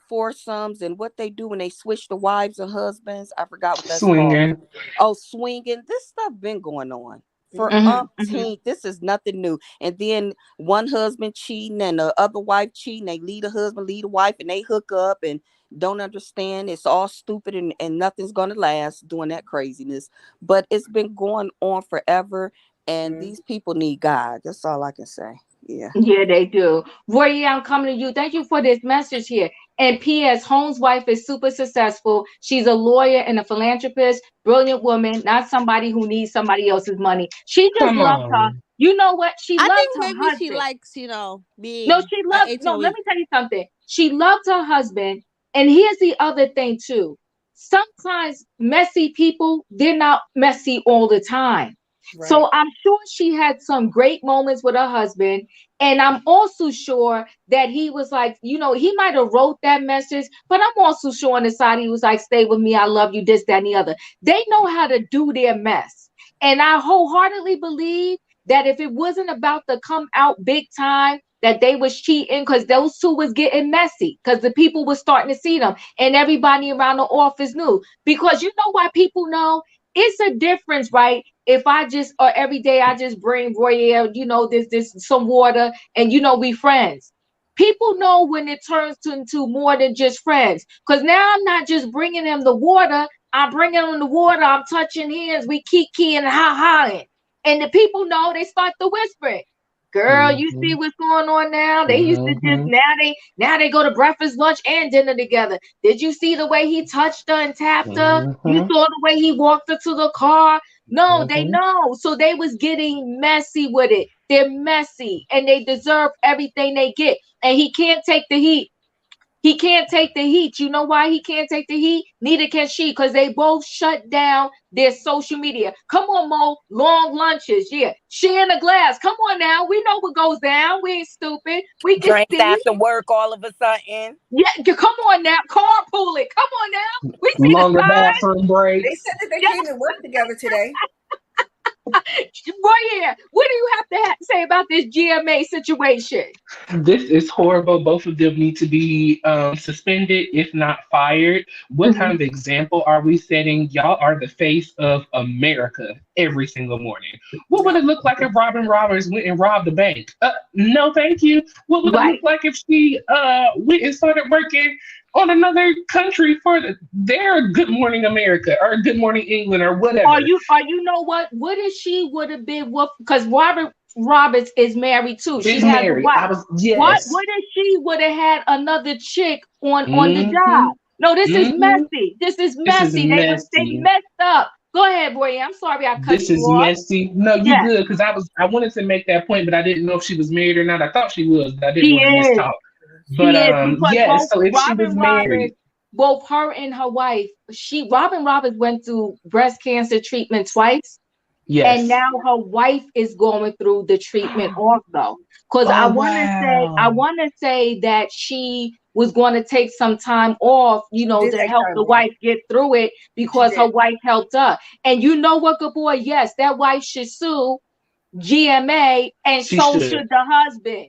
foursomes and what they do when they switch the wives and husbands. I forgot what that's called. Swinging. Oh, swinging. This stuff been going on for Mhm. This is nothing new. And then one husband cheating and the other wife cheating. They lead a husband, lead a wife, and they hook up and don't understand. It's all stupid and nothing's gonna last doing that craziness. But it's been going on forever, and these people need God. That's all I can say. Yeah. Yeah, they do. Roy, I'm coming to you. Thank you for this message here. And P.S. Holmes' wife is super successful. She's a lawyer and a philanthropist, brilliant woman, not somebody who needs somebody else's money. She just Come loves her. on. You know what? She I loves think her maybe she husband. likes, No, being she a loves. No, let HOE. me tell you something. She loves her husband. And here's the other thing too. Sometimes messy people, they're not messy all the time. Right. So I'm sure she had some great moments with her husband. And I'm also sure that he was like, he might have wrote that message, but I'm also sure on the side he was like, stay with me, I love you, this, that, and the other. They know how to do their mess. And I wholeheartedly believe that if it wasn't about to come out big time, that they was cheating because those two was getting messy because the people was starting to see them and everybody around the office knew. Because you know why people know? It's a difference, right? If I just or every day I just bring Royale, this some water and we friends. People know when it turns into more than just friends. Because now I'm not just bringing them the water. I'm bringing them the water. I'm touching hands. We kiki and ha-haing. And the people know, they start to whisper. Girl, you see Mhm. what's going on now? They used to just Mhm. now they go to breakfast, lunch, and dinner together. Did you see the way he touched her and tapped her? You Mhm. saw the way he walked her to the car. No, they Mhm. know. So they was getting messy with it. They're messy and they deserve everything they get. And he can't take the heat. He can't take the heat. You know why he can't take the heat? Neither can she, because they both shut down their social media. Come on, Mo. Long lunches. Yeah. Sharing a glass. Come on now. We know what goes down. We ain't stupid. We can Drinks see. after work all of a sudden. Yeah, come on now. Carpool it. Come on now. We see the Longer signs. bathroom They breaks. said that they Yeah. came to work together today. Right here. What do you have to say about this GMA situation? This is horrible. Both of them need to be suspended, if not fired. What kind Mhm. of example are we setting? Y'all are the face of America every single morning. What would Yep. it look like if Robin Roberts went and robbed a bank? No, thank you. What would it look Right. like if she went and started working on another country for their Good Morning America or Good Morning England or Or whatever? you know what if she would have been what, because Robert Roberts is married too. Is She has a married. wife. I was What yes. if she would have had another chick on the Mm-hmm. job? No, this is Mm-hmm. messy. This is This is messy. They messy. messed up. Go ahead, boy. I'm sorry I cut This you is off. messy. No, you Yes, good because I wanted to make that point, but I didn't know if she was married or not. I thought she was, but I didn't she want to is. mistalk. But She is because yeah. both So if she was Robin married, Roberts, both her and her wife, Robin Roberts went through breast cancer treatment twice. And yes. now her wife is going through the treatment also. Because I Oh want to say, wow. that she was going to take some time off, She did to take help time the off. wife get through it She because her did. wife helped her. And you know what, good boy? Yes, that wife should sue GMA, and She so should. should the husband.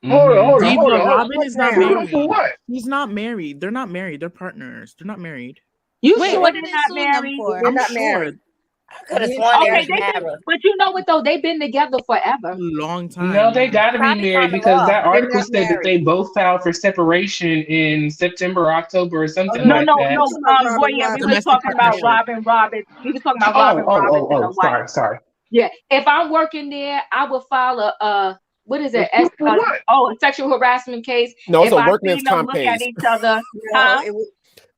Mm-hmm. Hold Diva, on, hold on. Robin What is not Sue now? them for married. what? He's not married. They're not married. They're partners. They're not married. You Wait, sure what they're are they not suing them married? They're for? I'm not sure. married. I could have He sworn they Okay, was married. they've been, married. but you know what though? They've been together A forever. long No, time, they yeah. got to be Probably married kind of because long. that They're article not said that married. they both filed for separation in September, October, or Oh something No, no, like no, we that. no. talking about Boy, Robin yeah, we Roberts was Domestic talking about partnership. partnership. Robin Roberts. We was talking about Oh, Robin oh, Roberts oh, and oh. the wife. Sorry. Yeah, if I'm working there, I would file a what is it? Sue for what? A sexual harassment case. No, it's If a I workman's see them comp look at case. each other, No, huh? it was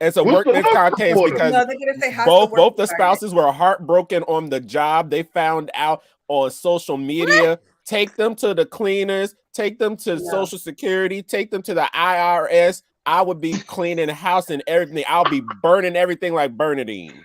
It's a What's the workman's comp lawsuit case for them? because no. They're gonna say hostile both work both the environment. spouses were heartbroken on the job. They found out on social What? media. Take them to the cleaners. Take them to No. Social Security. Take them to the IRS. I would be cleaning the house and everything. I'll be burning everything like Bernadine.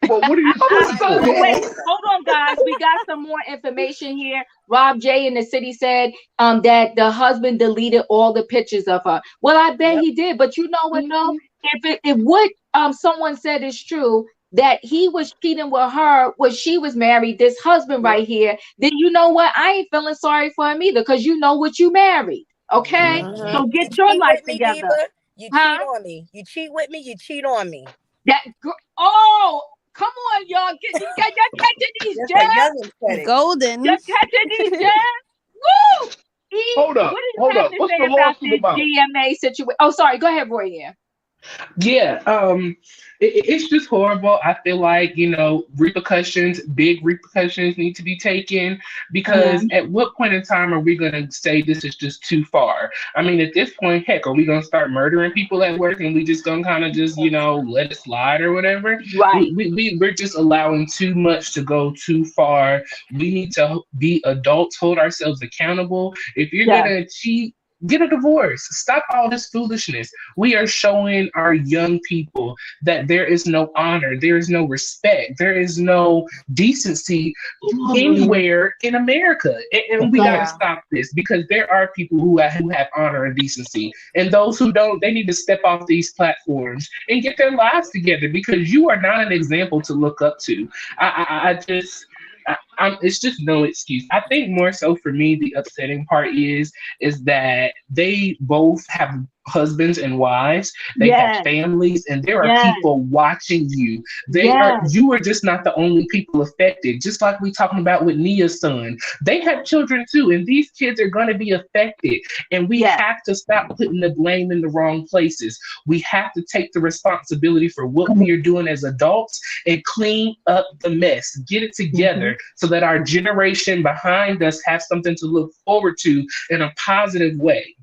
Well, what are you suing My for? But wait, goodness. hold on, guys. We got some more information here. Rob J in the city said that the husband deleted all the pictures of her. Well, I bet Yep. he did. But you know what though? Mhm. If what someone said is true, that he was cheating with her when she was married, this husband Yep. right here, then you know what? I ain't feeling sorry for him either, because you know what you married. Okay? Mm-hmm. Hmm. So get Did you your be life with me, together. Diva? You cheat Huh? on me. You cheat with me. You cheat on me. Oh, come on, y'all. You're catching these That's what gems. Youngin said it. Golden. You're catching these gems. Woo! E, Hold up, what do you hold have up. to What's say the about lawsuit this about? GMA situation? Oh, sorry. Go ahead, Roy. Yeah. Yeah, it's just horrible. I feel like, big repercussions need to be taken because at what point in time are we going to say this is just too far? I mean, at this point, heck, are we going to start murdering people at work and we just going to kind of just, let it slide or whatever? Right. We're just allowing too much to go too far. We need to be adults, hold ourselves accountable. If you're Yeah. going to cheat, get a divorce. Stop all this foolishness. We are showing our young people that there is no honor, there is no respect, there is no decency anywhere in America. And we got to Yeah. stop this because there are people who have honor and decency. And those who don't, they need to step off these platforms and get their lives together because you are not an example to look up to. It's just no excuse. I think more so for me, the upsetting part is that they both have husbands and wives. They have Yes. families, and there are Yes. people watching you. Yes. You are just not the only people affected. Just like we talking about with Nia's son, they have children too, and these kids are going to be affected. And we Yes. have to stop putting the blame in the wrong places. We have to take the responsibility for what we are doing as adults and clean up the mess. Get it together so that our generation behind us have something to look forward to in a positive way.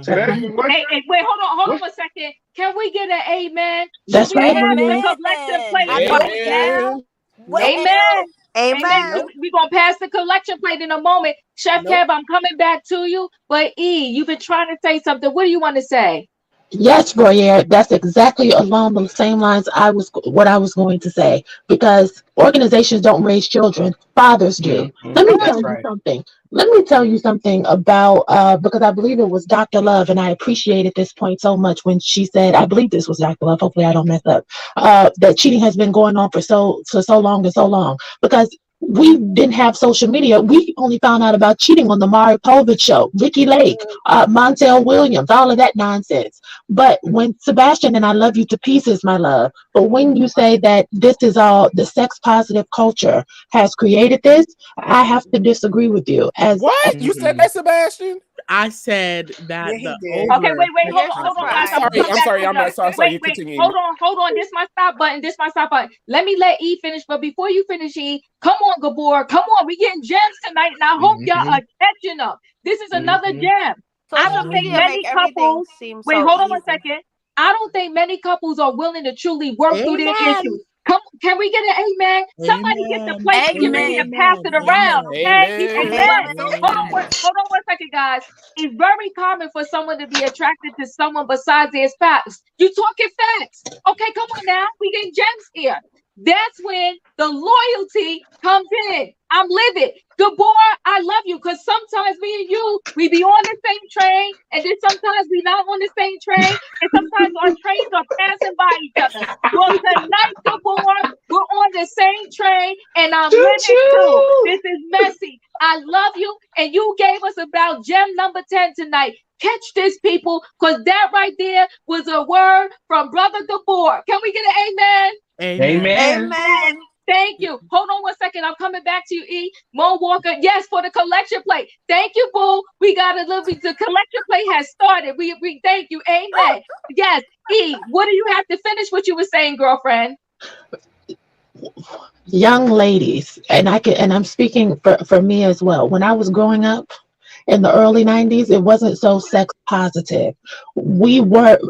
So that's the question. Hey, wait, hold on 1 second. Can we get an amen? Should That's we right, pass the Maria. collection plate I in a vote moment? down. What Amen. now? Amen. We're going to pass the collection plate in a moment. Chef Kev, I'm coming back to you. But E, you've been trying to say something. What do you want to say? Yes, Royer, that's exactly along the same lines what I was going to say. Because organizations don't raise children, fathers do. Let me tell That's you right. something. Let me tell you something about because I believe it was Dr. Love, and I appreciated this point so much when she said, I believe this was Dr. Love, hopefully I don't mess up, that cheating has been going on for so long and so long. Because we didn't have social media. We only found out about cheating on the Maury Povich show, Ricky Lake, Montel Williams, all of that nonsense. But when Sebastian, and I love you to pieces, my love, but when you say that this is all the sex positive culture has created this, I have to disagree with you. What? You said that, Sebastian? I said that Yeah, the he did. Okay, wait, You're hold on, guys. surprised. I'm sorry. I'm not sorry. Wait, You continue. hold on. This my stop button. Let me let E finish. But before you finish, E, come on, Gabor. Come on. We getting gems tonight, and I hope y'all are catching up. This is another gem. I Social don't think media many make everything couples. seem Wait, so hold on 1 easy. second. I don't think many couples are willing to truly work through their issues. Can we get an amen? Somebody get the Amen. plate and get ready to pass it around, okay? Amen. Hold on 1 second, guys. It's very common for someone to be attracted to someone besides their spouse. You talking facts. Okay, come on now. We getting gems here. That's when the loyalty comes in. I'm livid. Gabor, I love you because sometimes me and you, we be on the same train, and then sometimes we not on the same train, and sometimes our trains are passing by each other. Well, tonight, Gabor, we're on the same train, and I'm livid too. This is messy. I love you, and you gave us about gem number 10 tonight. Catch this, people, because that right there was a word from Brother Gabor. Can we get an amen? Amen. Thank you. Hold on 1 second. I'm coming back to you, E. Mo Walker, yes, for the collection plate. Thank you, boo. We got a little bit. The collection plate has started. We thank you. Amen. Yes, E. What do you have to finish what you were saying, girlfriend? Young ladies, and I'm speaking for me as well. When I was growing up in the early 90s, it wasn't so sex positive.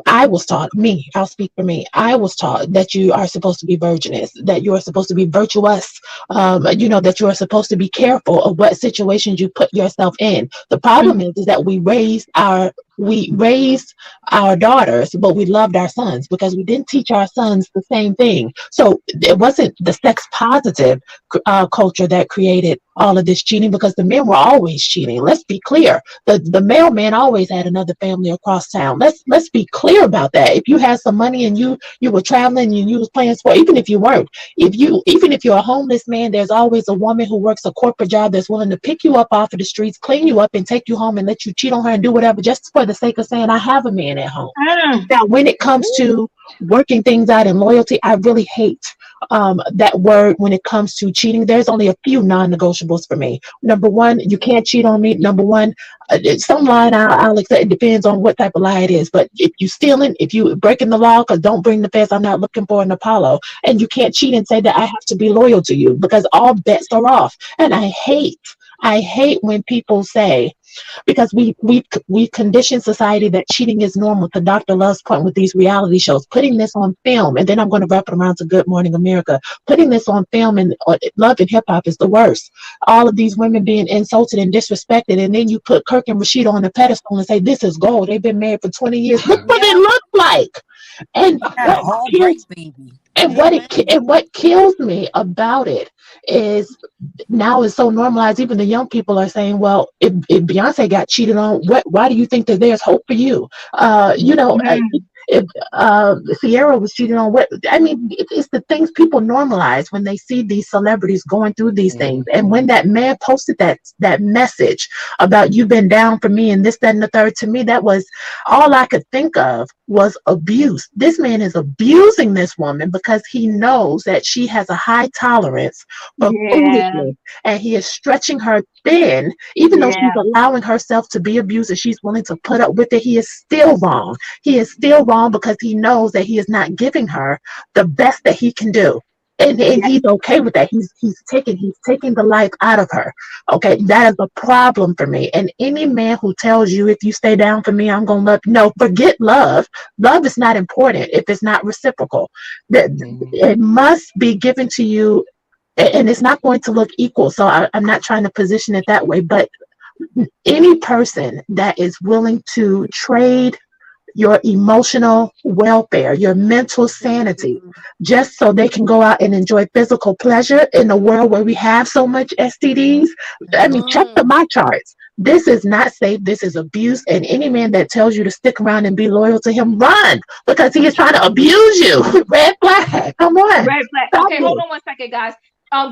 I was taught, I'll speak for me, I was taught that you are supposed to be virginous, that you are supposed to be virtuous, that you are supposed to be careful of what situations you put yourself in. The problem is that we raised our daughters, but we loved our sons because we didn't teach our sons the same thing. So it wasn't the sex positive culture that created all of this cheating, because the men were always cheating. Let's be clear. The male man always had another the family across town. Let's be clear about that. If you had some money and you were traveling and you was playing sport, even if you weren't, even if you're a homeless man, there's always a woman who works a corporate job that's willing to pick you up off of the streets, clean you up, and take you home and let you cheat on her and do whatever just for the sake of saying I have a man at home. Now, when it comes to working things out and loyalty, I really hate that word when it comes to cheating. There's only a few non-negotiables for me. Number one, you can't cheat on me. Number one, some line I'll accept. It depends on what type of lie it is. But if you stealing, if you breaking the law, because don't bring the feds, I'm not looking for an Apollo. And you can't cheat and say that I have to be loyal to you, because all bets are off. And I hate when people say, because we condition society that cheating is normal. To Dr. Love's point with these reality shows, putting this on film, and then I'm going to wrap it around to Good Morning America. Putting this on film and Love and Hip Hop is the worst. All of these women being insulted and disrespected, and then you put Kirk and Rashida on the pedestal and say this is gold. They've been married for 20 years. Look what it looked like. And Got a whole break, baby. And what kills me about it is now it's so normalized. Even the young people are saying, "Well, if Beyonce got cheated on, why do you think that there's hope for you?" If Sierra was cheated on, it's the things people normalize when they see these celebrities going through these things. And when that man posted that message about you've been down for me and this, that, and the third, to me, that was all I could think of was abuse. This man is abusing this woman because he knows that she has a high tolerance for foolishness, and he is stretching her thin. Even though she's allowing herself to be abused and she's willing to put up with it, he is still wrong. He is still wrong because he knows that he is not giving her the best that he can do. And he's okay with that. He's taking the life out of her. Okay, that is a problem for me. And any man who tells you, if you stay down for me, I'm gonna love you. No, forget love. Love is not important if it's not reciprocal. It must be given to you, and it's not going to look equal. So I'm not trying to position it that way, but any person that is willing to trade your emotional welfare, your mental sanity, just so they can go out and enjoy physical pleasure in a world where we have so much STDs. I mean, check my charts. This is not safe. This is abuse. And any man that tells you to stick around and be loyal to him, run, because he is trying to abuse you. Red flag. Come on. Red flag. Okay, hold on one second, guys.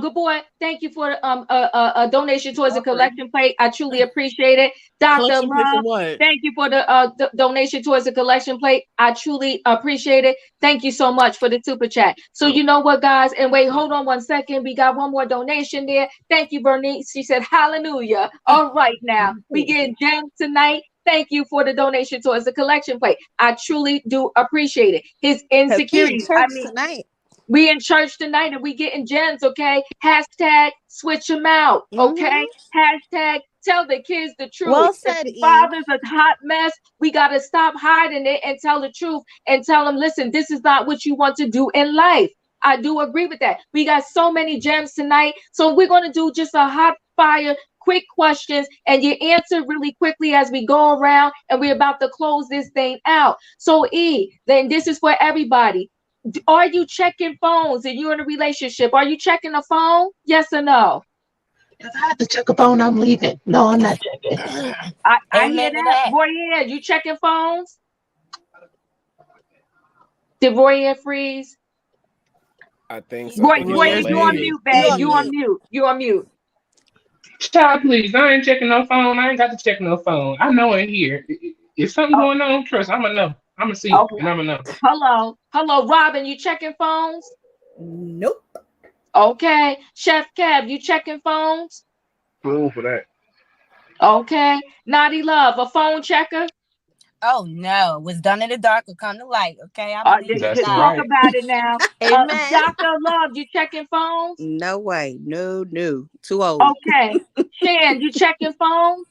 Good boy, thank you for a donation towards the collection plate. I truly appreciate it. Dr. Love, thank you for the donation towards the collection plate. I truly appreciate it. Thank you so much for the super chat. So you know what, guys? And wait, hold on one second. We got one more donation there. Thank you, Bernice. She said, hallelujah. All right, now we getting gems tonight. Thank you for the donation towards the collection plate. I truly do appreciate it. His insecurity. Tonight. We in church tonight and we getting gems, okay? Hashtag switch them out, okay? Hashtag tell the kids the truth. Well said, if the father's a hot mess, we got to stop hiding it and tell the truth and tell them, listen, this is not what you want to do in life. I do agree with that. We got so many gems tonight. So we're going to do just a hot fire, quick questions, and you answer really quickly as we go around, and we're about to close this thing out. So then this is for everybody. Are you checking phones and you're in a relationship? Are you checking a phone? Yes or no? If I have to check a phone, I'm leaving. No, I'm not checking. I hear that. Voyeur, you checking phones? Did Voyeur freeze? I think so. Voyeur, you on mute, babe. You on mute. You on mute. Child, please. I ain't checking no phone. I ain't got to check no phone. I know in here. If something going on, trust, I'm going to know. I'm going to see, and I'm going to know. Hello, Robin, you checking phones? Nope. Okay. Chef Kev, you checking phones? Room for that. Okay. Naughty Love, a phone checker? Oh, no. What's done in the dark will come to light, okay? That's talk right. about it now. Amen. Dr. Love, you checking phones? No way. No. Too old. Okay. Shan, you checking phones?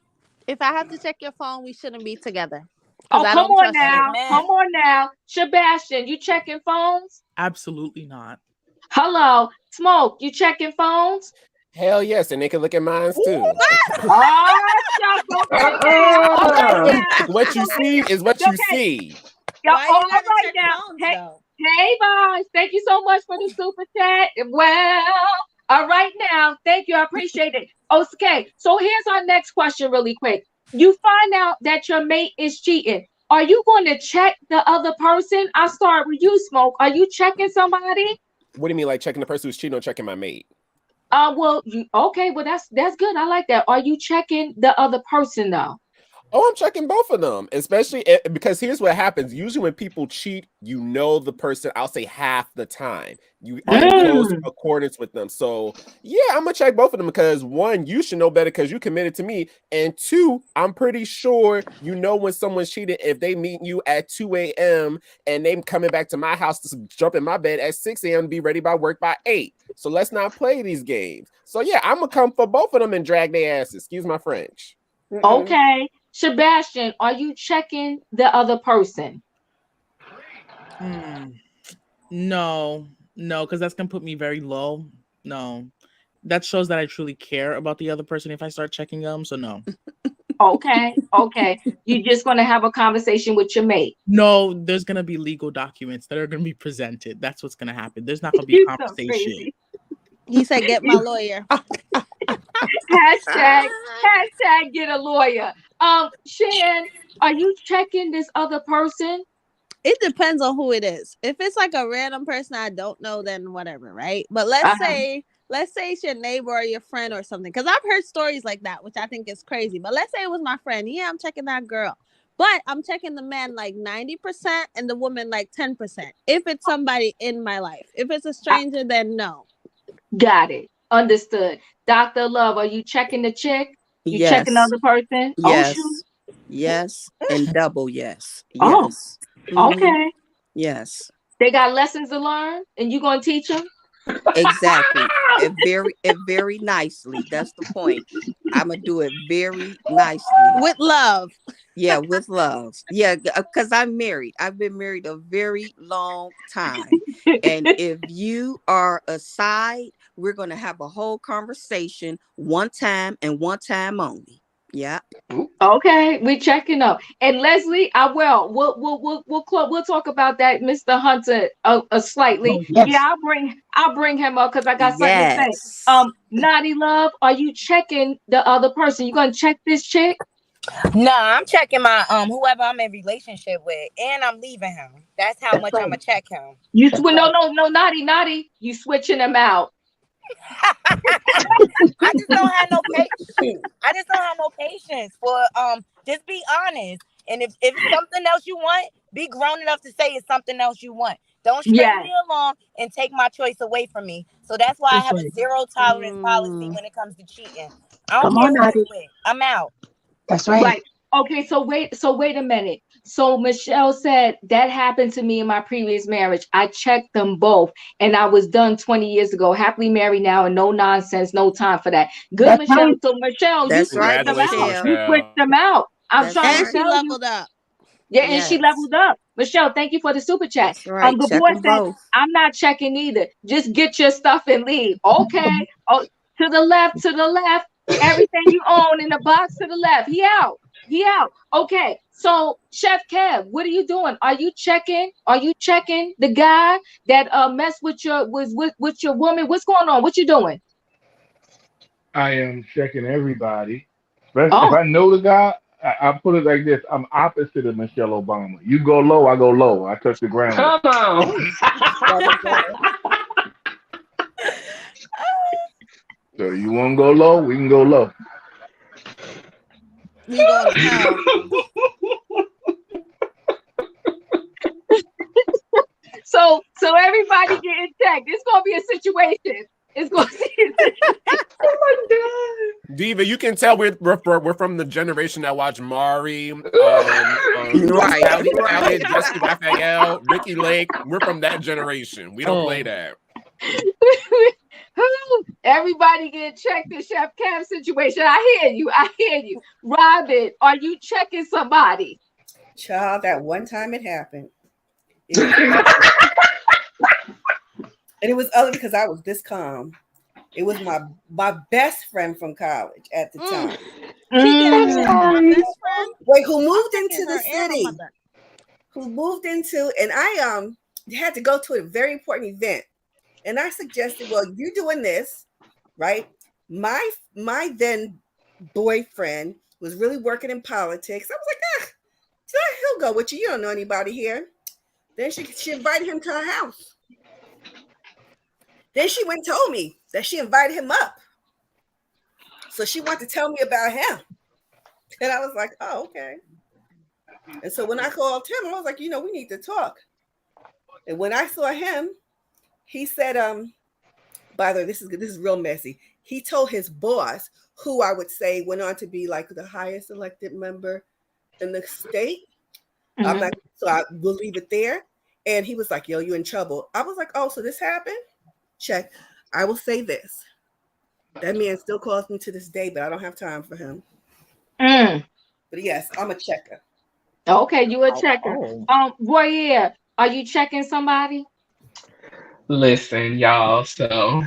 If I have to check your phone, we shouldn't be together. Oh, come on now. Come on now. Sebastian, you checking phones? Absolutely not. Hello. Smoke, you checking phones? Hell yes, and they can look at mine too. What you see is what you see. All right now. Hey, guys. Thank you so much for the super chat. Well, all right now. Thank you. I appreciate it. Okay. So here's our next question really quick. you find out that your mate is cheating. Are you going to check the other person? I start with you, Smoke. Are you checking somebody? What do you mean, like checking the person who's cheating or checking my mate? Well, okay, well that's good. I like that. Are you checking the other person though? Oh, I'm checking both of them, especially because here's what happens. Usually when people cheat, you know the person, I'll say half the time. You are in close accordance with them. So, yeah, I'm going to check both of them because, one, you should know better because you committed to me. And two, I'm pretty sure you know when someone's cheating if they meet you at 2 a.m. and they coming back to my house to jump in my bed at 6 a.m. to be ready by work by 8. So let's not play these games. So, yeah, I'm going to come for both of them and drag their asses. Excuse my French. Okay. Sebastian, are you checking the other person? No, because that's gonna put me very low. No, that shows that I truly care about the other person if I start checking them. So no. Okay. You're just gonna have a conversation with your mate. No, there's gonna be legal documents that are gonna be presented. That's what's gonna happen. There's not gonna be a conversation. He said, "Get my lawyer." hashtag get a lawyer. Shan, are you checking this other person? It depends on who it is. If it's like a random person I don't know, then whatever, right? But let's say it's your neighbor or your friend or something. Because I've heard stories like that, which I think is crazy. But let's say it was my friend. Yeah, I'm checking that girl. But I'm checking the man like 90% and the woman like 10%. If it's somebody in my life. If it's a stranger, then no. Got it. Understood. Dr. Love, are you checking the chick? You Yes. checking the other person? Yes. Oh, shoot. Yes. And double yes. Oh, Yes. okay. Yes. They got lessons to learn and you going to teach them? Exactly. Very nicely. That's the point. I'm going to do it very nicely. With love. Yeah, with love. Yeah, because I'm married. I've been married a very long time. And if you are aside, we're going to have a whole conversation one time and one time only. Yeah. Okay, we checking up. And Leslie, we'll talk about that, Mr. Hunter, slightly. Yes. Yeah, I'll bring him up because I got something to say. Naughty Love, are you checking the other person? You gonna check this chick? No, I'm checking my whoever I'm in relationship with, and I'm leaving him. That's how much I'm gonna check him. No, naughty. You switching him out. I just don't have no patience. I just don't have no patience for just be honest. And if it's something else you want, be grown enough to say it's something else you want. Don't string me along and take my choice away from me. So that's why I have a zero tolerance policy when it comes to cheating. I don't care who it's with. I'm out. That's right. Right. Okay, so wait a minute. So Michelle said that happened to me in my previous marriage. I checked them both and I was done 20 years ago. Happily married now and no nonsense, no time for that. Good, That's Michelle. right. So Michelle, you switched them out. You switched them out. I'm trying to she tell leveled up. Yeah, and she leveled up. Michelle, thank you for the super chat. That's right. The boy said, I'm not checking either. Just get your stuff and leave. Okay. Oh, to the left. Everything you own in the box to the left. He out. Okay. So Chef Kev, what are you doing? Are you checking the guy that messed with your with your woman? What's going on? What you doing? I am checking everybody. If I know the guy, I put it like this: I'm opposite of Michelle Obama. You go low, I go low. I touch the ground. Come on. So you want to go low? We can go low. We going to hell. So everybody getting checked. It's gonna be a situation. It's going to be a situation. Oh my God. Diva, you can tell we're from the generation that watched Mari, right. Elliot, Jessica Raphael, Ricky Lake. We're from that generation. We don't play that. Everybody getting checked the Chef Cam situation. I hear you. Robin, are you checking somebody? Child, that one time it happened. And it was other because I was this calm. It was my best friend from college at the time. My best friend? Wait, who moved into the city? And I had to go to a very important event. And I suggested, well, you doing this, right? My then boyfriend was really working in politics. I was like, he'll go with you. You don't know anybody here. Then she invited him to her house. Then she went and told me that she invited him up. So she wanted to tell me about him. And I was like, oh, okay. And so when I called him, I was like, we need to talk. And when I saw him, he said, by the way, this is real messy. He told his boss, who I would say went on to be like the highest elected member in the state. Mhm. So I will leave it there. And he was like, yo, you in trouble. I was like, oh, so this happened? Check. I will say this. That man still calls me to this day, but I don't have time for him. But yes, I'm a checker. Okay, you a checker. Royer, are you checking somebody? Listen, y'all. So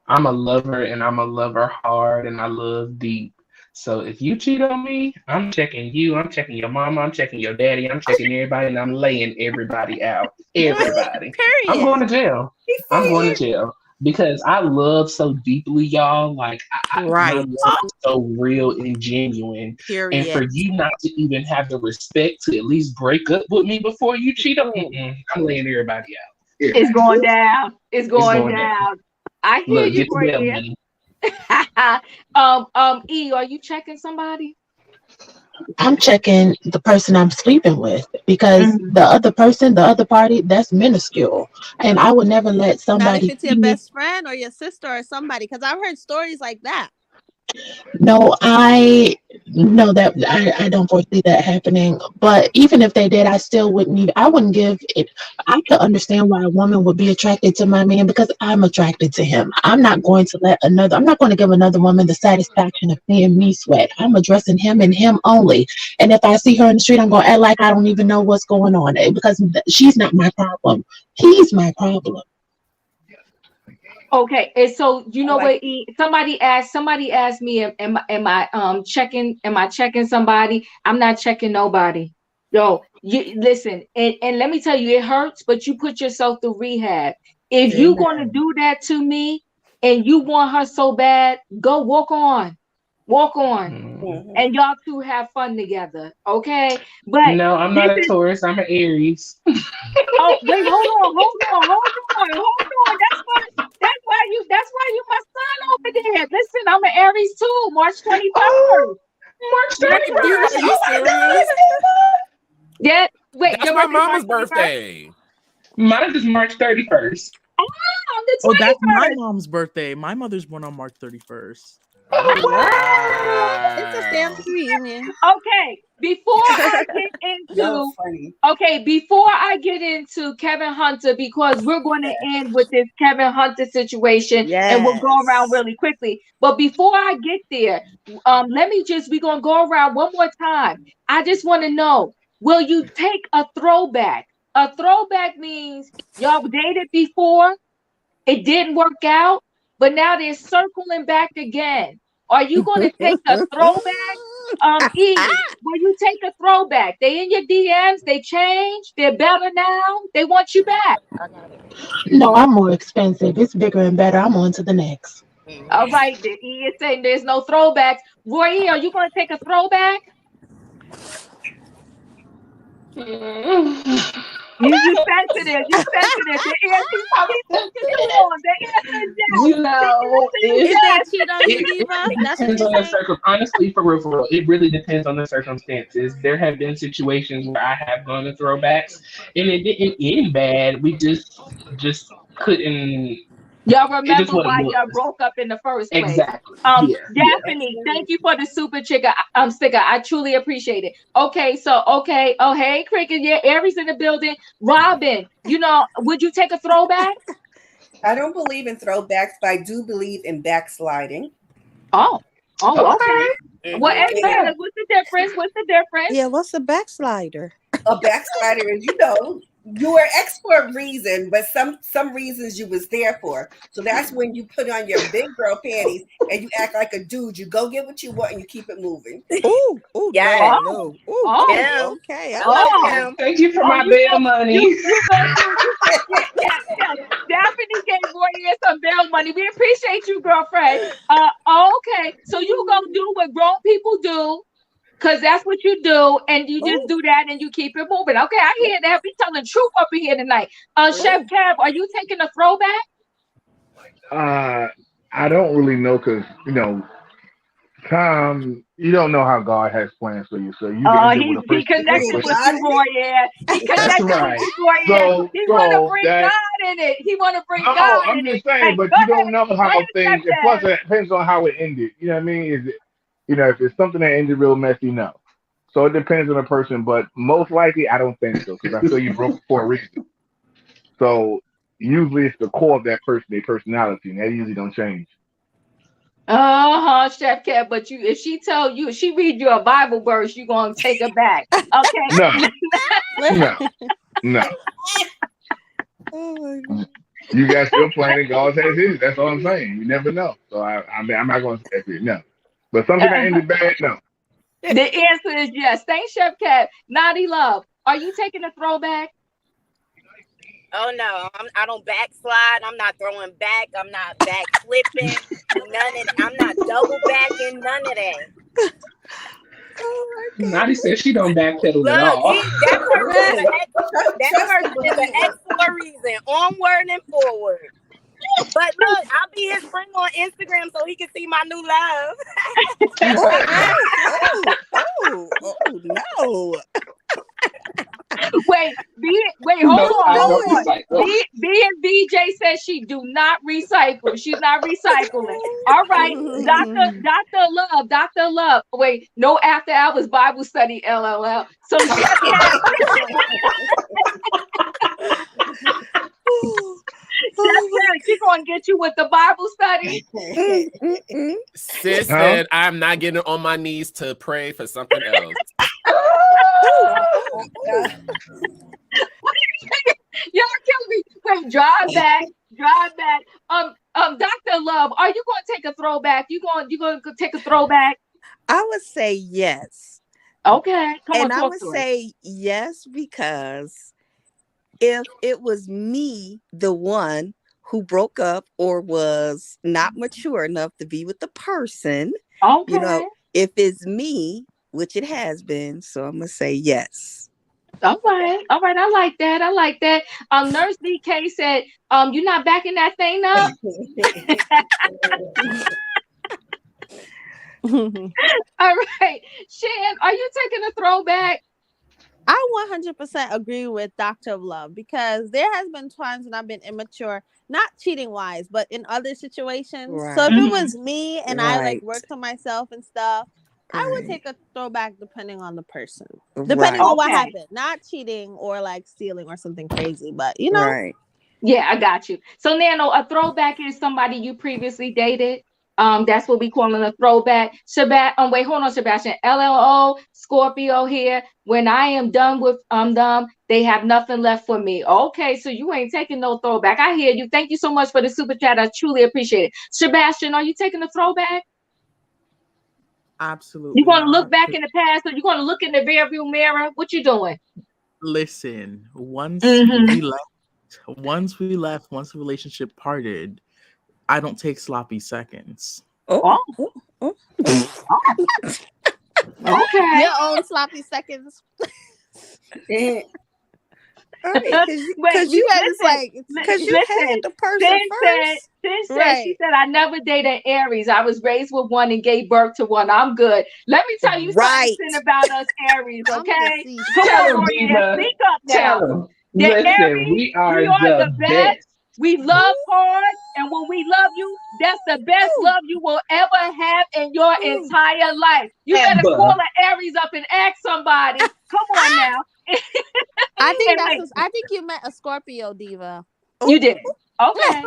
I'm a lover and I'm a lover hard and I love deep. So if you cheat on me, I'm checking you, I'm checking your mama, I'm checking your daddy, I'm checking everybody, and I'm laying everybody out. Everybody. I'm going to jail. I'm going to jail. Because I love so deeply, y'all. Like my love is so real and genuine. Period. And for you not to even have the respect to at least break up with me before you cheat on me, I'm laying everybody out. It's going down. It's going down. I hear Look, you, get the bail Royer. money. E, are you checking somebody? I'm checking the person I'm sleeping with because the other person, the other party, that's minuscule. And I would never let Not if somebody it's your best friend or your sister or somebody, because I've heard stories like that. No, I know that I don't foresee that happening. But even if they did, I still wouldn't even, I wouldn't give it. I could understand why a woman would be attracted to my man because I'm attracted to him. I'm not going to give another woman the satisfaction of seeing me sweat. I'm addressing him and him only. And if I see her in the street, I'm going to act like I don't even know what's going on because she's not my problem. He's my problem. Okay, and so you know what? Somebody asked me, am I checking somebody? I'm not checking nobody. Yo, you listen, and let me tell you, it hurts, but you put yourself through rehab. If you're gonna do that to me and you want her so bad, go walk on. And y'all two have fun together, okay? But No, I'm not a Taurus. I'm an Aries. Oh wait, hold on. That's why you my son over there. Listen, I'm an Aries too. March 23rd. March 31st. Are you serious? Yeah. Wait, that's my mama's birthday. Mine is March 31st. Oh, that's my mom's birthday. My mother's born on March 31st. It's a family reunion. Okay, before I get into Kevin Hunter, because we're going to end with this Kevin Hunter situation, and we'll go around really quickly. But before I get there, we're going to go around one more time. I just want to know, will you take a throwback? A throwback means y'all dated before, it didn't work out, but now they're circling back again. Are you going to take a throwback? E, will you take a throwback? They in your DMs, they changed, they're better now, they want you back. No, I'm more expensive. It's bigger and better. I'm on to the next. All right, the E is saying there's no throwbacks. Roy, are you going to take a throwback? You sensitive. The answer probably on. The answer is yes. You know, it depends on the circumstances. Honestly, for real, it really depends on the circumstances. There have been situations where I have gone to throwbacks, and it didn't end bad. We just couldn't. Y'all remember why y'all broke up in the first place. Exactly. Daphne, thank you for the super sticker. I truly appreciate it. Okay. Oh, hey, Cricket. Yeah, Aries in the building. Robin, would you take a throwback? I don't believe in throwbacks, but I do believe in backsliding. Oh, okay. Well, what's the difference? Yeah, what's a backslider? A backslider is, you were ex for a reason, but some reasons you was there for. So that's when you put on your big girl panties and you act like a dude. You go get what you want and you keep it moving. Ooh, yeah. No. Okay. Thank you for my bail money. Daphne gave Roy some bail money. We appreciate you, girlfriend. Okay. So you gonna do what grown people do. Because that's what you do, and you just do that and you keep it moving. Okay, I hear that. We telling the truth up in here tonight. Chef Kev, are you taking a throwback? I don't really know because Tom, you don't know how God has plans for you, so you can end up with a He person. connected with you, boy. Yeah, he That's connected right. with you, boy. Yeah, So, he want to so bring that God in it. He want to bring no, God I'm in it. just saying, Hey, but go you ahead, don't know go how ahead, things. Chef And plus, Kev. it depends on how it ended. You know what I mean? Is it, if it's something that ended real messy, no. So it depends on the person, but most likely, I don't think so because I feel you broke for a reason. So usually, it's the core of that person, their personality, and that usually don't change. Chef Kev. But if she read you a Bible verse, you gonna take her back. Okay. No, no, no. Oh my God. You guys still playing God has his. That's all I'm saying. You never know. So I mean, I'm not going to say it. No. But something that ended bad, no. The answer is yes. Thanks, Chef Kev. Naughty Love, are you taking a throwback? Oh no, I don't backslide. I'm not throwing back. I'm not backflipping. I'm not double backing. None of that. Nadi said she don't backpedal at Look, all. that person Trust is an X for a reason. Onward and forward. But look, I'll be his friend on Instagram so he can see my new love. No. Wait, hold on. Recycle. B and BJ says she do not recycle. She's not recycling. All right, Dr. Love. Wait, no after hours Bible study, LLL. So Chef Kev, she's gonna get you with the Bible study. Sis Huh? said, I'm not getting on my knees to pray for something else. Y'all kill me. Wait, drive back. Dr. Love, are you gonna take a throwback? You gonna take a throwback? I would say yes. Okay, come on, And I talk would to us. say yes because if it was me, the one who broke up or was not mature enough to be with the person, Okay. if it's me, which it has been, so I'm gonna say yes. All right. I like that. Nurse DK said, you're not backing that thing up. All right, Shan, are you taking a throwback? I 100% agree with Dr. Love because there has been times when I've been immature, not cheating wise, but in other situations. Right. So if it was me and I Right. worked on myself and stuff, I would Right. take a throwback depending on the person, depending on what happened. Not cheating or stealing or something crazy, but Right. Yeah, I got you. So Nano, a throwback is somebody you previously dated. That's what we call a throwback. Wait, hold on, Sebastian. LLO, Scorpio here. When I am done with them, they have nothing left for me. Okay, so you ain't taking no throwback. I hear you. Thank you so much for the super chat. I truly appreciate it. Sebastian, are you taking a throwback? Absolutely. You gonna look back in the past, or you gonna look in the rearview mirror? What you doing? Listen, once we left, once the relationship parted, I don't take sloppy seconds. Okay. Your own sloppy seconds. Because you had the person first. She said, I never dated Aries. I was raised with one and gave birth to one. I'm good. Let me tell you something about us Aries, okay? Come on, Maria, speak up now. Tell them. The Listen, Aries, we are the the best. We love hard, and when we love you, that's the best love you will ever have in your entire life. You better call an Aries up and ask somebody. Come on now. I think you meant a Scorpio, Diva. You did. Okay.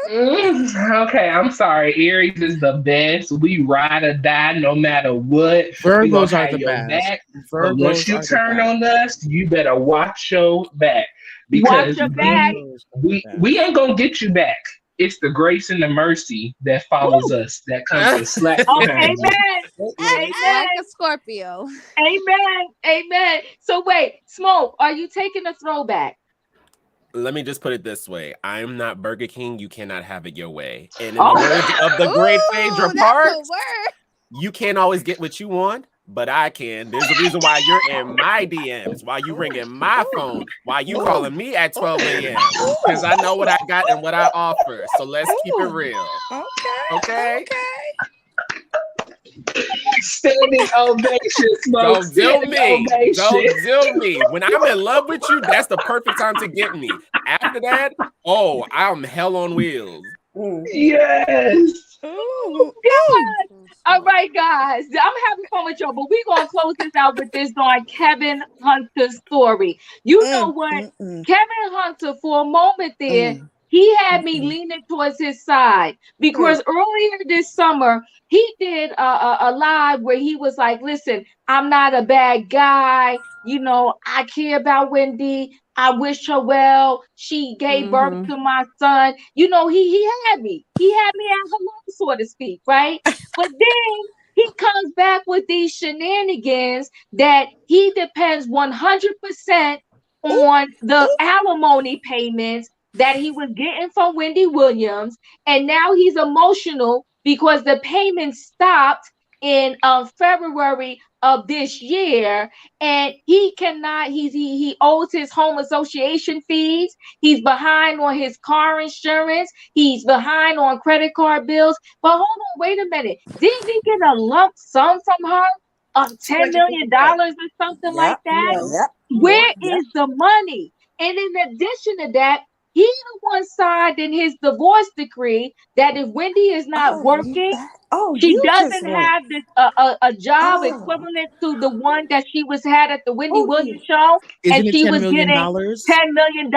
Okay, I'm sorry. Aries is the best. We ride or die no matter what. Virgos are the best. Back. But once you turn on us, you better watch your back. Because we ain't gonna get you back. It's the grace and the mercy that follows us that comes to slap behind you. Amen. Like a Scorpio. Amen. So wait, Smoke, are you taking a throwback? Let me just put it this way. I'm not Burger King. You cannot have it your way. And in the words of the great Phaedra Parks, you can't always get what you want, but I can. There's a reason why you're in my DMs, why you ringing my phone, why you calling me at 12 a.m. Because I know what I got and what I offer. So let's keep it real. Okay. Standing ovation, Smoke. Don't do Standing me. ovation. Don't do me. When I'm in love with you, that's the perfect time to get me. After that, oh, I'm hell on wheels. Yes. God. All right, guys. I'm having fun with y'all, but we're going to close this out with this on Kevin Hunter's story. You know what? Kevin Hunter, for a moment there, he had me leaning towards his side because earlier this summer, he did a live where he was like, listen, I'm not a bad guy. You know, I care about Wendy. I wish her well. She gave birth to my son. You know, he had me. He had me at hello, so to speak, right? But then he comes back with these shenanigans that he depends 100% on the alimony payments that he was getting from Wendy Williams. And now he's emotional because the payments stopped in February of this year, and he cannot. He owes his home association fees. He's behind on his car insurance. He's behind on credit card bills. But hold on, wait a minute. Didn't he get a lump sum from her of $10 million or something like that? Where is the money? And in addition to that, he the one signed in his divorce decree that if Wendy is not working, she doesn't have this a job equivalent to the one that she had at the Wendy Williams show, Isn't and it she $10 was million? getting $10 million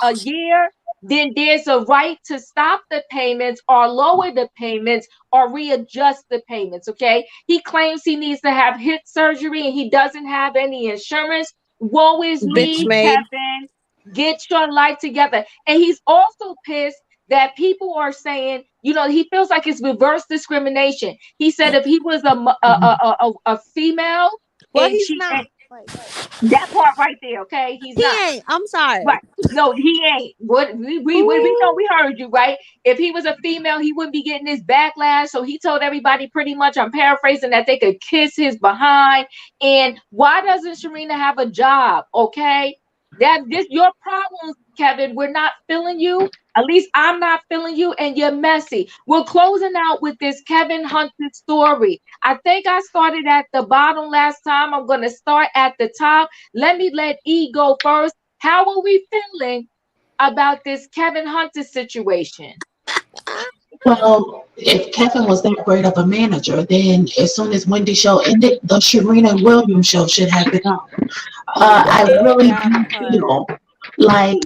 a year. Then there's a right to stop the payments or lower the payments or readjust the payments. Okay, he claims he needs to have hip surgery and he doesn't have any insurance. Woe is me, Kevin. Get your life together. And he's also pissed that people are saying, you know, he feels like it's reverse discrimination. He said if he was a female, well, and he's she, not. that part right there, okay? He ain't. I'm sorry. Right. No, he ain't. What we know, we heard you, right? If he was a female, he wouldn't be getting this backlash. So he told everybody pretty much, I'm paraphrasing, that they could kiss his behind. And why doesn't Sharina have a job? Okay. This your problems, Kevin. We're not feeling you. At least I'm not feeling you, and you're messy. We're closing out with this Kevin Hunter story. I think I started at the bottom last time. I'm gonna start at the top. Let E go first. How are we feeling about this Kevin Hunter situation? Well, if Kevin was that great of a manager, then as soon as Wendy show ended, the Sharina Williams show should have been on. I really do feel like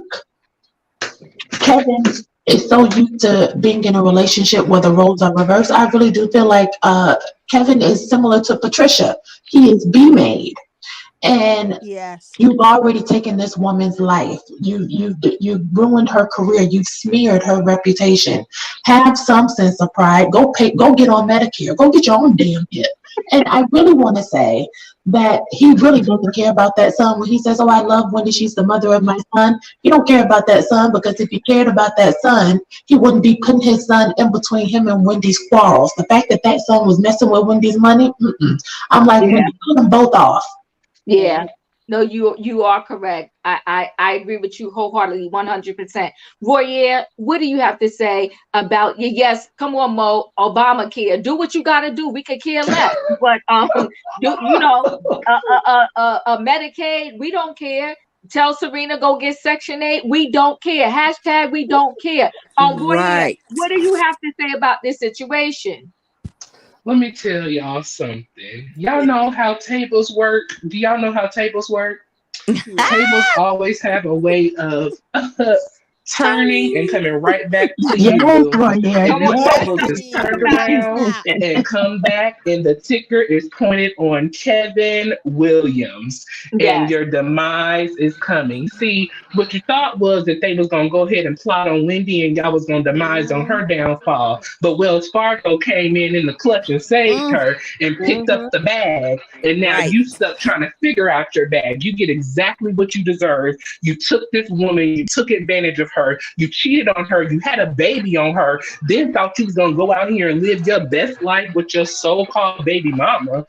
Kevin is so used to being in a relationship where the roles are reversed. I really do feel like Kevin is similar to Patricia. He is B-made. And you've already taken this woman's life. You ruined her career. You've smeared her reputation. Have some sense of pride. Go get on Medicare. Go get your own damn hip. And I really want to say that he really doesn't care about that son when he says, "Oh, I love Wendy. She's the mother of my son." He don't care about that son, because if he cared about that son, he wouldn't be putting his son in between him and Wendy's quarrels. The fact that that son was messing with Wendy's money, I'm like, Wendy, put them both off. Yeah. No, you are correct. I agree with you wholeheartedly, 100%. Royer, what do you have to say about yes? Come on, Mo. Obamacare. Do what you gotta do. We could care less, but Medicaid. We don't care. Tell Serena go get Section 8. We don't care. Hashtag we don't care. Royer, what do you have to say about this situation? Let me tell y'all something. Y'all know how tables work? Do y'all know how tables work? Tables always have a way of turning and coming right back to you. And this table just turned around and come back, and the ticker is pointed on Kevin Williams. And your demise is coming. See, what you thought was that they was gonna go ahead and plot on Wendy and y'all was gonna demise on her downfall. But Wells Fargo came in the clutch and saved her and picked up the bag. And now you stuck trying to figure out your bag. You get exactly what you deserve. You took this woman, you took advantage of her, you cheated on her, you had a baby on her, then thought you was gonna go out here and live your best life with your so-called baby mama.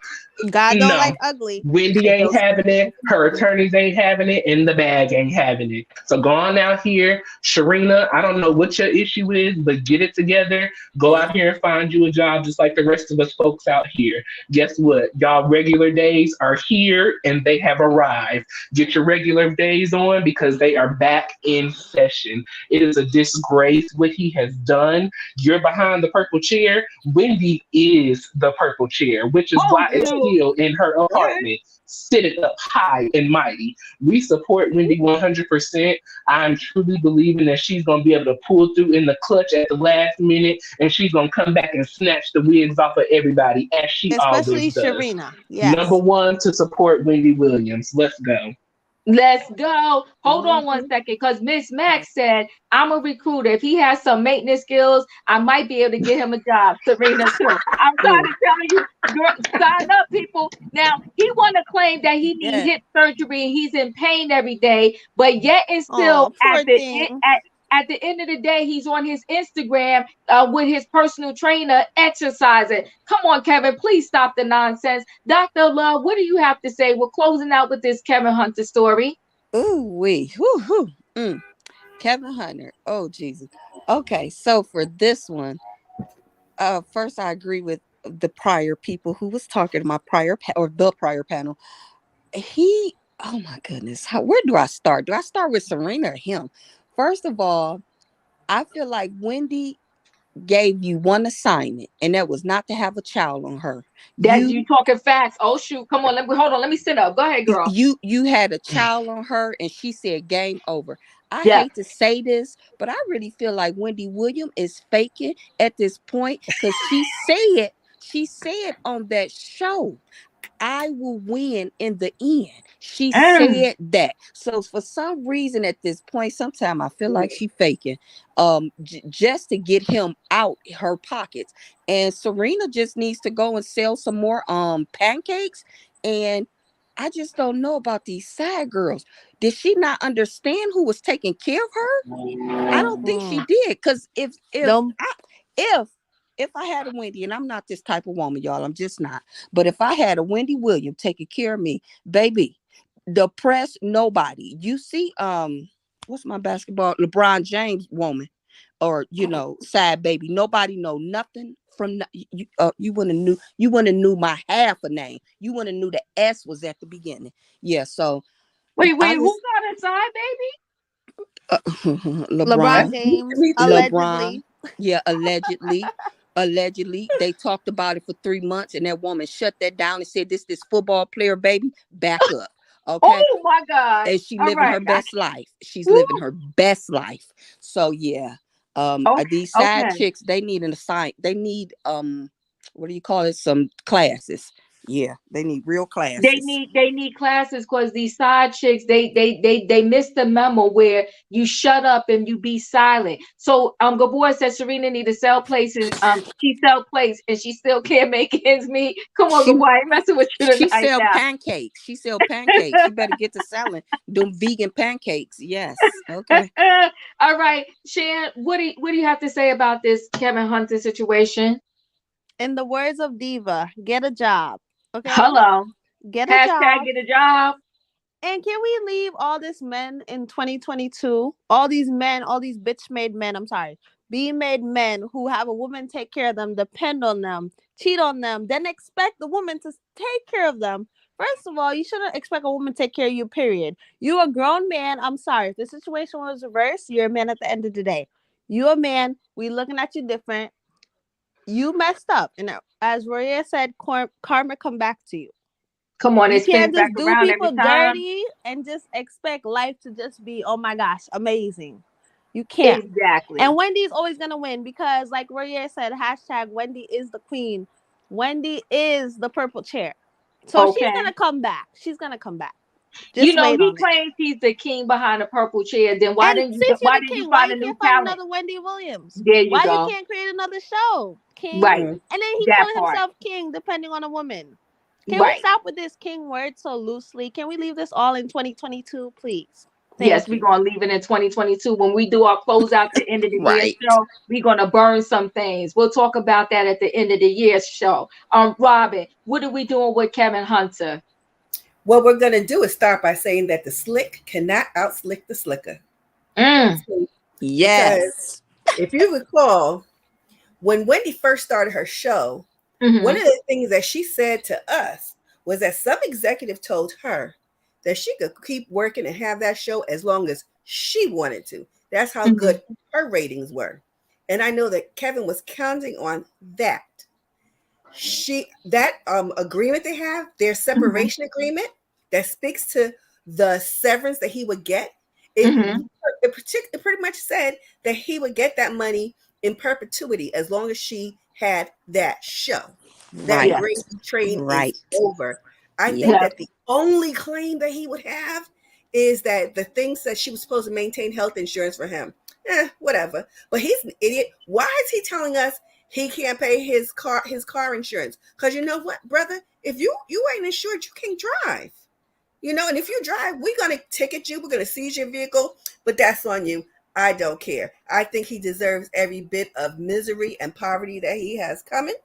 God don't No. like ugly. Wendy ain't having it. Her attorneys ain't having it. And the bag ain't having it. So go on out here. Sharina, I don't know what your issue is, but get it together. Go out here and find you a job just like the rest of us folks out here. Guess what? Y'all regular days are here and they have arrived. Get your regular days on because they are back in session. It is a disgrace what he has done. You're behind the purple chair. Wendy is the purple chair, which is Oh, why it's shoot. still in her apartment, sitting up high and mighty. We support Wendy 100%. I'm truly believing that she's going to be able to pull through in the clutch at the last minute, and she's going to come back and snatch the wigs off of everybody, as she Especially always does. Sharina. Number Yes. one to support Wendy Williams. Let's go. Let's go. Hold on one Mhm. second, because Miss Max said, I'm a recruiter. If he has some maintenance skills, I might be able to get him a job. Serena, too. I'm trying to tell you, girl, sign up, people. Now, he want to claim that he need Yeah. hip surgery and he's in pain every day, but yet and Oh, still poor thing. at the end of the day, he's on his Instagram with his personal trainer exercising. Come on, Kevin, please stop the nonsense. Dr. Love, what do you have to say? We're closing out with this Kevin Hunter story. Ooh wee. Whoo. Kevin Hunter. Oh Jesus. Okay, so for this one, first I agree with the prior people who was talking to my or the prior panel. He, oh my goodness, where do I start? Do I start with Serena or him? First of all, I feel like Wendy gave you one assignment, and that was not to have a child on her. That you talking facts. Oh shoot. Come on. Hold on. Let me sit up. Go ahead, girl. You had a child on her, and she said game over. I Yeah. hate to say this, but I really feel like Wendy Williams is faking at this point, because she said on that show, I will win in the end. She said that. So for some reason at this point, sometimes I feel like she faking, just to get him out her pockets. And Serena just needs to go and sell some more pancakes. And I just don't know about these side girls. Did she not understand who was taking care of her? I don't think she did. Because Don't if I had a Wendy, and I'm not this type of woman, y'all, I'm just not. But if I had a Wendy Williams taking care of me, baby, the press, nobody. You see, what's my basketball? LeBron James woman, or side baby. Nobody know nothing from you. You wouldn't knew my half a name. You wouldn't knew the S was at the beginning. Yeah. So Wait, I who just got a side, baby? LeBron LeBron. James Me too. LeBron, allegedly. yeah, allegedly, they talked about it for 3 months, and that woman shut that down and said, this football player, baby, back up." Okay. Oh my God. And she All living right. her best life. She's Woo. living her best life. So yeah, Okay. these side Okay. chicks, they need they need what do you call it, some classes. Yeah, they need real classes. They need classes, because these side chicks, they missed the memo where you shut up and you be silent. So Gabor said Serena need to sell places. She sell plates and she still can't make ends meet. Come on, she Gabor, I ain't messing with you She tonight sell now. pancakes. She sell pancakes. She better get to selling them vegan pancakes. Yes. Okay. All right, Shan, what do you have to say about this Kevin Hunter situation? In the words of Diva, get a job. Okay? Hello. Get a Hashtag job. get a job. And can we leave all this men in 2022? All these men, all these bitch made men, I'm sorry, being made men who have a woman take care of them, depend on them, cheat on them, then expect the woman to take care of them. First of all, you shouldn't expect a woman to take care of you, period. You a grown man. I'm sorry. If the situation was reversed, you're a man at the end of the day. You a man. We looking at you different. You messed up. And as Roya said, karma come back to you. Come on, You it spins can't back just do around every people time. dirty and just expect life to just be, oh my gosh, amazing. You can't. Exactly. And Wendy's always going to win because, like Royer said, hashtag Wendy is the queen. Wendy is the purple chair. So she's Okay. going to come back. She's going to come back. Just wait He on it. claims he's the king behind the purple chair. Then And since you're the king, why find you a new can't find talent? another Wendy Williams? There you Why you go. can't create another show, king? Right. And then he That calling part. himself king depending on a woman. Can we Right. stop with this king word so loosely? Can we leave this all in 2022, please? Yes, we're gonna leave it in 2022. When we do our close out the end of the year Right. show, we're gonna burn some things. We'll talk about that at the end of the year show. Robin, what are we doing with Kevin Hunter? What we're gonna do is start by saying that the slick cannot outslick the slicker. Yes. Because if you recall, when Wendy first started her show, one of the things that she said to us was that some executive told her that she could keep working and have that show as long as she wanted to. That's how good her ratings were. And I know that Kevin was counting on that. That agreement they have, their separation agreement that speaks to the severance that he would get, it pretty much said that he would get that money in perpetuity as long as she had that show. That great train is over. I think that the only claim that he would have is that the things that she was supposed to maintain health insurance for him. Whatever. But he's an idiot. Why is he telling us he can't pay his car insurance? Because you know what, brother? If you ain't insured, you can't drive. You know, and if you drive, we're going to ticket you. We're going to seize your vehicle, but that's on you. I don't care. I think he deserves every bit of misery and poverty that he has coming.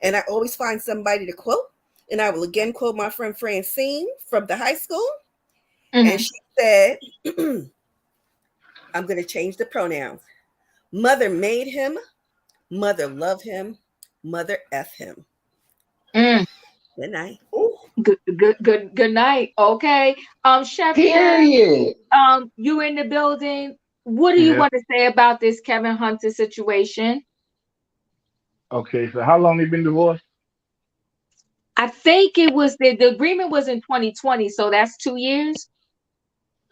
And I always find somebody to quote. And I will again quote my friend Francine from the high school. And she said, I'm going to change the pronouns. Mother made him. Mother love him. Mother F him. Good night. Good night. Okay. Chef Period. You in the building. What do you want to say about this Kevin Hunter situation? Okay, so how long they been divorced? I think it was the agreement was in 2020, so that's 2 years.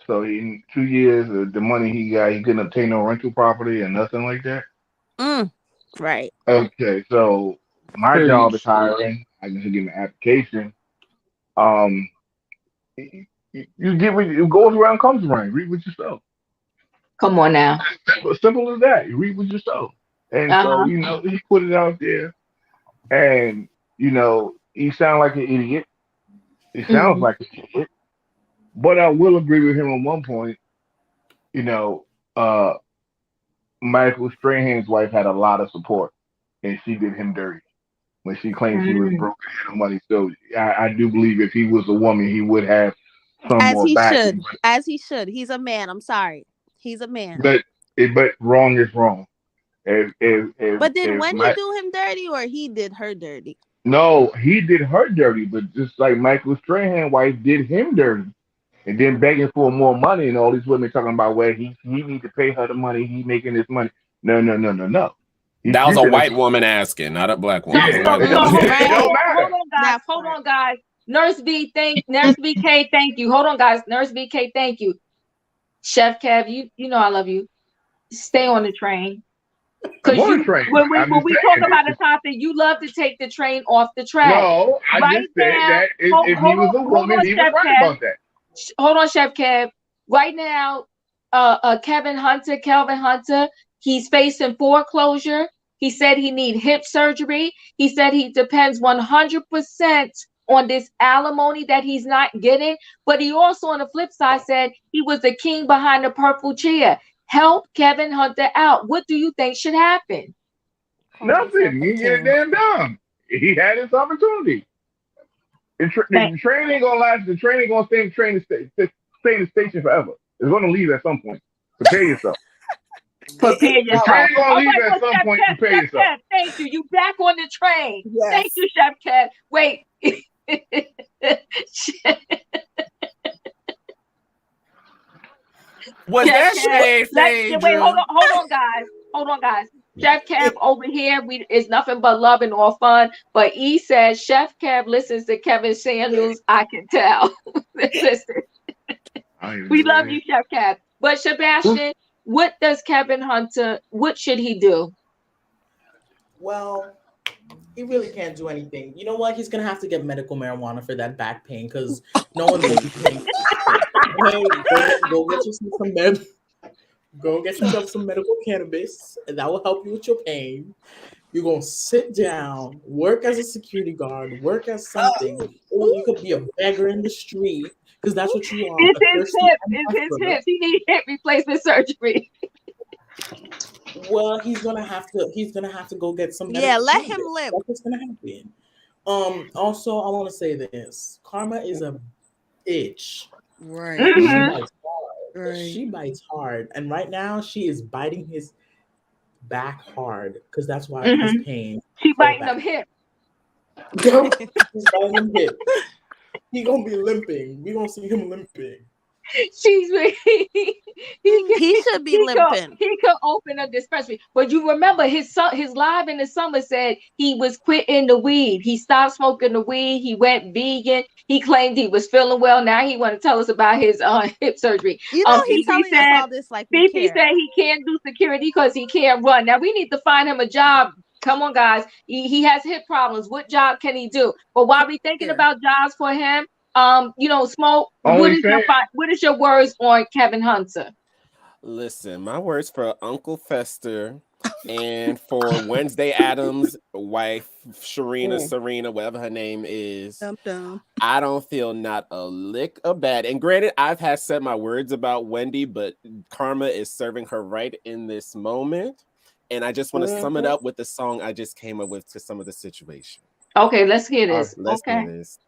So in 2 years, the money he got, he couldn't obtain no rental property and nothing like that. Right. Okay, so my job is hiring. I can give him an application. You get what it goes around, comes around. Read what you sow. Come on now. Simple as that. You read what you sow. And so, you know, he put it out there, and you know, he sounds like an idiot. He sounds like an idiot. But I will agree with him on one point. You know, Michael Strahan's wife had a lot of support, and she did him dirty when she claimed she was broke and had no money. So I do believe if he was a woman, he would have some more backing. As he should. He's a man. I'm sorry. He's a man. But wrong is wrong. But did Wendy do him dirty, or he did her dirty? No, he did her dirty, but just like Michael Strahan's wife did him dirty. And then begging for more money, and all these women talking about where he need to pay her the money, he making this money. No. That was a white woman asking, not a black woman. Hold on, guys. Nurse BK, thank you. Hold on, guys. Nurse BK, thank you. Chef Kev, you know I love you. Stay on the train. Because when we talk about a topic, you love to take the train off the track. No, I just said that if he was a woman, he was right about that. Hold on, Chef Kev. Right now, Kelvin Hunter, he's facing foreclosure. He said he need hip surgery. He said he depends 100% on this alimony that he's not getting. But he also, on the flip side, said he was the king behind the purple chair. Help Kevin Hunter out. What do you think should happen? Nothing. He get damn dumb. He had his opportunity. The train ain't gonna last. The train ain't gonna stay in the station forever. It's gonna leave at some point. Prepare yourself. Prepare yourself. The train gonna leave at some point. Prepare yourself. Kev, thank you. You back on the train. Yes. Thank you, Chef Kev. Wait. Was that shade? Wait, hold on, guys. Chef Kev over here, it's nothing but love and all fun. But he says Chef Kev listens to Kevin Samuels. I can tell. Listen, we love you, Chef Kev. But Sebastian, what does Kevin Hunter? What should he do? Well, he really can't do anything. You know what? He's gonna have to get medical marijuana for that back pain because no one's gonna be paying. Hey, go get yourself some medical cannabis, and that will help you with your pain. You're gonna sit down, work as a security guard, work as something, or you could be a beggar in the street because that's what you are. It's A his thirsty hip. and It's his hustler. hip. He needs hip replacement surgery. Well, he's gonna have to go get some Yeah, medical let him treatment. limp. That's what's gonna happen. Also, I want to say this: Karma is a bitch. Right. She Mhm. bites hard. Right. She bites hard, and right now she is biting his back hard because that's why his Mhm. pain. She so biting bad. them hip. He's biting him hip. He gonna be limping. We gonna see him limping. She's He should be limping. he could open a dispensary. But you remember his live in the summer said he was quitting the weed. He stopped smoking the weed. He went vegan. He claimed he was feeling well. Now he want to tell us about his hip surgery. You know, he's Fifi telling us all this like we Fifi care. said he can't do security because he can't run. Now we need to find him a job. Come on, guys. He has hip problems. What job can he do? But while we thinking Here. about jobs for him, Smoke, Only what is your words on Kevin Hunter? Listen, my words for Uncle Fester and for Wednesday Adams' wife, Serena, whatever her name is. Dum dum. I don't feel not a lick of bad. And granted, I've had said my words about Wendy, but karma is serving her right in this moment. And I just want to sum it up with the song I just came up with to some of the situation. Okay, let's hear this. Let's hear this.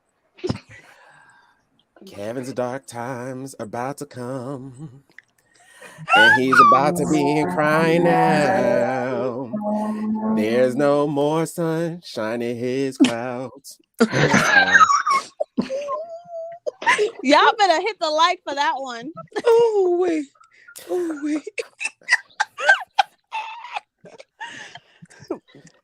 Kevin's dark times are about to come, and he's about to be crying now. There's no more sun shining his clouds. Y'all better hit the like for that one. Oh wait.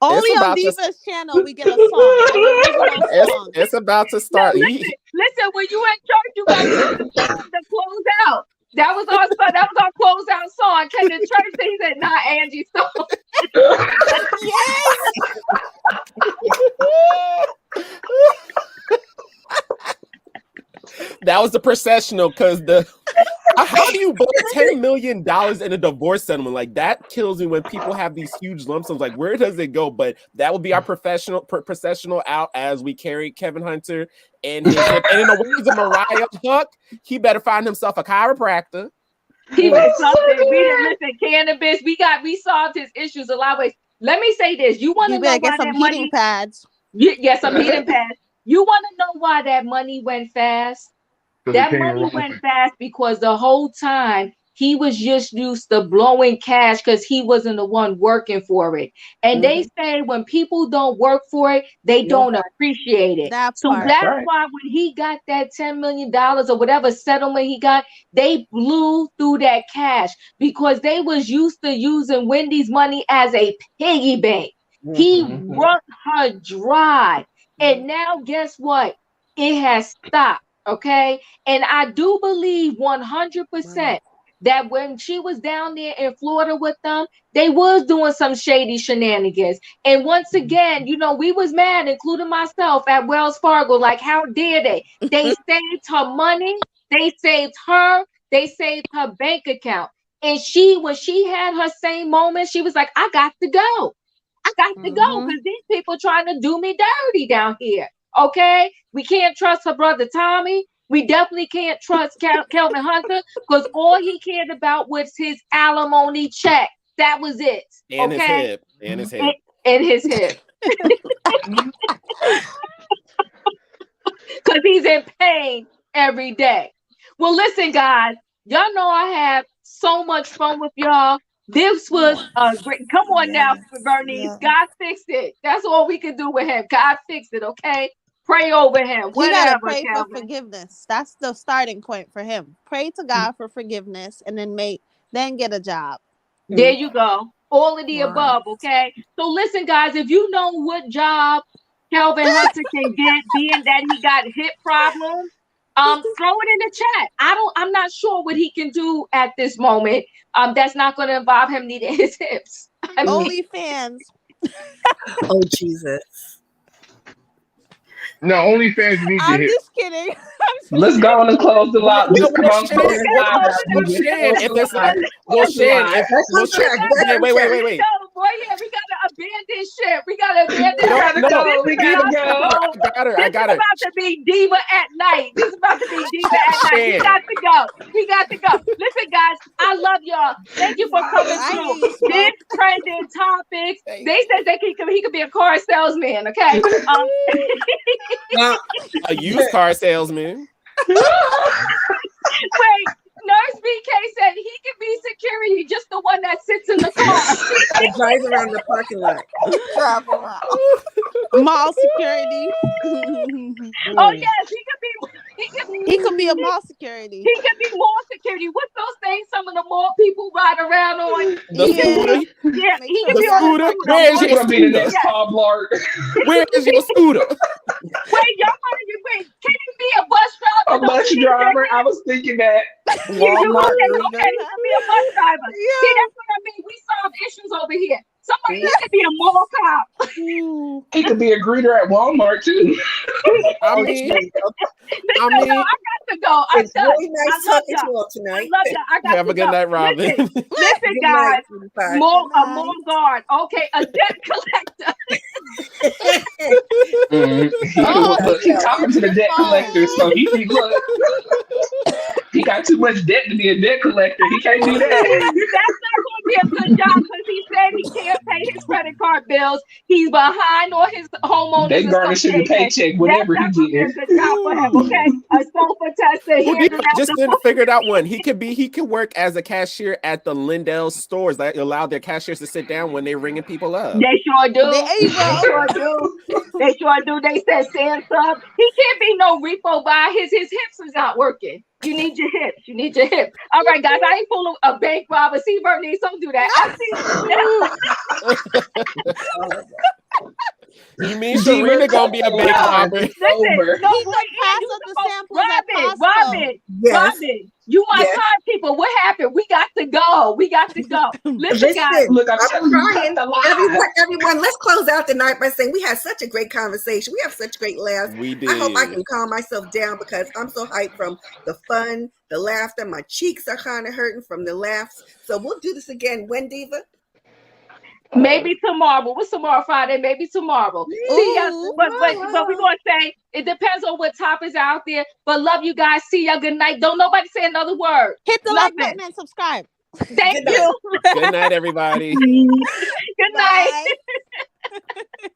Only on about to- Diva's channel we get a song. An original song. It's about to start. Listen, when you in church, you got to close out. That was our closeout song. Can the church say that? Not Angie's song. That was the processional because how do you blow $10 million in a divorce settlement? Like that kills me when people have these huge lump sums. Like where does it go? But that would be our processional out as we carry Kevin Hunter and in the words of Mariah Huck, he better find himself a chiropractor. He was something. We didn't listen. Cannabis. We solved his issues a lot of ways. Let me say this. You want to You know better why get some that heating money? pads. Yes, some heating pads. You want to know why that money went fast? That money went fast because the whole time he was just used to blowing cash because he wasn't the one working for it. And they say when people don't work for it, they don't appreciate it. That So part. that's why when he got that $10 million or whatever settlement he got, they blew through that cash because they was used to using Wendy's money as a piggy bank. He wrung her dry. And now guess what? It has stopped. Okay. And I do believe 100% that when she was down there in Florida with them, they was doing some shady shenanigans. And once again, we was mad, including myself at Wells Fargo. Like, how dare they? They saved her money. They saved her. They saved her bank account. And when she had her same moment, she was like, I got to go. I got to go because these people trying to do me dirty down here. Okay, we can't trust her brother Tommy. We definitely can't trust Kelvin Hunter because all he cared about was his alimony check. That was it. And okay, his hip. And his hip. Because he's in pain every day. Well, listen, guys. Y'all know I have so much fun with y'all. This was great. Come on now, Bernice. God fixed it. That's all we can do with him. God fixed it, okay? Pray over him. You gotta Whatever, pray Calvin. for forgiveness. That's the starting point for him. Pray to God for forgiveness, and then get a job. There you go. All of the above, okay? So listen, guys, if you know what job Kelvin Hunter can get, being that he got hip problems, throw it in the chat. I'm not sure what he can do at this moment. That's not going to involve him needing his hips. OnlyFans. Oh Jesus. No, OnlyFans need to I'm hit. just kidding. Let's go on and close the lot. Just come on, close the lot. Wait. Boy, yeah, we got a abandon shit. We gotta abandon No, her. no, go. We gotta This go. I got is her. about to be diva at night. This is about to be diva at night. We Shan. got to go. We got to go. Listen, guys, I love y'all. Thank you for coming I through. hear you, Smoke. This trending topics. They said he could be a car salesman. Okay. Now, A used car salesman. Wait. Nurse BK said he can be security, just the one that sits in the car. it drives around the parking lot. Drive around. Mall security. Oh yes, he could be a mall security. He can be mall security. What's those things some of the mall people ride around on? The scooter. Yeah, Make he sure can The be on the scooter. scooter. Where's He's your gonna be the scooter? next Paul Blart. Where is your scooter? Wait, y'all want to wait? Can he be a bus driver? A bus driver. I was thinking that. Walmart Okay, greeter. he can be a bus driver. See, that's what I mean. We solve issues over here. Somebody can be a mall cop. He could be a greeter at Walmart too. I mean, Listen, no, I got to go. I'm It's done. really nice I love talking to you y'all. all I tonight. love y'all. I got have to a good go. night, Robin. Listen, Good guys. night, sweetheart. A mall guard. Okay, a debt collector. Look, he's talking to the debt collector, so look. He got too much debt to be a debt collector. He can't do that. That's not going to be a good job because he said he can't pay his credit card bills. He's behind on his homeowners. They garnishing the paycheck, whatever That's he not going to be a gets. good job for him. Okay, a sofa tester. Who handing out just the didn't figure out one. He could work as a cashier at the Lindell stores that allow their cashiers to sit down when they're ringing people up. They sure do. There you They sure do. They sure do. They said Sam's up. He can't be no repo buy. His hips is not working. You need your hips. You need your hips. All right, guys. I ain't fooling a bank robber. See, Bernice, don't do that. I see. You mean Serena gonna be a bank robber? Listen, Over. no, He boy, could pass you up the supposed- samples at Costco. Robin, you want Yes. people? What happened? We got to go. We got to go. Listen, guys. Look, I'm I'm telling you, trying. cut the line. Everyone, let's close out the night by saying we had such a great conversation. We have such great laughs. We did. I hope I can calm myself down because I'm so hyped from the fun, the laughter. My cheeks are kind of hurting from the laughs. So we'll do this again. When, Diva? Maybe tomorrow. What's tomorrow? Friday? Maybe tomorrow. See ya. Ooh. But we're gonna say it depends on what topics out there. But love you guys. See ya. Good night. Don't nobody say another word. Hit the Love like button and subscribe. Thank Good you. Good night, everybody. Good night. Bye.